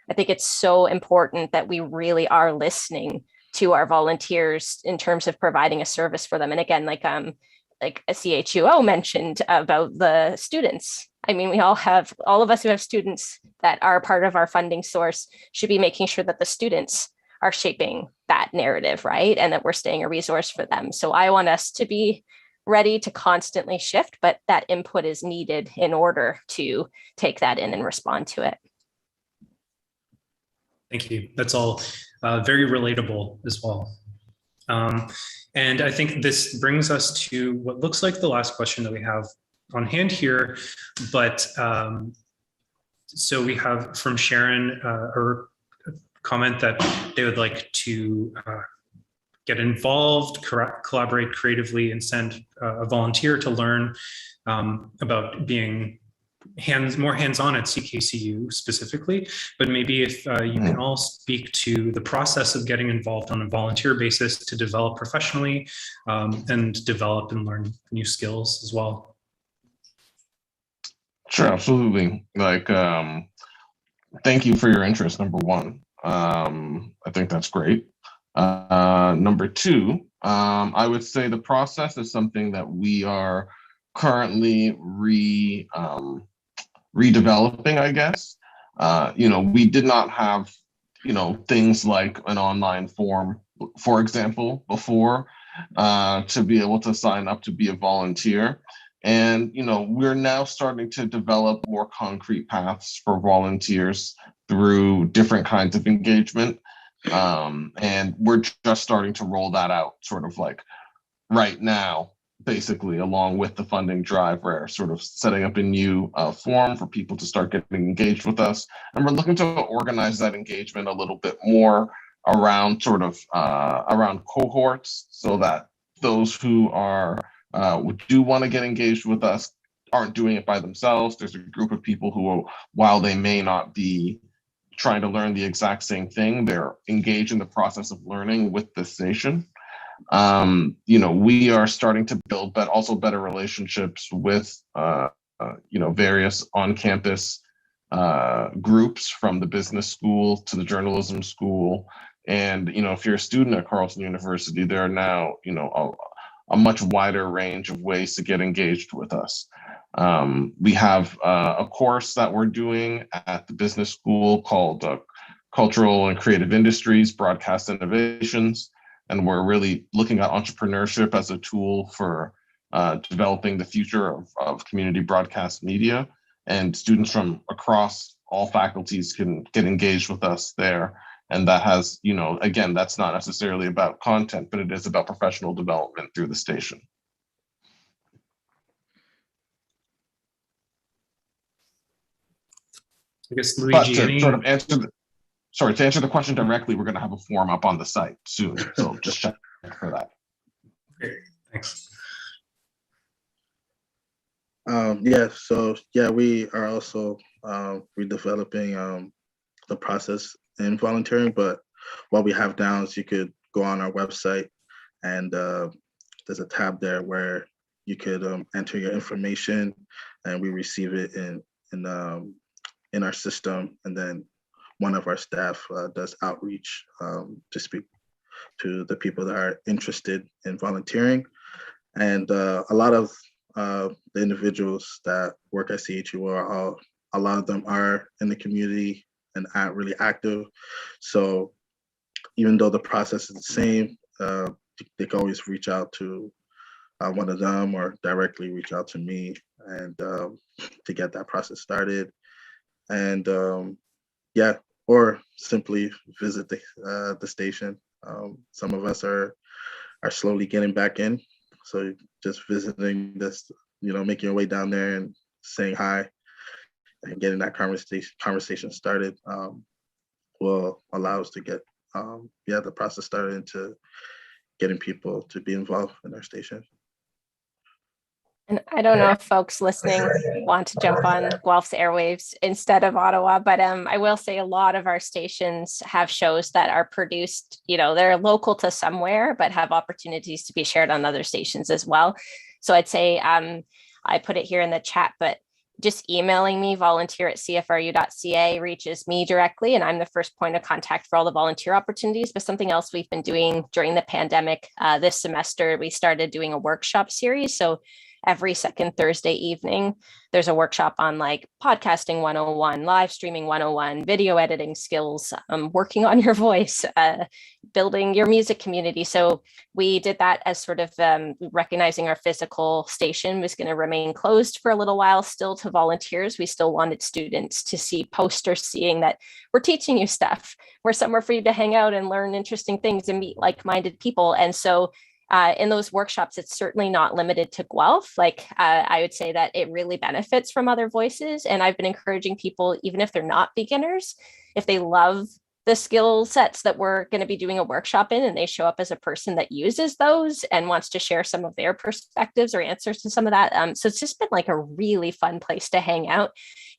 I think it's so important that we really are listening to our volunteers in terms of providing a service for them. And again, like a CHUO mentioned about the students. I mean, all of us who have students that are part of our funding source should be making sure that the students are shaping that narrative, right? And that we're staying a resource for them. So I want us to be ready to constantly shift, but that input is needed in order to take that in and respond to it. Thank you. That's all very relatable as well. And I think this brings us to what looks like the last question that we have on hand here. But so we have from Sharon her comment that they would like to get involved, collaborate creatively, and send a volunteer to learn about being more hands-on at CKCU specifically, but maybe if you can all speak to the process of getting involved on a volunteer basis to develop professionally and develop and learn new skills as well. Sure, absolutely. Like, thank you for your interest, number one. I think that's great. Number two, I would say the process is something that we are currently redeveloping, I guess. You know, we did not have, you know, things like an online form for example, before, to be able to sign up to be a volunteer. And, we're now starting to develop more concrete paths for volunteers through different kinds of engagement. And we're just starting to roll that out sort of like right now, basically, along with the funding drive, where sort of setting up a new forum for people to start getting engaged with us. And we're looking to organize that engagement a little bit more around sort of around cohorts, so that those who do want to get engaged with us aren't doing it by themselves. There's a group of people who, while they may not be trying to learn the exact same thing, they're engaged in the process of learning with the station. We are starting to build, but also better relationships with, various on-campus groups, from the business school to the journalism school. And, if you're a student at Carleton University, there are now, a much wider range of ways to get engaged with us. We have a course that we're doing at the business school called Cultural and Creative Industries, Broadcast Innovations. And we're really looking at entrepreneurship as a tool for developing the future of community broadcast media. And students from across all faculties can get engaged with us there. And that has, again, that's not necessarily about content, but it is about professional development through the station. I guess, Luigi, to sort of answer the question directly, we're going to have a form up on the site soon. So just check for that. Okay, thanks. We are also redeveloping the process in volunteering, but what we have down is you could go on our website, and there's a tab there where you could enter your information, and we receive it in our system, and then one of our staff does outreach to speak to the people that are interested in volunteering. And a lot of the individuals that work at CHUO, a lot of them are in the community and aren't really active. So even though the process is the same, they can always reach out to one of them, or directly reach out to me, and to get that process started. And or simply visit the station. Some of us are slowly getting back in, so just visiting this, making your way down there and saying hi and getting that conversation started will allow us to get the process started into getting people to be involved in our station. And I don't know if folks listening want to jump on Guelph's airwaves instead of Ottawa, but I will say a lot of our stations have shows that are produced, they're local to somewhere, but have opportunities to be shared on other stations as well. So I'd say I put it here in the chat, but just emailing me, volunteer@cfru.ca, reaches me directly, and I'm the first point of contact for all the volunteer opportunities. But something else we've been doing during the pandemic this semester, we started doing a workshop series. So every second Thursday evening, there's a workshop on like podcasting 101, live streaming 101, video editing skills, working on your voice, building your music community. So we did that as sort of recognizing our physical station was going to remain closed for a little while still to volunteers. We still wanted students to see posters seeing that we're teaching you stuff. We're somewhere for you to hang out and learn interesting things and meet like-minded people. And so in those workshops, it's certainly not limited to Guelph. I would say that it really benefits from other voices. And I've been encouraging people, even if they're not beginners, if they love the skill sets that we're going to be doing a workshop in, and they show up as a person that uses those and wants to share some of their perspectives or answers to some of that. So it's just been like a really fun place to hang out.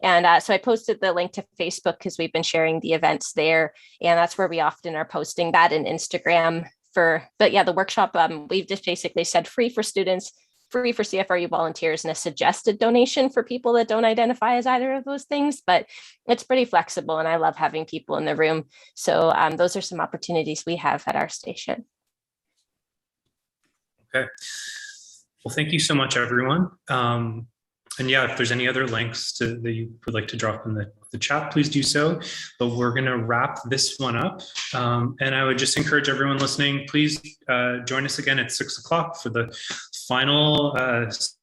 And so I posted the link to Facebook because we've been sharing the events there. And that's where we often are posting that, in Instagram. The workshop, we've just basically said free for students, free for CFRU volunteers, and a suggested donation for people that don't identify as either of those things. But it's pretty flexible, and I love having people in the room. So those are some opportunities we have at our station. Okay. Well, thank you so much, everyone. And yeah, if there's any other links that you would like to drop in the chat, please do so. But we're going to wrap this one up. And I would just encourage everyone listening, please join us again at 6 o'clock for the final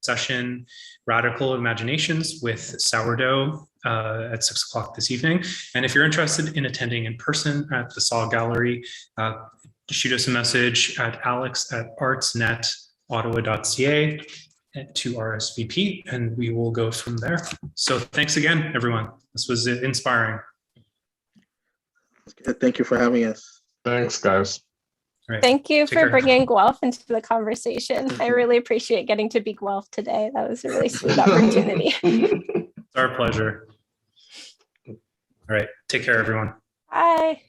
session, Radical Imaginations with Sourdough at 6 o'clock this evening. And if you're interested in attending in person at the Saw Gallery, shoot us a message at alex@artsnetottawa.ca to RSVP, and we will go from there. So thanks again, everyone. This was inspiring. Thank you for having us. Thanks, guys. Right. Thank you Take for care. bringing Guelph into the conversation. I really appreciate getting to be Guelph today. That was a really sweet opportunity. It's our pleasure. All right. Take care, everyone. Bye.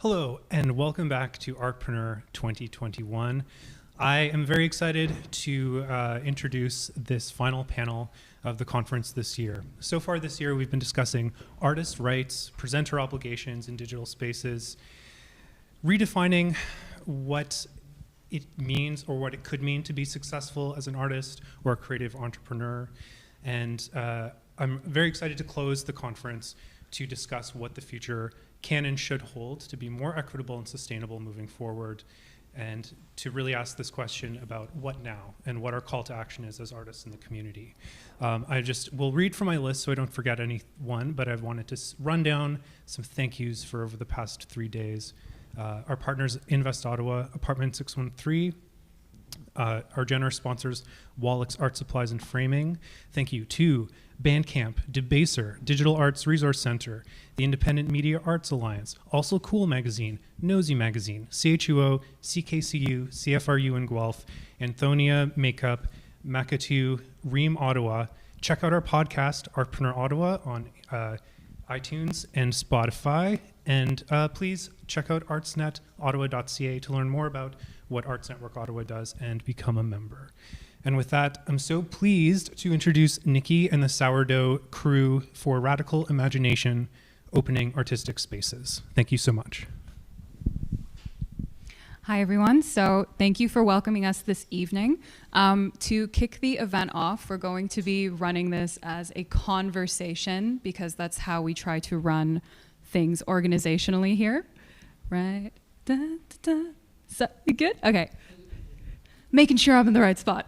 Hello, and welcome back to Artpreneur 2021. I am very excited to introduce this final panel of the conference this year. So far this year, we've been discussing artist rights, presenter obligations in digital spaces, redefining what it means or what it could mean to be successful as an artist or a creative entrepreneur. And I'm very excited to close the conference to discuss what the future can and should hold to be more equitable and sustainable moving forward, and to really ask this question about what now and what our call to action is as artists in the community. I just will read from my list so I don't forget anyone, but I wanted to run down some thank yous for over the past 3 days. Our partners, Invest Ottawa, Apartment 613, our generous sponsors, Wallach's Art Supplies and Framing. Thank you to Bandcamp, Debaser, Digital Arts Resource Center, the Independent Media Arts Alliance, Also Cool Magazine, Nosy Magazine, CHUO, CKCU, CFRU in Guelph, Anthonia Makeup, Makatu, Ream Ottawa. Check out our podcast, Artpreneur Ottawa, on iTunes and Spotify. And please check out artsnetottawa.ca to learn more about what Arts Network Ottawa does and become a member. And with that, I'm so pleased to introduce Nikki and the Sourdough crew for Radical Imagination, opening artistic spaces. Thank you so much. Hi, everyone. So thank you for welcoming us this evening. To kick the event off, we're going to be running this as a conversation because that's how we try to run things organizationally here, right? Da, da, da. So, you good? Okay. Making sure I'm in the right spot.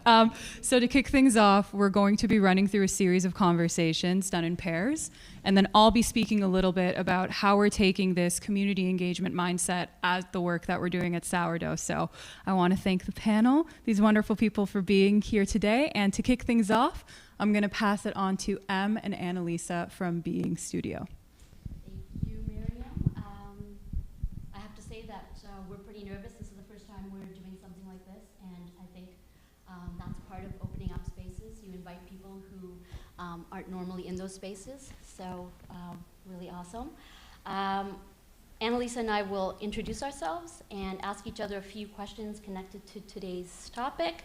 So to kick things off, we're going to be running through a series of conversations done in pairs, and then I'll be speaking a little bit about how we're taking this community engagement mindset as the work that we're doing at Sourdough. So I want to thank the panel, these wonderful people, for being here today. And to kick things off, I'm going to pass it on to Em and Annalisa from Being Studio. Thank you, Miriam. I have to say that we're pretty nervous. This is the first time we're doing something like this, and I think that's part of opening up spaces. You invite people who aren't normally in those spaces, so really awesome. Annalisa and I will introduce ourselves and ask each other a few questions connected to today's topic.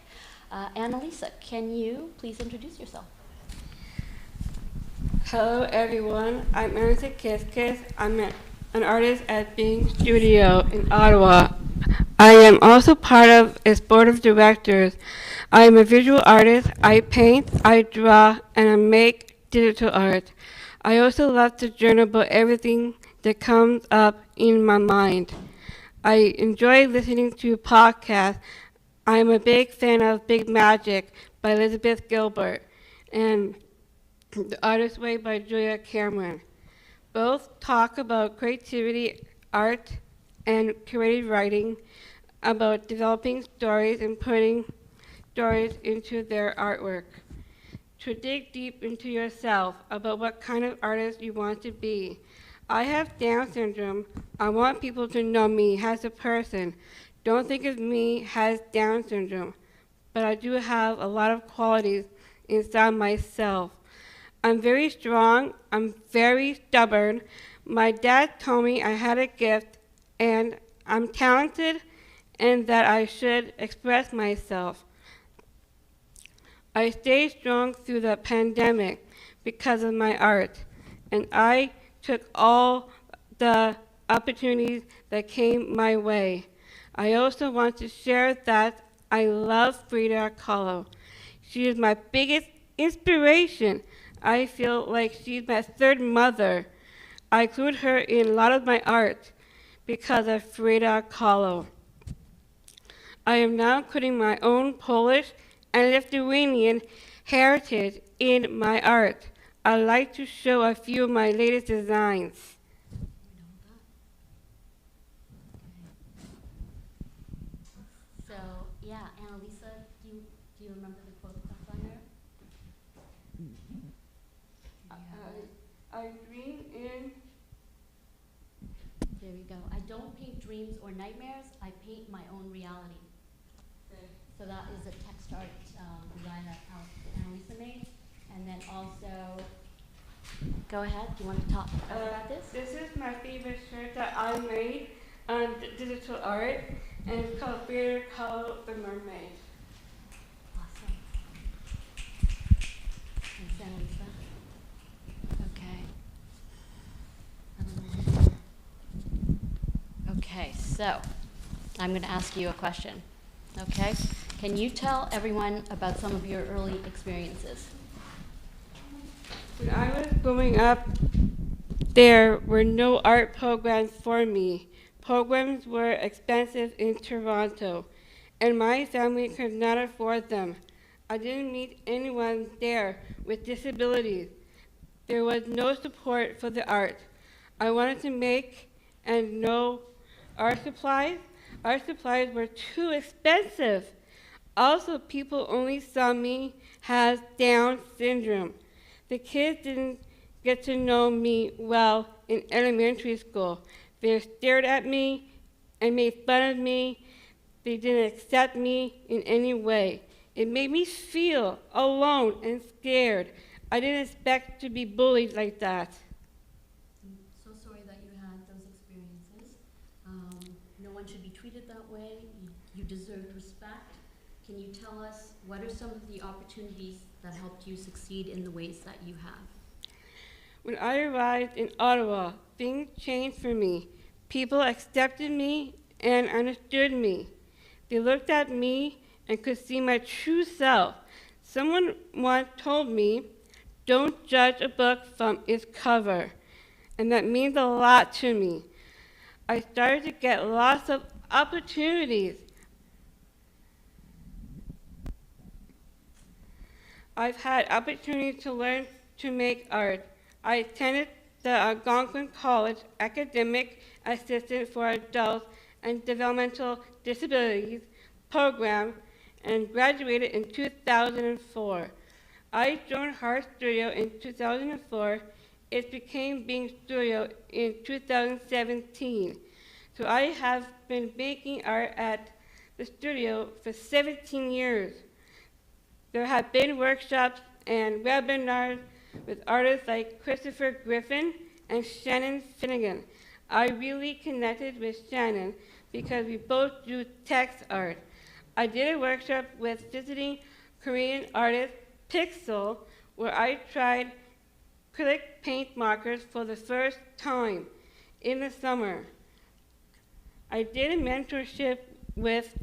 Annalisa, can you please introduce yourself? Hello everyone, I'm Annalisa Kiskis. I'm an artist at Being Studio in Ottawa. I am also part of its board of directors. I am a visual artist. I paint, I draw, and I make digital art. I also love to journal about everything that comes up in my mind. I enjoy listening to podcasts. I am a big fan of Big Magic by Elizabeth Gilbert and The Artist's Way by Julia Cameron. Both talk about creativity, art, and creative writing, about developing stories and putting stories into their artwork. To dig deep into yourself about what kind of artist you want to be. I have Down syndrome. I want people to know me as a person. Don't think of me as Down syndrome, but I do have a lot of qualities inside myself. I'm very strong, I'm very stubborn. My dad told me I had a gift and I'm talented and that I should express myself. I stayed strong through the pandemic because of my art, and I took all the opportunities that came my way. I also want to share that I love Frida Kahlo. She is my biggest inspiration. I feel like she's my third mother. I include her in a lot of my art because of Frida Kahlo. I am now including my own Polish and Lithuanian heritage in my art. I'd like to show a few of my latest designs. So, yeah, Annalisa, do you remember the quote that's on there? I dream in... There you go. I don't paint dreams or nightmares. I paint my own reality. Okay. So that is a text art design that Annalisa made. And then also, go ahead. Do you want to talk about this? This is my favorite shirt that I made. on digital art, and it's called Theater Called the Mermaid. Awesome. Thanks, Annalisa. Okay. Okay, so I'm going to ask you a question. Okay? Can you tell everyone about some of your early experiences? When I was growing up, there were no art programs for me. Programs were expensive in Toronto, and my family could not afford them. I didn't meet anyone there with disabilities. There was no support for the art. I wanted to make and know art supplies. Art supplies were too expensive. Also, people only saw me as Down syndrome. The kids didn't get to know me well in elementary school. They stared at me and made fun of me. They didn't accept me in any way. It made me feel alone and scared. I didn't expect to be bullied like that. I'm so sorry that you had those experiences. No one should be treated that way. You deserve respect. Can you tell us what are some of the opportunities that helped you succeed in the ways that you have? When I arrived in Ottawa, things changed for me. People accepted me and understood me. They looked at me and could see my true self. Someone once told me, "Don't judge a book from its cover," and that means a lot to me. I started to get lots of opportunities. I've had opportunities to learn to make art. I attended the Algonquin College Academic Assistant for Adults and Developmental Disabilities program and graduated in 2004. I joined Heart Studio in 2004. It became Bing Studio in 2017. So I have been making art at the studio for 17 years. There have been workshops and webinars with artists like Christopher Griffin and Shannon Finnegan. I really connected with Shannon because we both do text art. I did a workshop with visiting Korean artist Pixel, where I tried acrylic paint markers for the first time in the summer. I did a mentorship with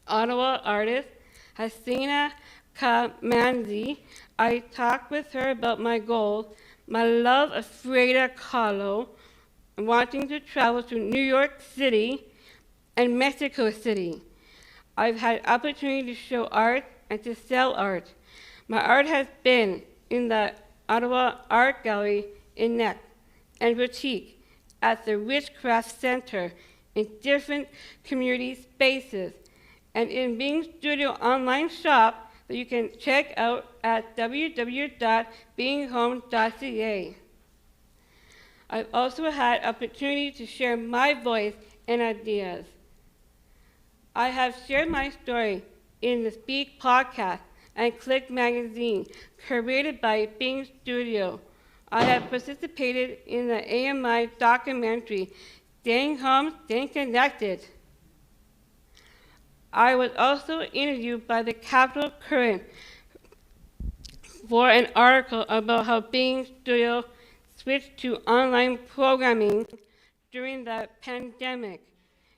Ottawa artist Hasina Kamanzi. I talked with her about my goals, my love of Frida Kahlo, and wanting to travel to New York City and Mexico City. I've had opportunity to show art and to sell art. My art has been in the Ottawa Art Gallery in Neck and Boutique, at the Witchcraft Center, in different community spaces, and in Bing Studio online shop that you can check out at www.beinghome.ca. I've also had opportunity to share my voice and ideas. I have shared my story in the Speak podcast and Click magazine, created by Bing Studio. I have participated in the AMI documentary, Staying Home, Staying Connected. I was also interviewed by the Capital Current for an article about how Bing Studio switched to online programming during the pandemic.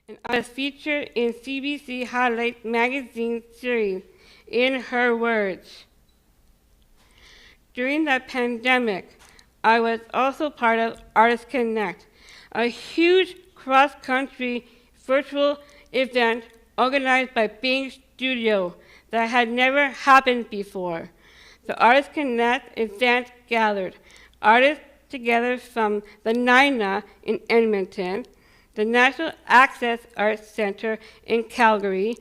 And I was featured in CBC Highlight magazine series, In Her Words. During the pandemic, I was also part of Artists Connect, a huge cross-country virtual event organized by Bing Studio that had never happened before. The Artists Connect event gathered artists together from the NINA in Edmonton, the National Access Arts Centre in Calgary,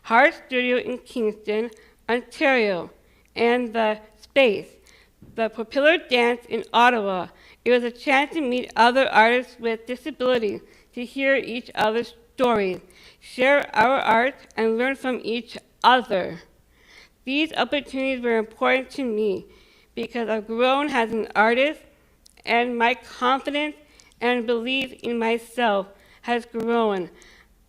Heart Studio in Kingston, Ontario, and the Space, the Popular Dance in Ottawa. It was a chance to meet other artists with disabilities, to hear each other's stories, share our art, and learn from each other. These opportunities were important to me because I've grown as an artist, and my confidence and belief in myself has grown.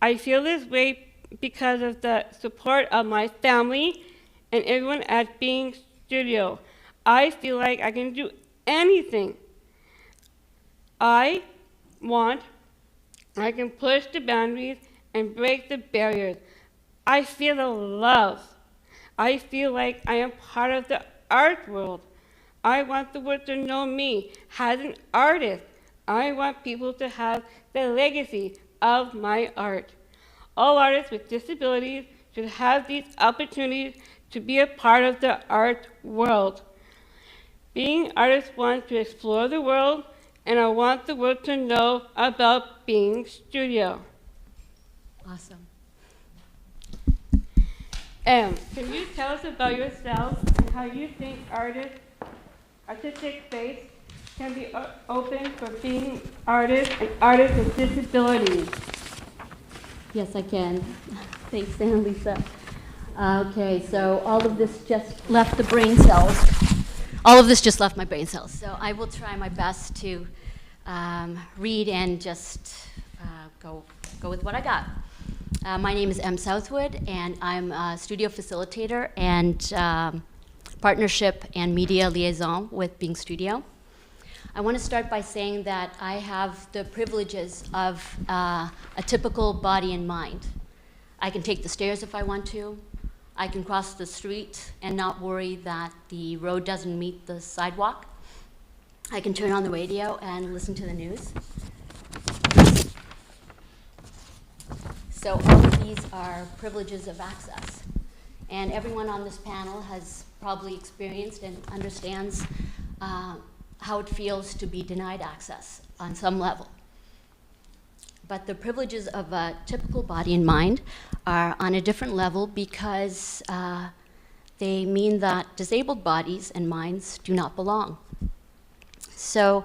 I feel this way because of the support of my family and everyone at Being Studio. I feel like I can do anything I want. I can push the boundaries and break the barriers. I feel the love. I feel like I am part of the art world. I want the world to know me as an artist. I want people to have the legacy of my art. All artists with disabilities should have these opportunities to be a part of the art world. Being artists want to explore the world, and I want the world to know about Being Studio. Awesome. Can you tell us about yourself and how you think artistic space can be open for being artists and artists with disabilities? Yes, I can. Thanks, Annalisa. Okay, so all of this just left the brain cells. All of this just left my brain cells. So I will try my best to read and just go with what I got. My name is M. Southwood, and I'm a studio facilitator and partnership and media liaison with Being Studio. I want to start by saying that I have the privileges of a typical body and mind. I can take the stairs if I want to. I can cross the street and not worry that the road doesn't meet the sidewalk. I can turn on the radio and listen to the news. So all of these are privileges of access. And everyone on this panel has probably experienced and understands how it feels to be denied access on some level. But the privileges of a typical body and mind are on a different level because they mean that disabled bodies and minds do not belong. So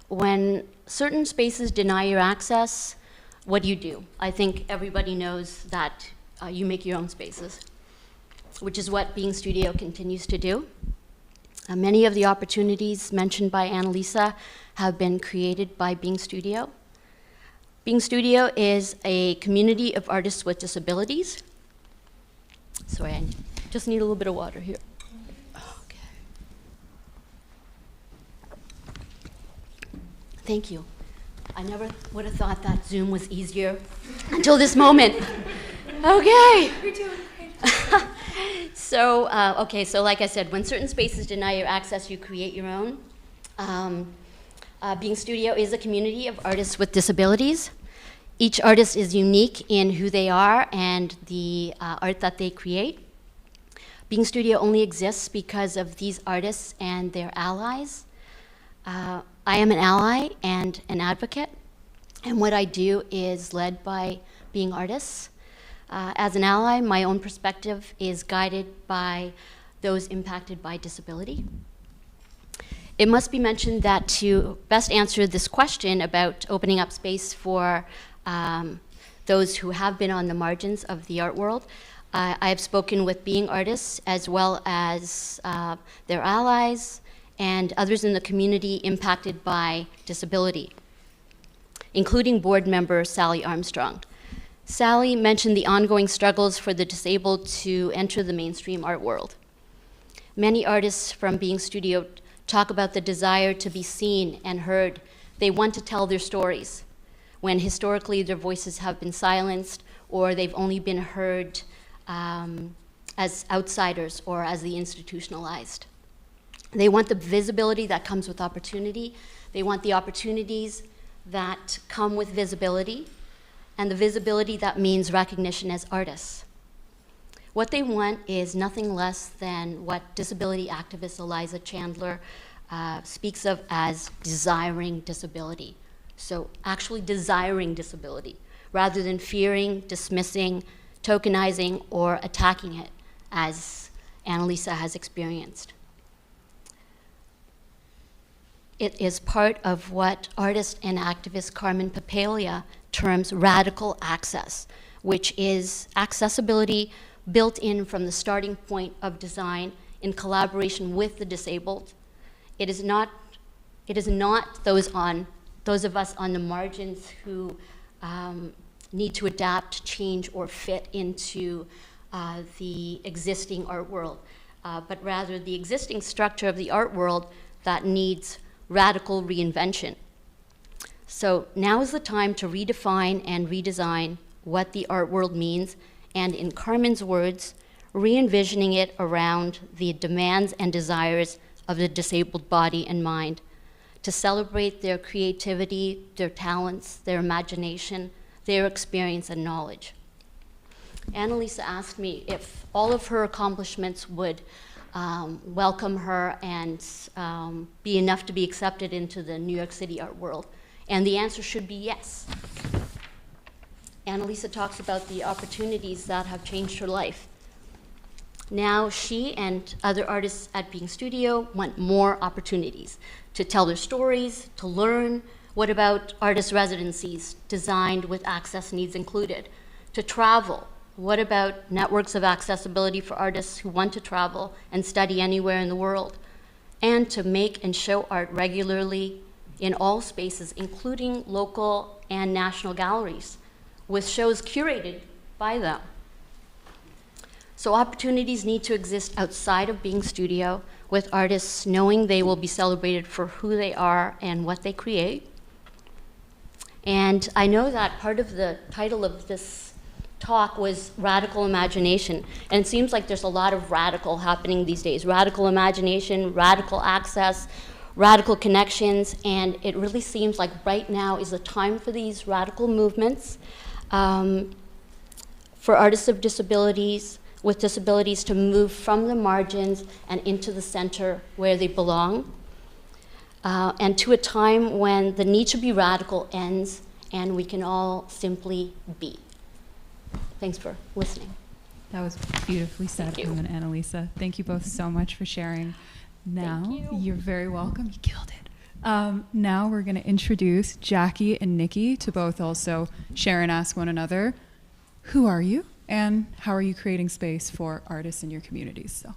when certain spaces deny your access, what do? I think everybody knows that you make your own spaces, which is what Being Studio continues to do. Many of the opportunities mentioned by Annalisa have been created by Being Studio. Being Studio is a community of artists with disabilities. Sorry, I just need a little bit of water here. Okay. Thank you. I never would have thought that Zoom was easier until this moment. Okay. You're doing great. So like I said, when certain spaces deny your access, you create your own. Being Studio is a community of artists with disabilities. Each artist is unique in who they are and the art that they create. Being Studio only exists because of these artists and their allies. I am an ally and an advocate, and what I do is led by being artists. As an ally, my own perspective is guided by those impacted by disability. It must be mentioned that to best answer this question about opening up space for those who have been on the margins of the art world, I have spoken with being artists as well as their allies and others in the community impacted by disability, including board member Sally Armstrong. Sally mentioned the ongoing struggles for the disabled to enter the mainstream art world. Many artists from Being Studio talk about the desire to be seen and heard. They want to tell their stories when historically their voices have been silenced or they've only been heard as outsiders or as the institutionalized. They want the visibility that comes with opportunity. They want the opportunities that come with visibility, and the visibility that means recognition as artists. What they want is nothing less than what disability activist Eliza Chandler speaks of as desiring disability. So actually desiring disability, rather than fearing, dismissing, tokenizing, or attacking it, as Annalisa has experienced. It is part of what artist and activist Carmen Papalia terms radical access, which is accessibility built in from the starting point of design in collaboration with the disabled. It is not those of us on the margins who need to adapt, change, or fit into the existing art world, but rather the existing structure of the art world that needs radical reinvention. So now is the time to redefine and redesign what the art world means, and in Carmen's words, re-envisioning it around the demands and desires of the disabled body and mind, to celebrate their creativity, their talents, their imagination, their experience and knowledge. Annalisa asked me if all of her accomplishments would welcome her and be enough to be accepted into the New York City art world. And the answer should be yes. Annalisa talks about the opportunities that have changed her life. Now she and other artists at Being Studio want more opportunities to tell their stories, to learn. What about artist residencies designed with access needs included? To travel. What about networks of accessibility for artists who want to travel and study anywhere in the world? And to make and show art regularly in all spaces, including local and national galleries, with shows curated by them. So opportunities need to exist outside of Being Studio, with artists knowing they will be celebrated for who they are and what they create. And I know that part of the title of this talk was radical imagination. And it seems like there's a lot of radical happening these days. Radical imagination, radical access, radical connections. And it really seems like right now is the time for these radical movements, for artists with disabilities to move from the margins and into the center where they belong, and to a time when the need to be radical ends and we can all simply be. Thanks for listening. That was beautifully said, Em and Annalisa. Thank you both so much for sharing. Now, you're very welcome. You killed it. Now we're going to introduce Jackie and Nikki to both also share and ask one another, who are you? And how are you creating space for artists in your communities? So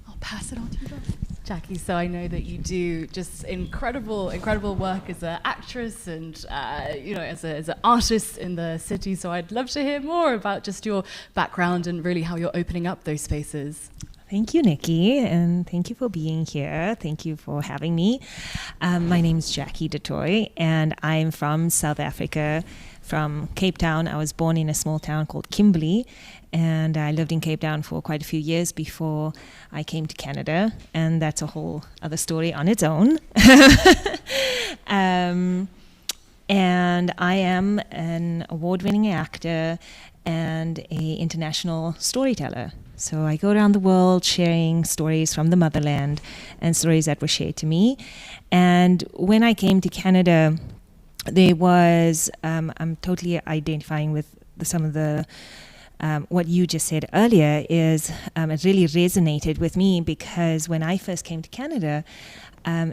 I'll pass it on to you both. Jackie, so I know that you do just incredible work as an actress and as an artist in the city. So I'd love to hear more about just your background and really how you're opening up those spaces. Thank you, Nikki, and thank you for being here. Thank you for having me. My name is Jackie Detoy, and I'm from South Africa, from Cape Town. I was born in a small town called Kimberley, and I lived in Cape Town for quite a few years before I came to Canada, and that's a whole other story on its own. And I am an award-winning actor and an international storyteller. So I go around the world sharing stories from the motherland and stories that were shared to me. And when I came to Canada, there was, I'm totally identifying with some of the, what you just said earlier is, it really resonated with me because when I first came to Canada,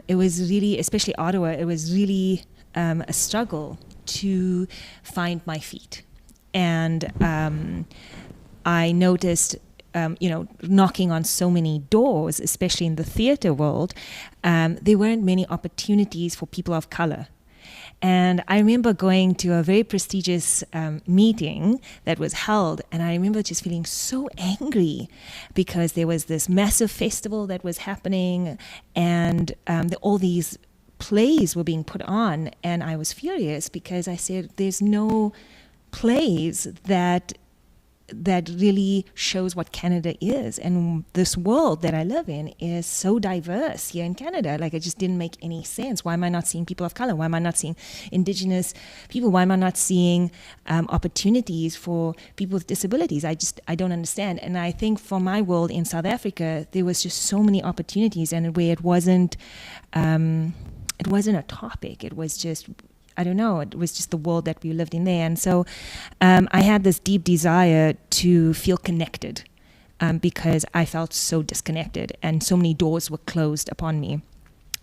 it was really, especially Ottawa, it was really a struggle to find my feet. And I noticed, knocking on so many doors, especially in the theater world, there weren't many opportunities for people of color. And I remember going to a very prestigious meeting that was held, and I remember just feeling so angry because there was this massive festival that was happening, and all these plays were being put on, and I was furious because I said, there's no plays that really shows what Canada is, and this world that I live in is so diverse here in Canada. Like, it just didn't make any sense. Why am I not seeing people of color? Why am I not seeing Indigenous people? Why am I not seeing opportunities for people with disabilities? I don't understand. And I think for my world in South Africa, there was just so many opportunities, and where it wasn't a topic. It was just, I don't know, it was just the world that we lived in there. And so I had this deep desire to feel connected because I felt so disconnected and so many doors were closed upon me.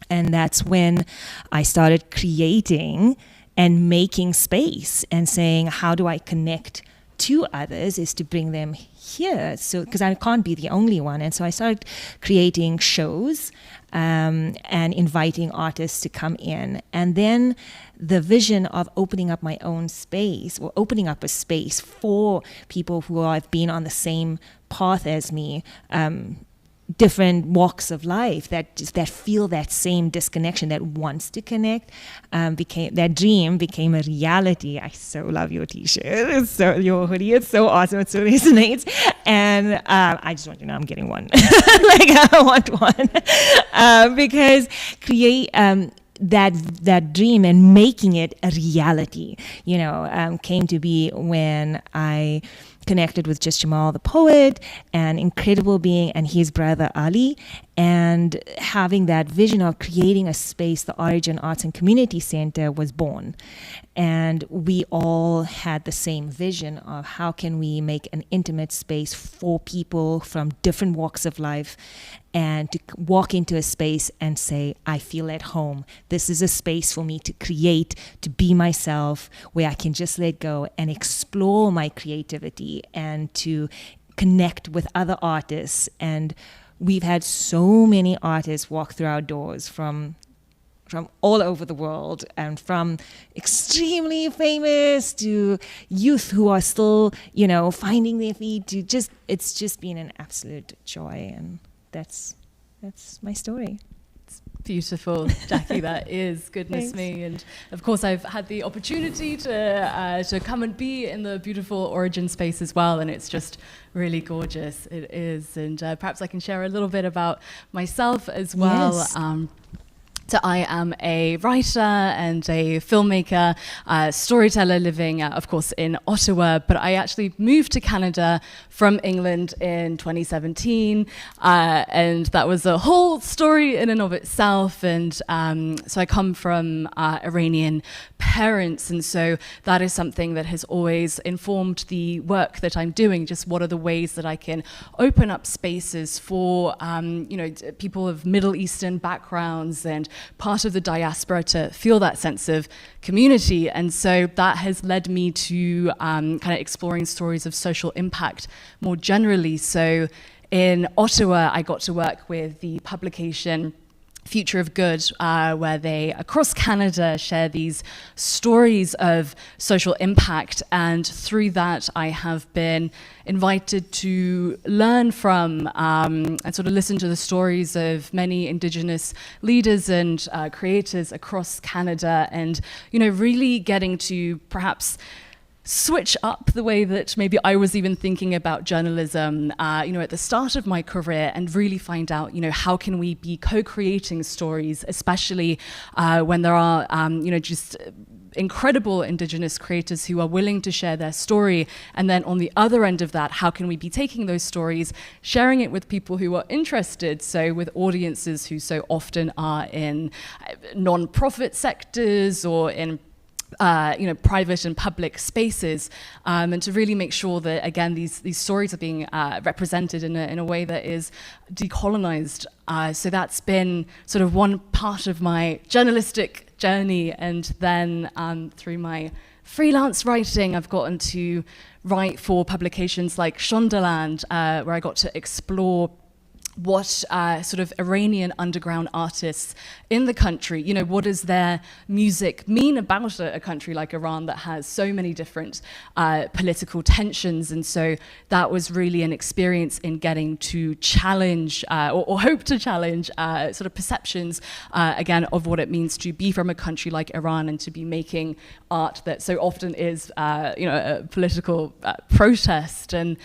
And that's when I started creating and making space and saying, how do I connect to others is to bring them here. So, because I can't be the only one. And so I started creating shows and inviting artists to come in. And then the vision of opening up my own space, or opening up a space for people who have been on the same path as me, different walks of life that feel that same disconnection, that wants to connect, that dream became a reality. I so love your t-shirt, your hoodie, it's so awesome, it so resonates. And I just want you to know I'm getting one. Like, I want one. Because create that dream and making it a reality, came to be when I connected with just Jamal the poet, an incredible being, and his brother Ali, and having that vision of creating a space, the Origin Arts and Community Center was born. And we all had the same vision of how can we make an intimate space for people from different walks of life, and to walk into a space and say, I feel at home. This is a space for me to create, to be myself, where I can just let go and explore my creativity and to connect with other artists. And we've had so many artists walk through our doors from all over the world, and from extremely famous to youth who are still, finding their feet, to it's just been an absolute joy. And that's my story. It's beautiful, Jackie. That is, goodness me. And of course, I've had the opportunity to come and be in the beautiful Origin space as well, and it's just really gorgeous. It is, and perhaps I can share a little bit about myself as well. Yes. So I am a writer and a filmmaker, storyteller living, of course, in Ottawa, but I actually moved to Canada from England in 2017, and that was a whole story in and of itself. And so I come from Iranian parents, and so that is something that has always informed the work that I'm doing. Just what are the ways that I can open up spaces for people of Middle Eastern backgrounds and part of the diaspora to feel that sense of community. And so that has led me to kind of exploring stories of social impact more generally. So in Ottawa, I got to work with the publication Future of Good, where they, across Canada, share these stories of social impact. And through that, I have been invited to learn from and sort of listen to the stories of many Indigenous leaders and creators across Canada, and, really getting to perhaps switch up the way that maybe I was even thinking about journalism, at the start of my career, and really find out, how can we be co-creating stories, especially when there are, just incredible Indigenous creators who are willing to share their story. And then on the other end of that, how can we be taking those stories, sharing it with people who are interested, so with audiences who so often are in non-profit sectors or in private and public spaces, and to really make sure that, again, these stories are being represented in a way that is decolonized. So that's been sort of one part of my journalistic journey. And then through my freelance writing, I've gotten to write for publications like Shondaland, where I got to explore what sort of Iranian underground artists in the country, what does their music mean about a country like Iran that has so many different political tensions. And so that was really an experience in getting to challenge or hope to challenge sort of perceptions, again, of what it means to be from a country like Iran and to be making art that so often is, a political protest. And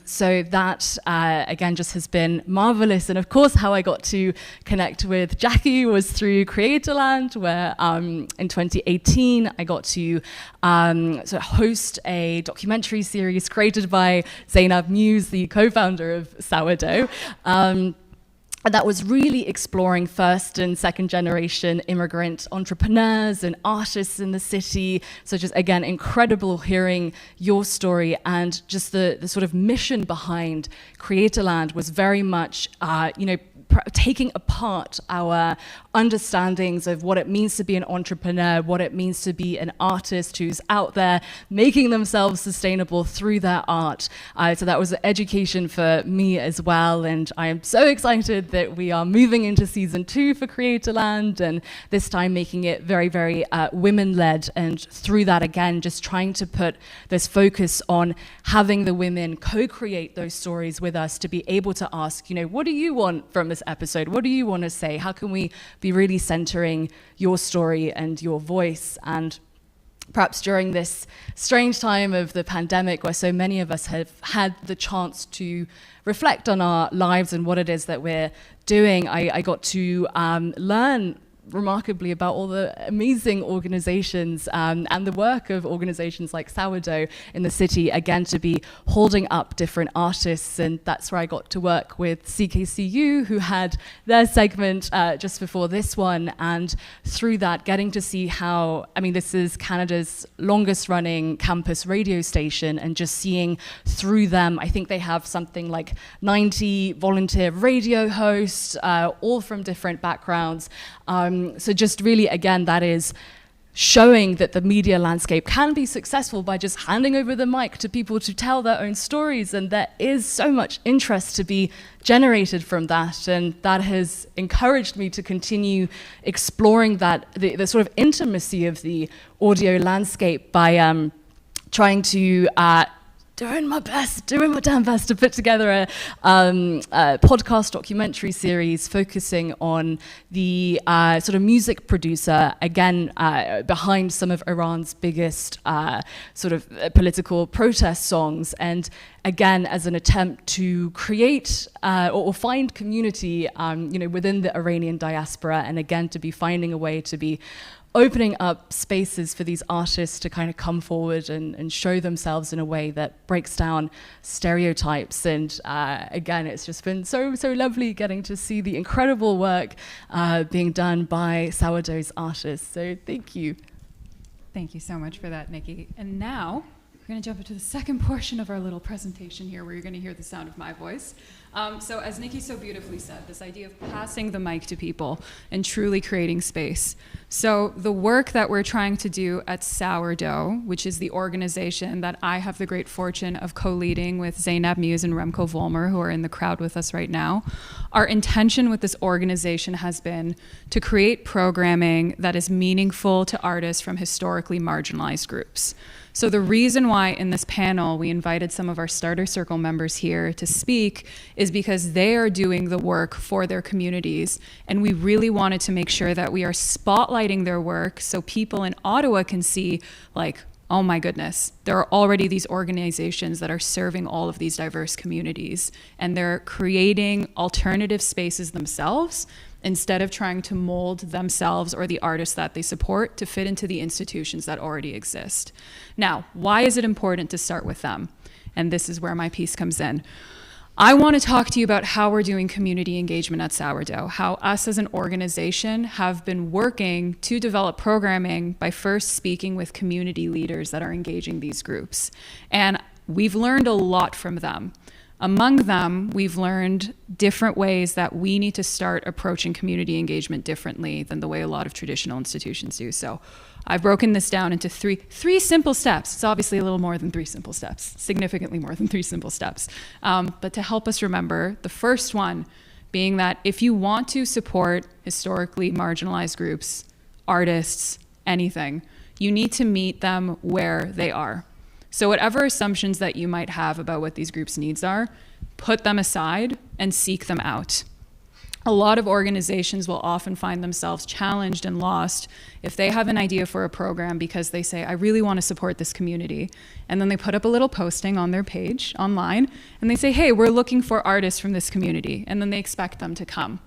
so that, again, just has been marvelous. And of course, how I got to connect with Jackie was through Creatorland, where in 2018 I got to sort of host a documentary series created by Zainab Muse, the co-founder of Sourdough. And that was really exploring first and second generation immigrant entrepreneurs and artists in the city. So just, again, incredible hearing your story, and just the sort of mission behind Creatorland was very much, taking apart our understandings of what it means to be an entrepreneur, what it means to be an artist who's out there making themselves sustainable through their art. So that was an education for me as well. And I am so excited that we are moving into season 2 for Creatorland, and this time making it very, very women-led. And through that, again, just trying to put this focus on having the women co-create those stories with us to be able to ask, what do you want from this episode? What do you want to say? How can we be really centering your story and your voice? And perhaps during this strange time of the pandemic, where so many of us have had the chance to reflect on our lives and what it is that we're doing, I got to learn remarkably about all the amazing organizations and the work of organizations like Sourdough in the city, again, to be holding up different artists. And that's where I got to work with CKCU, who had their segment just before this one. And through that, getting to see how, this is Canada's longest running campus radio station, and just seeing through them, I think they have something like 90 volunteer radio hosts, all from different backgrounds. So just really, again, that is showing that the media landscape can be successful by just handing over the mic to people to tell their own stories. And there is so much interest to be generated from that. And that has encouraged me to continue exploring that, the sort of intimacy of the audio landscape by trying to doing my damn best to put together a podcast documentary series focusing on the sort of music producer, again, behind some of Iran's biggest sort of political protest songs. And again, as an attempt to create or find community, within the Iranian diaspora, and again, to be finding a way to be opening up spaces for these artists to kind of come forward and show themselves in a way that breaks down stereotypes. And again, it's just been so lovely getting to see the incredible work being done by Sourdough's artists. So thank you. Thank you so much for that, Nikki. And now we're going to jump into the second portion of our little presentation here, where you're going to hear the sound of my voice. So as Nikki so beautifully said, this idea of passing the mic to people and truly creating space. So the work that we're trying to do at Sourdough, which is the organization that I have the great fortune of co-leading with Zainab Muse and Remco Volmer, who are in the crowd with us right now, our intention with this organization has been to create programming that is meaningful to artists from historically marginalized groups. So the reason why in this panel we invited some of our Starter Circle members here to speak is because they are doing the work for their communities, and we really wanted to make sure that we are spotlighting their work so people in Ottawa can see, like, oh my goodness, there are already these organizations that are serving all of these diverse communities, and they're creating alternative spaces themselves instead of trying to mold themselves or the artists that they support to fit into the institutions that already exist. Now, why is it important to start with them? And this is where my piece comes in. I want to talk to you about how we're doing community engagement at Sourdough, how us as an organization have been working to develop programming by first speaking with community leaders that are engaging these groups. And we've learned a lot from them. Among them, we've learned different ways that we need to start approaching community engagement differently than the way a lot of traditional institutions do. So I've broken this down into three simple steps. It's obviously a little more than 3 simple steps, significantly more than 3 simple steps. But to help us remember, the first one being that if you want to support historically marginalized groups, artists, anything, you need to meet them where they are. So whatever assumptions that you might have about what these groups' needs are, put them aside and seek them out. A lot of organizations will often find themselves challenged and lost if they have an idea for a program because they say, I really want to support this community. And then they put up a little posting on their page online and they say, hey, we're looking for artists from this community. And then they expect them to come.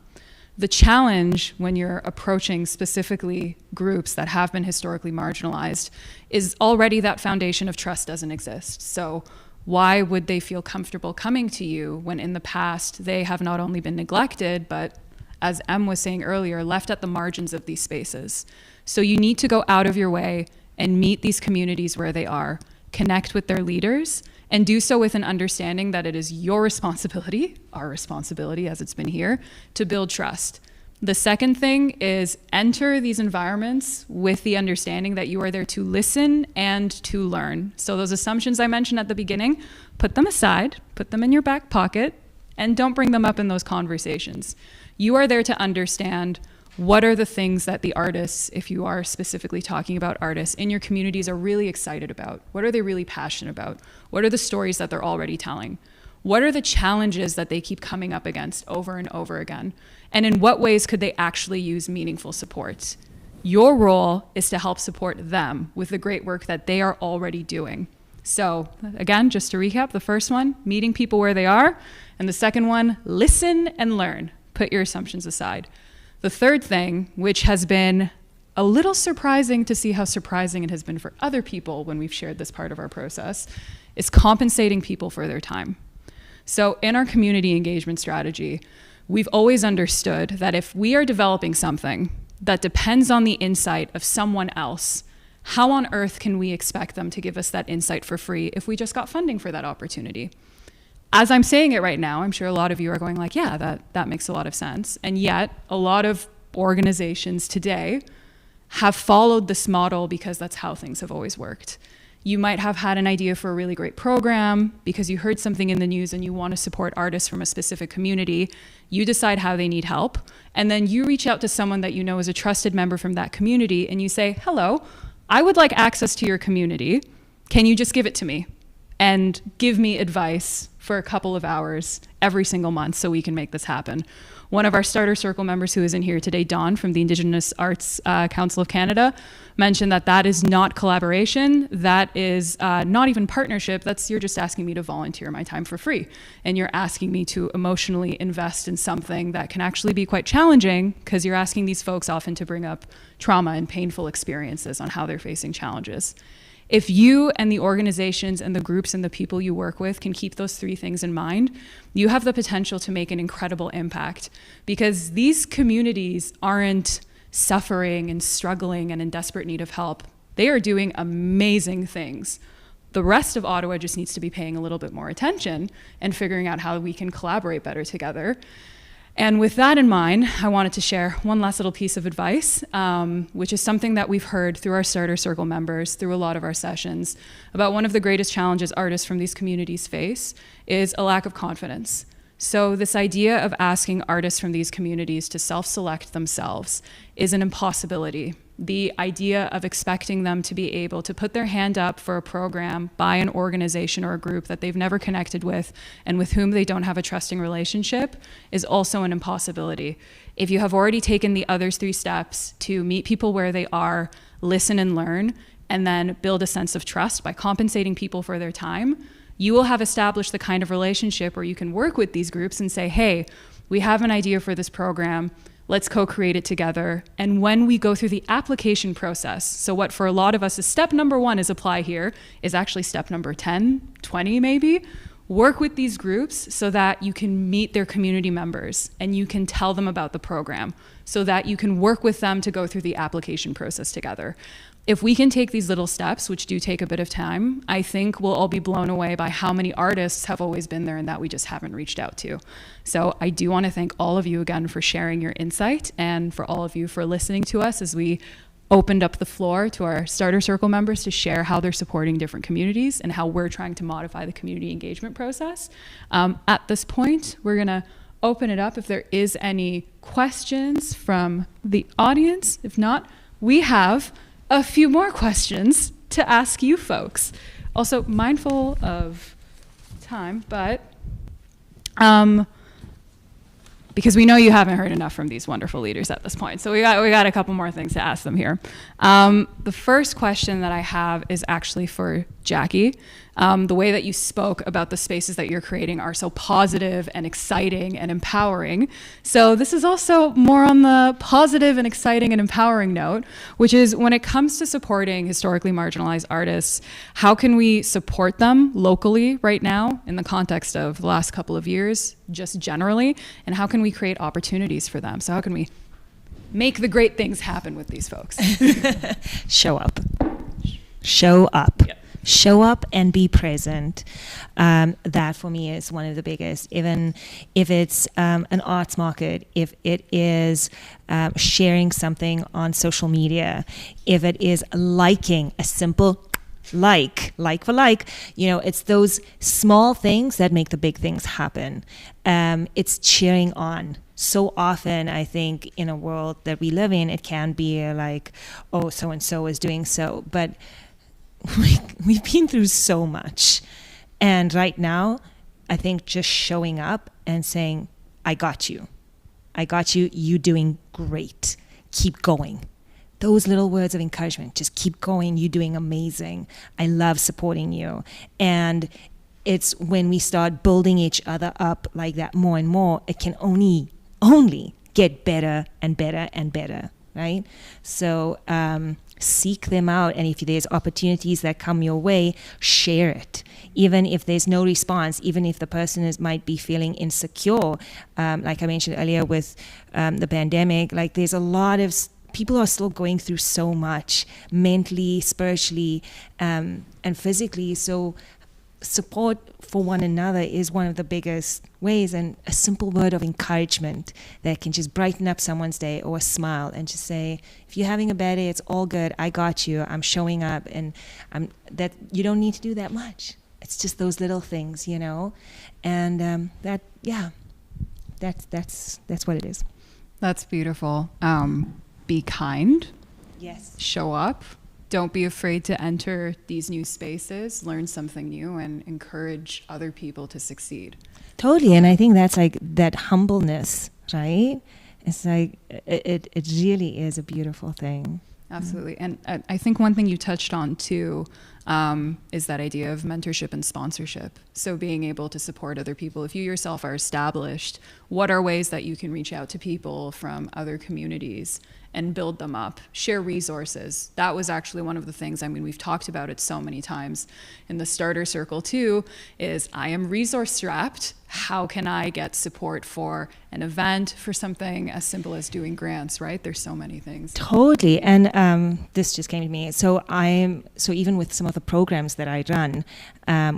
The challenge when you're approaching specifically groups that have been historically marginalized is already that foundation of trust doesn't exist. So why would they feel comfortable coming to you when in the past they have not only been neglected, but as Em was saying earlier, left at the margins of these spaces? So you need to go out of your way and meet these communities where they are, connect with their leaders, and do so with an understanding that it is your responsibility, our responsibility as it's been here, to build trust. The second thing is enter these environments with the understanding that you are there to listen and to learn. So those assumptions I mentioned at the beginning, put them aside, put them in your back pocket, and don't bring them up in those conversations. You are there to understand what are the things that the artists, if you are specifically talking about artists in your communities, are really excited about? What are they really passionate about? What are the stories that they're already telling? What are the challenges that they keep coming up against over and over again? And in what ways could they actually use meaningful support? Your role is to help support them with the great work that they are already doing. So again, just to recap, the first one, meeting people where they are. And the second one, listen and learn. Put your assumptions aside. The third thing, which has been a little surprising to see how surprising it has been for other people when we've shared this part of our process, is compensating people for their time. So in our community engagement strategy, we've always understood that if we are developing something that depends on the insight of someone else, how on earth can we expect them to give us that insight for free if we just got funding for that opportunity? As I'm saying it right now, I'm sure a lot of you are going like, yeah, that makes a lot of sense. And yet a lot of organizations today have followed this model because that's how things have always worked. You might have had an idea for a really great program because you heard something in the news and you want to support artists from a specific community. You decide how they need help. And then you reach out to someone that you know is a trusted member from that community and you say, hello, I would like access to your community. Can you just give it to me and give me advice for a couple of hours every single month so we can make this happen? One of our Starter Circle members who is in here today, Dawn from the Indigenous Arts Council of Canada, mentioned that that is not collaboration, that is not even partnership, you're just asking me to volunteer my time for free. And you're asking me to emotionally invest in something that can actually be quite challenging because you're asking these folks often to bring up trauma and painful experiences on how they're facing challenges. If you and the organizations and the groups and the people you work with can keep those three things in mind, you have the potential to make an incredible impact because these communities aren't suffering and struggling and in desperate need of help. They are doing amazing things. The rest of Ottawa just needs to be paying a little bit more attention and figuring out how we can collaborate better together. And with that in mind, I wanted to share one last little piece of advice, which is something that we've heard through our Starter Circle members, through a lot of our sessions, about one of the greatest challenges artists from these communities face is a lack of confidence. So this idea of asking artists from these communities to self-select themselves is an impossibility. The idea of expecting them to be able to put their hand up for a program by an organization or a group that they've never connected with and with whom they don't have a trusting relationship is also an impossibility. If you have already taken the other three steps to meet people where they are, listen and learn, and then build a sense of trust by compensating people for their time, you will have established the kind of relationship where you can work with these groups and say, hey, we have an idea for this program. Let's co-create it together. And when we go through the application process, so what for a lot of us is step number 1 is apply here, is actually step number 10, 20 maybe. Work with these groups so that you can meet their community members and you can tell them about the program so that you can work with them to go through the application process together. If we can take these little steps, which do take a bit of time, I think we'll all be blown away by how many artists have always been there and that we just haven't reached out to. So I do want to thank all of you again for sharing your insight and for all of you for listening to us as we opened up the floor to our Starter Circle members to share how they're supporting different communities and how we're trying to modify the community engagement process. At this point, we're going to open it up if there is any questions from the audience. If not, we have a few more questions to ask you folks. Also mindful of time, but because we know you haven't heard enough from these wonderful leaders at this point. So we got a couple more things to ask them here. The first question that I have is actually for Jackie. The way that you spoke about the spaces that you're creating are so positive and exciting and empowering. So this is also more on the positive and exciting and empowering note, which is when it comes to supporting historically marginalized artists, how can we support them locally right now in the context of the last couple of years, just generally, and how can we create opportunities for them? So how can we make the great things happen with these folks? Show up. Show up. Yep. show up and be present. That for me is one of the biggest. Even if it's an arts market, if it is sharing something on social media, if it is liking a simple like for like, it's those small things that make the big things happen. It's cheering on. So often, I think, in a world that we live in, it can be like, oh, so-and-so is doing so. But we've been through so much. And right now, I think just showing up and saying, I got you. You're doing great. Keep going. Those little words of encouragement, just keep going. You're doing amazing. I love supporting you. And it's when we start building each other up like that more and more, it can only get better and better and better, right? So seek them out. And if there's opportunities that come your way, share it. Even if there's no response, even if the person might be feeling insecure, like I mentioned earlier with the pandemic, like there's a lot of people are still going through so much mentally, spiritually, and physically. So support for one another is one of the biggest ways, and a simple word of encouragement that can just brighten up someone's day, or a smile, and just say, if you're having a bad day, it's all good. I got you. I'm showing up, and that you don't need to do that much. It's just those little things, and that's what it is. That's beautiful. Be kind. Yes. Show up. Don't be afraid to enter these new spaces, learn something new, and encourage other people to succeed. Totally. And I think that's like that humbleness, right? It's like, it really is a beautiful thing. Absolutely. And I think one thing you touched on too is that idea of mentorship and sponsorship. So being able to support other people. If you yourself are established, what are ways that you can reach out to people from other communities and build them up, share resources? That was actually one of the things, we've talked about it so many times in the starter circle too, is I am resource strapped. How can I get support for an event, for something as simple as doing grants, right? There's so many things. Totally. And this just came to me. So even with some of the programs that I run,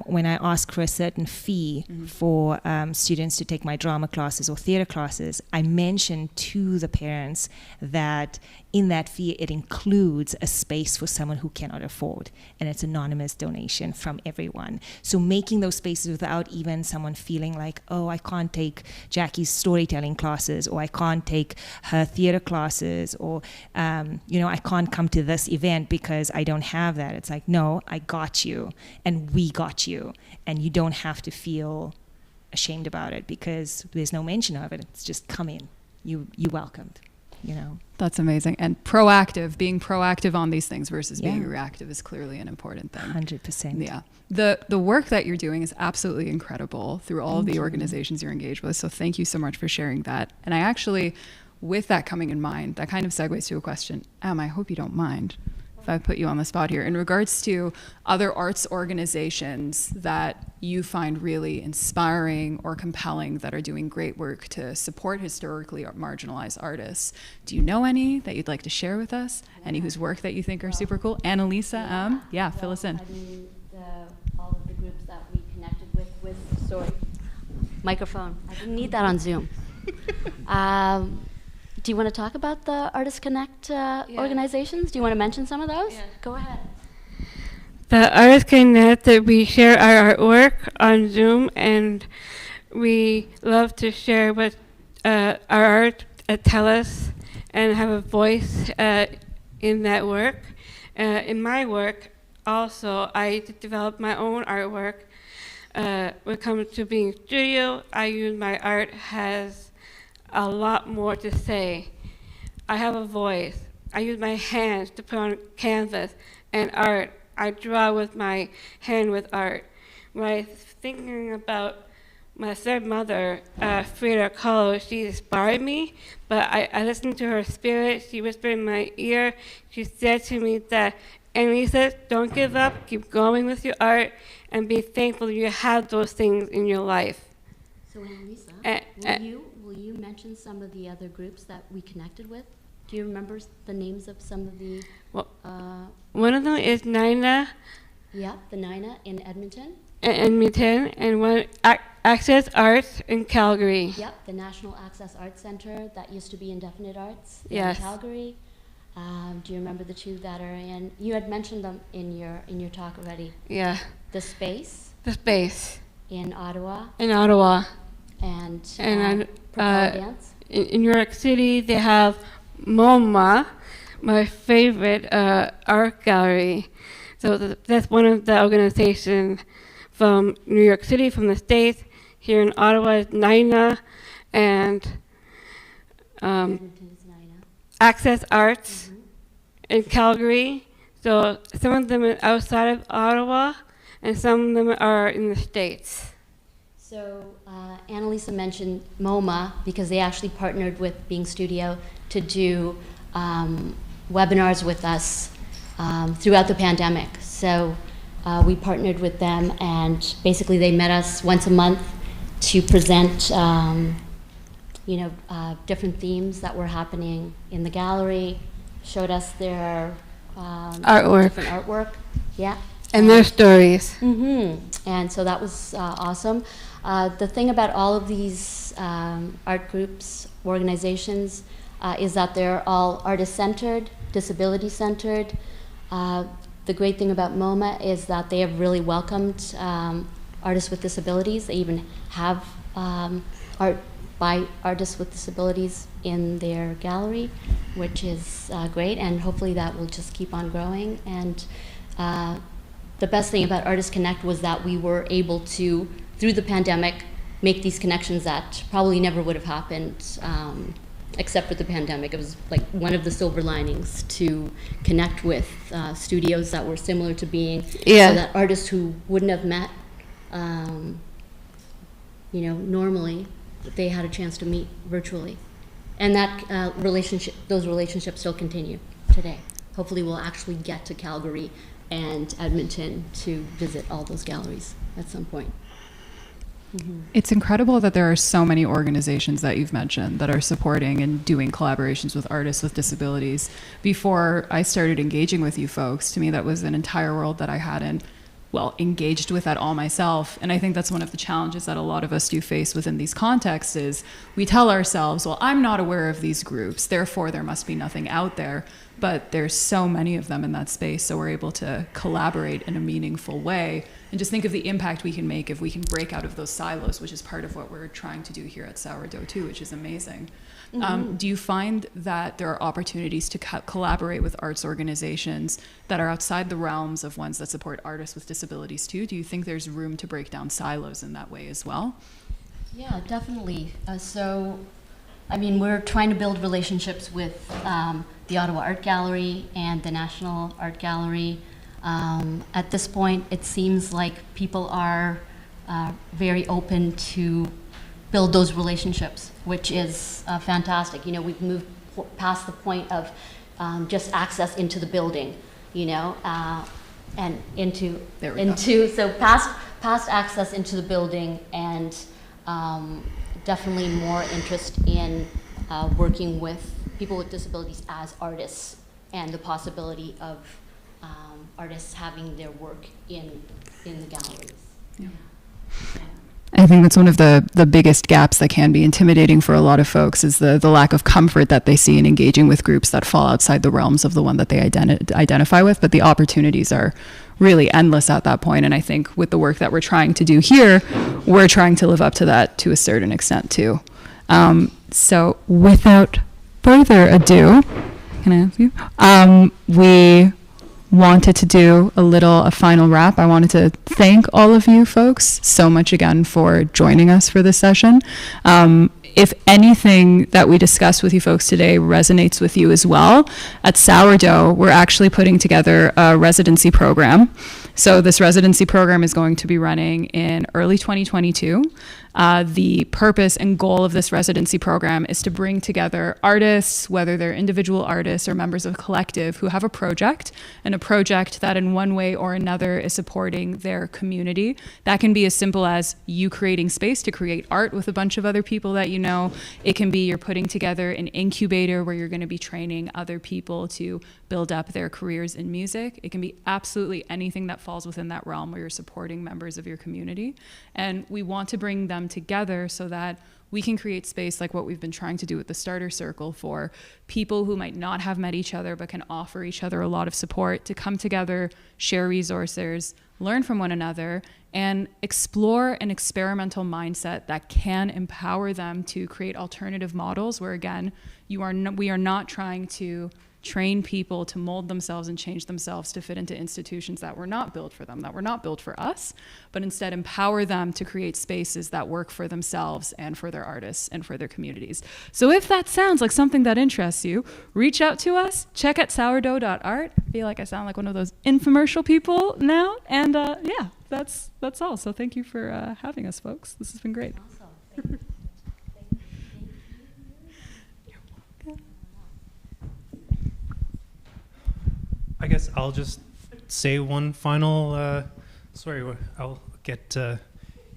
when I ask for a certain fee for students to take my drama classes or theater classes, I mention to the parents that in that fee, it includes a space for someone who cannot afford, and it's anonymous donation from everyone. So making those spaces without even someone feeling like, oh, I can't take Jackie's storytelling classes, or I can't take her theater classes, or, I can't come to this event because I don't have that. It's like, no, I got you, and we got you, and you don't have to feel ashamed about it because there's no mention of it. It's just come in. You welcomed. That's amazing. And being proactive on these things versus being reactive is clearly an important thing. 100%. Yeah. The work that you're doing is absolutely incredible through all of the organizations you're engaged with. So thank you so much for sharing that. And I actually, with that coming in mind, that kind of segues to a question. I hope you don't mind if I put you on the spot here. In regards to other arts organizations that you find really inspiring or compelling that are doing great work to support historically marginalized artists, do you know any that you'd like to share with us? Any whose work that you think are super cool? Annalisa, fill us in. All of the groups that we connected with microphone. I didn't need that on Zoom. Do you want to talk about the Artist Connect organizations? Do you want to mention some of those? Yeah. Go ahead. The Artist Connect, that we share our artwork on Zoom, and we love to share what our art tell us and have a voice in that work. In my work, also, I developed my own artwork. When it comes to being studio, I use my art has a lot more to say. I have a voice. I use my hands to put on canvas and art. I draw with my hand with art. When I was thinking about my third mother, Frida Kahlo, she inspired me, but I listened to her spirit. She whispered in my ear. She said to me that, Annalisa, don't give up, keep going with your art, and be thankful you have those things in your life. So Annalisa, will you mention some of the other groups that we connected with? Do you remember the names of some of the? Well, one of them is Nina Yep, the Nina in Edmonton. And one Access Arts in Calgary. Yep, the National Access Arts Center that used to be Indefinite Arts Yes. in Calgary. Do you remember the two that are in? You had mentioned them in your talk already. Yeah. The Space The Space in Ottawa in Ottawa. and uh, Dance. in New York City, they have MoMA, my favorite art gallery. So that's one of the organizations from New York City, from the States. Here in Ottawa is Nina and Edmonton is Nina. Access Arts in Calgary. So some of them are outside of Ottawa, and some of them are in the States. So Annalisa mentioned MoMA because they actually partnered with Being Studio to do webinars with us throughout the pandemic. So we partnered with them, and basically they met us once a month to present different themes that were happening in the gallery, showed us their different artwork. Yeah. And their stories. And so that was awesome. The thing about all of these art groups, organizations, is that they're all artist-centered, disability-centered. The great thing about MoMA is that they have really welcomed artists with disabilities. They even have art by artists with disabilities in their gallery, which is great, and hopefully that will just keep on growing. And the best thing about Artist Connect was that we were able to, through the pandemic, make these connections that probably never would have happened except for the pandemic. It was like one of the silver linings to connect with studios that were similar to Being, so that artists who wouldn't have met, normally, they had a chance to meet virtually. And that those relationships still continue today. Hopefully we'll actually get to Calgary and Edmonton to visit all those galleries at some point. It's incredible that there are so many organizations that you've mentioned that are supporting and doing collaborations with artists with disabilities. Before I started engaging with you folks, to me that was an entire world that I hadn't engaged with at all myself. And I think that's one of the challenges that a lot of us do face within these contexts is we tell ourselves, well, I'm not aware of these groups, therefore there must be nothing out there. But there's so many of them in that space, so we're able to collaborate in a meaningful way and just think of the impact we can make if we can break out of those silos, which is part of what we're trying to do here at Sourdough too, which is amazing. Do you find that there are opportunities to collaborate with arts organizations that are outside the realms of ones that support artists with disabilities too? Do you think there's room to break down silos in that way as well? Yeah, definitely. We're trying to build relationships with the Ottawa Art Gallery and the National Art Gallery. At this point, it seems like people are very open to build those relationships, which is fantastic. We've moved past the point of just access into the building, and so past access into the building, and definitely more interest in working with people with disabilities as artists, and the possibility of artists having their work in the galleries. Yeah. I think that's one of the biggest gaps that can be intimidating for a lot of folks is the lack of comfort that they see in engaging with groups that fall outside the realms of the one that they identify with, but the opportunities are really endless at that point. And I think with the work that we're trying to do here, we're trying to live up to that to a certain extent too. So without further ado, can I ask you? We wanted to do a final wrap. I wanted to thank all of you folks so much again for joining us for this session. If anything that we discussed with you folks today resonates with you as well, at Sourdough, we're actually putting together a residency program. So this residency program is going to be running in early 2022. The purpose and goal of this residency program is to bring together artists, whether they're individual artists or members of a collective, who have a project, and a project that in one way or another is supporting their community. That can be as simple as you creating space to create art with a bunch of other people that you know. It can be you're putting together an incubator where you're going to be training other people to build up their careers in music. It can be absolutely anything that falls within that realm where you're supporting members of your community. And we want to bring them together so that we can create space like what we've been trying to do with the Starter Circle for people who might not have met each other but can offer each other a lot of support to come together, share resources, learn from one another, and explore an experimental mindset that can empower them to create alternative models where, again, we are not trying to train people to mold themselves and change themselves to fit into institutions that were not built for them, that were not built for us, but instead empower them to create spaces that work for themselves and for their artists and for their communities. So if that sounds like something that interests you, reach out to us, check out sourdough.art. I feel like I sound like one of those infomercial people now. And yeah, that's all. So thank you for having us, folks. This has been great. Awesome. Thank you. I guess I'll just say one final, sorry, I'll get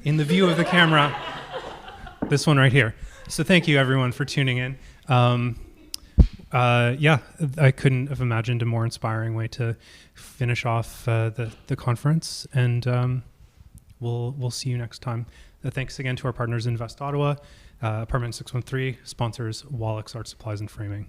in the view of the camera, this one right here. So thank you everyone for tuning in. Yeah, I couldn't have imagined a more inspiring way to finish off the conference, and we'll see you next time. Thanks again to our partners Invest Ottawa, Apartment 613, sponsors Wallach's Art Supplies and Framing.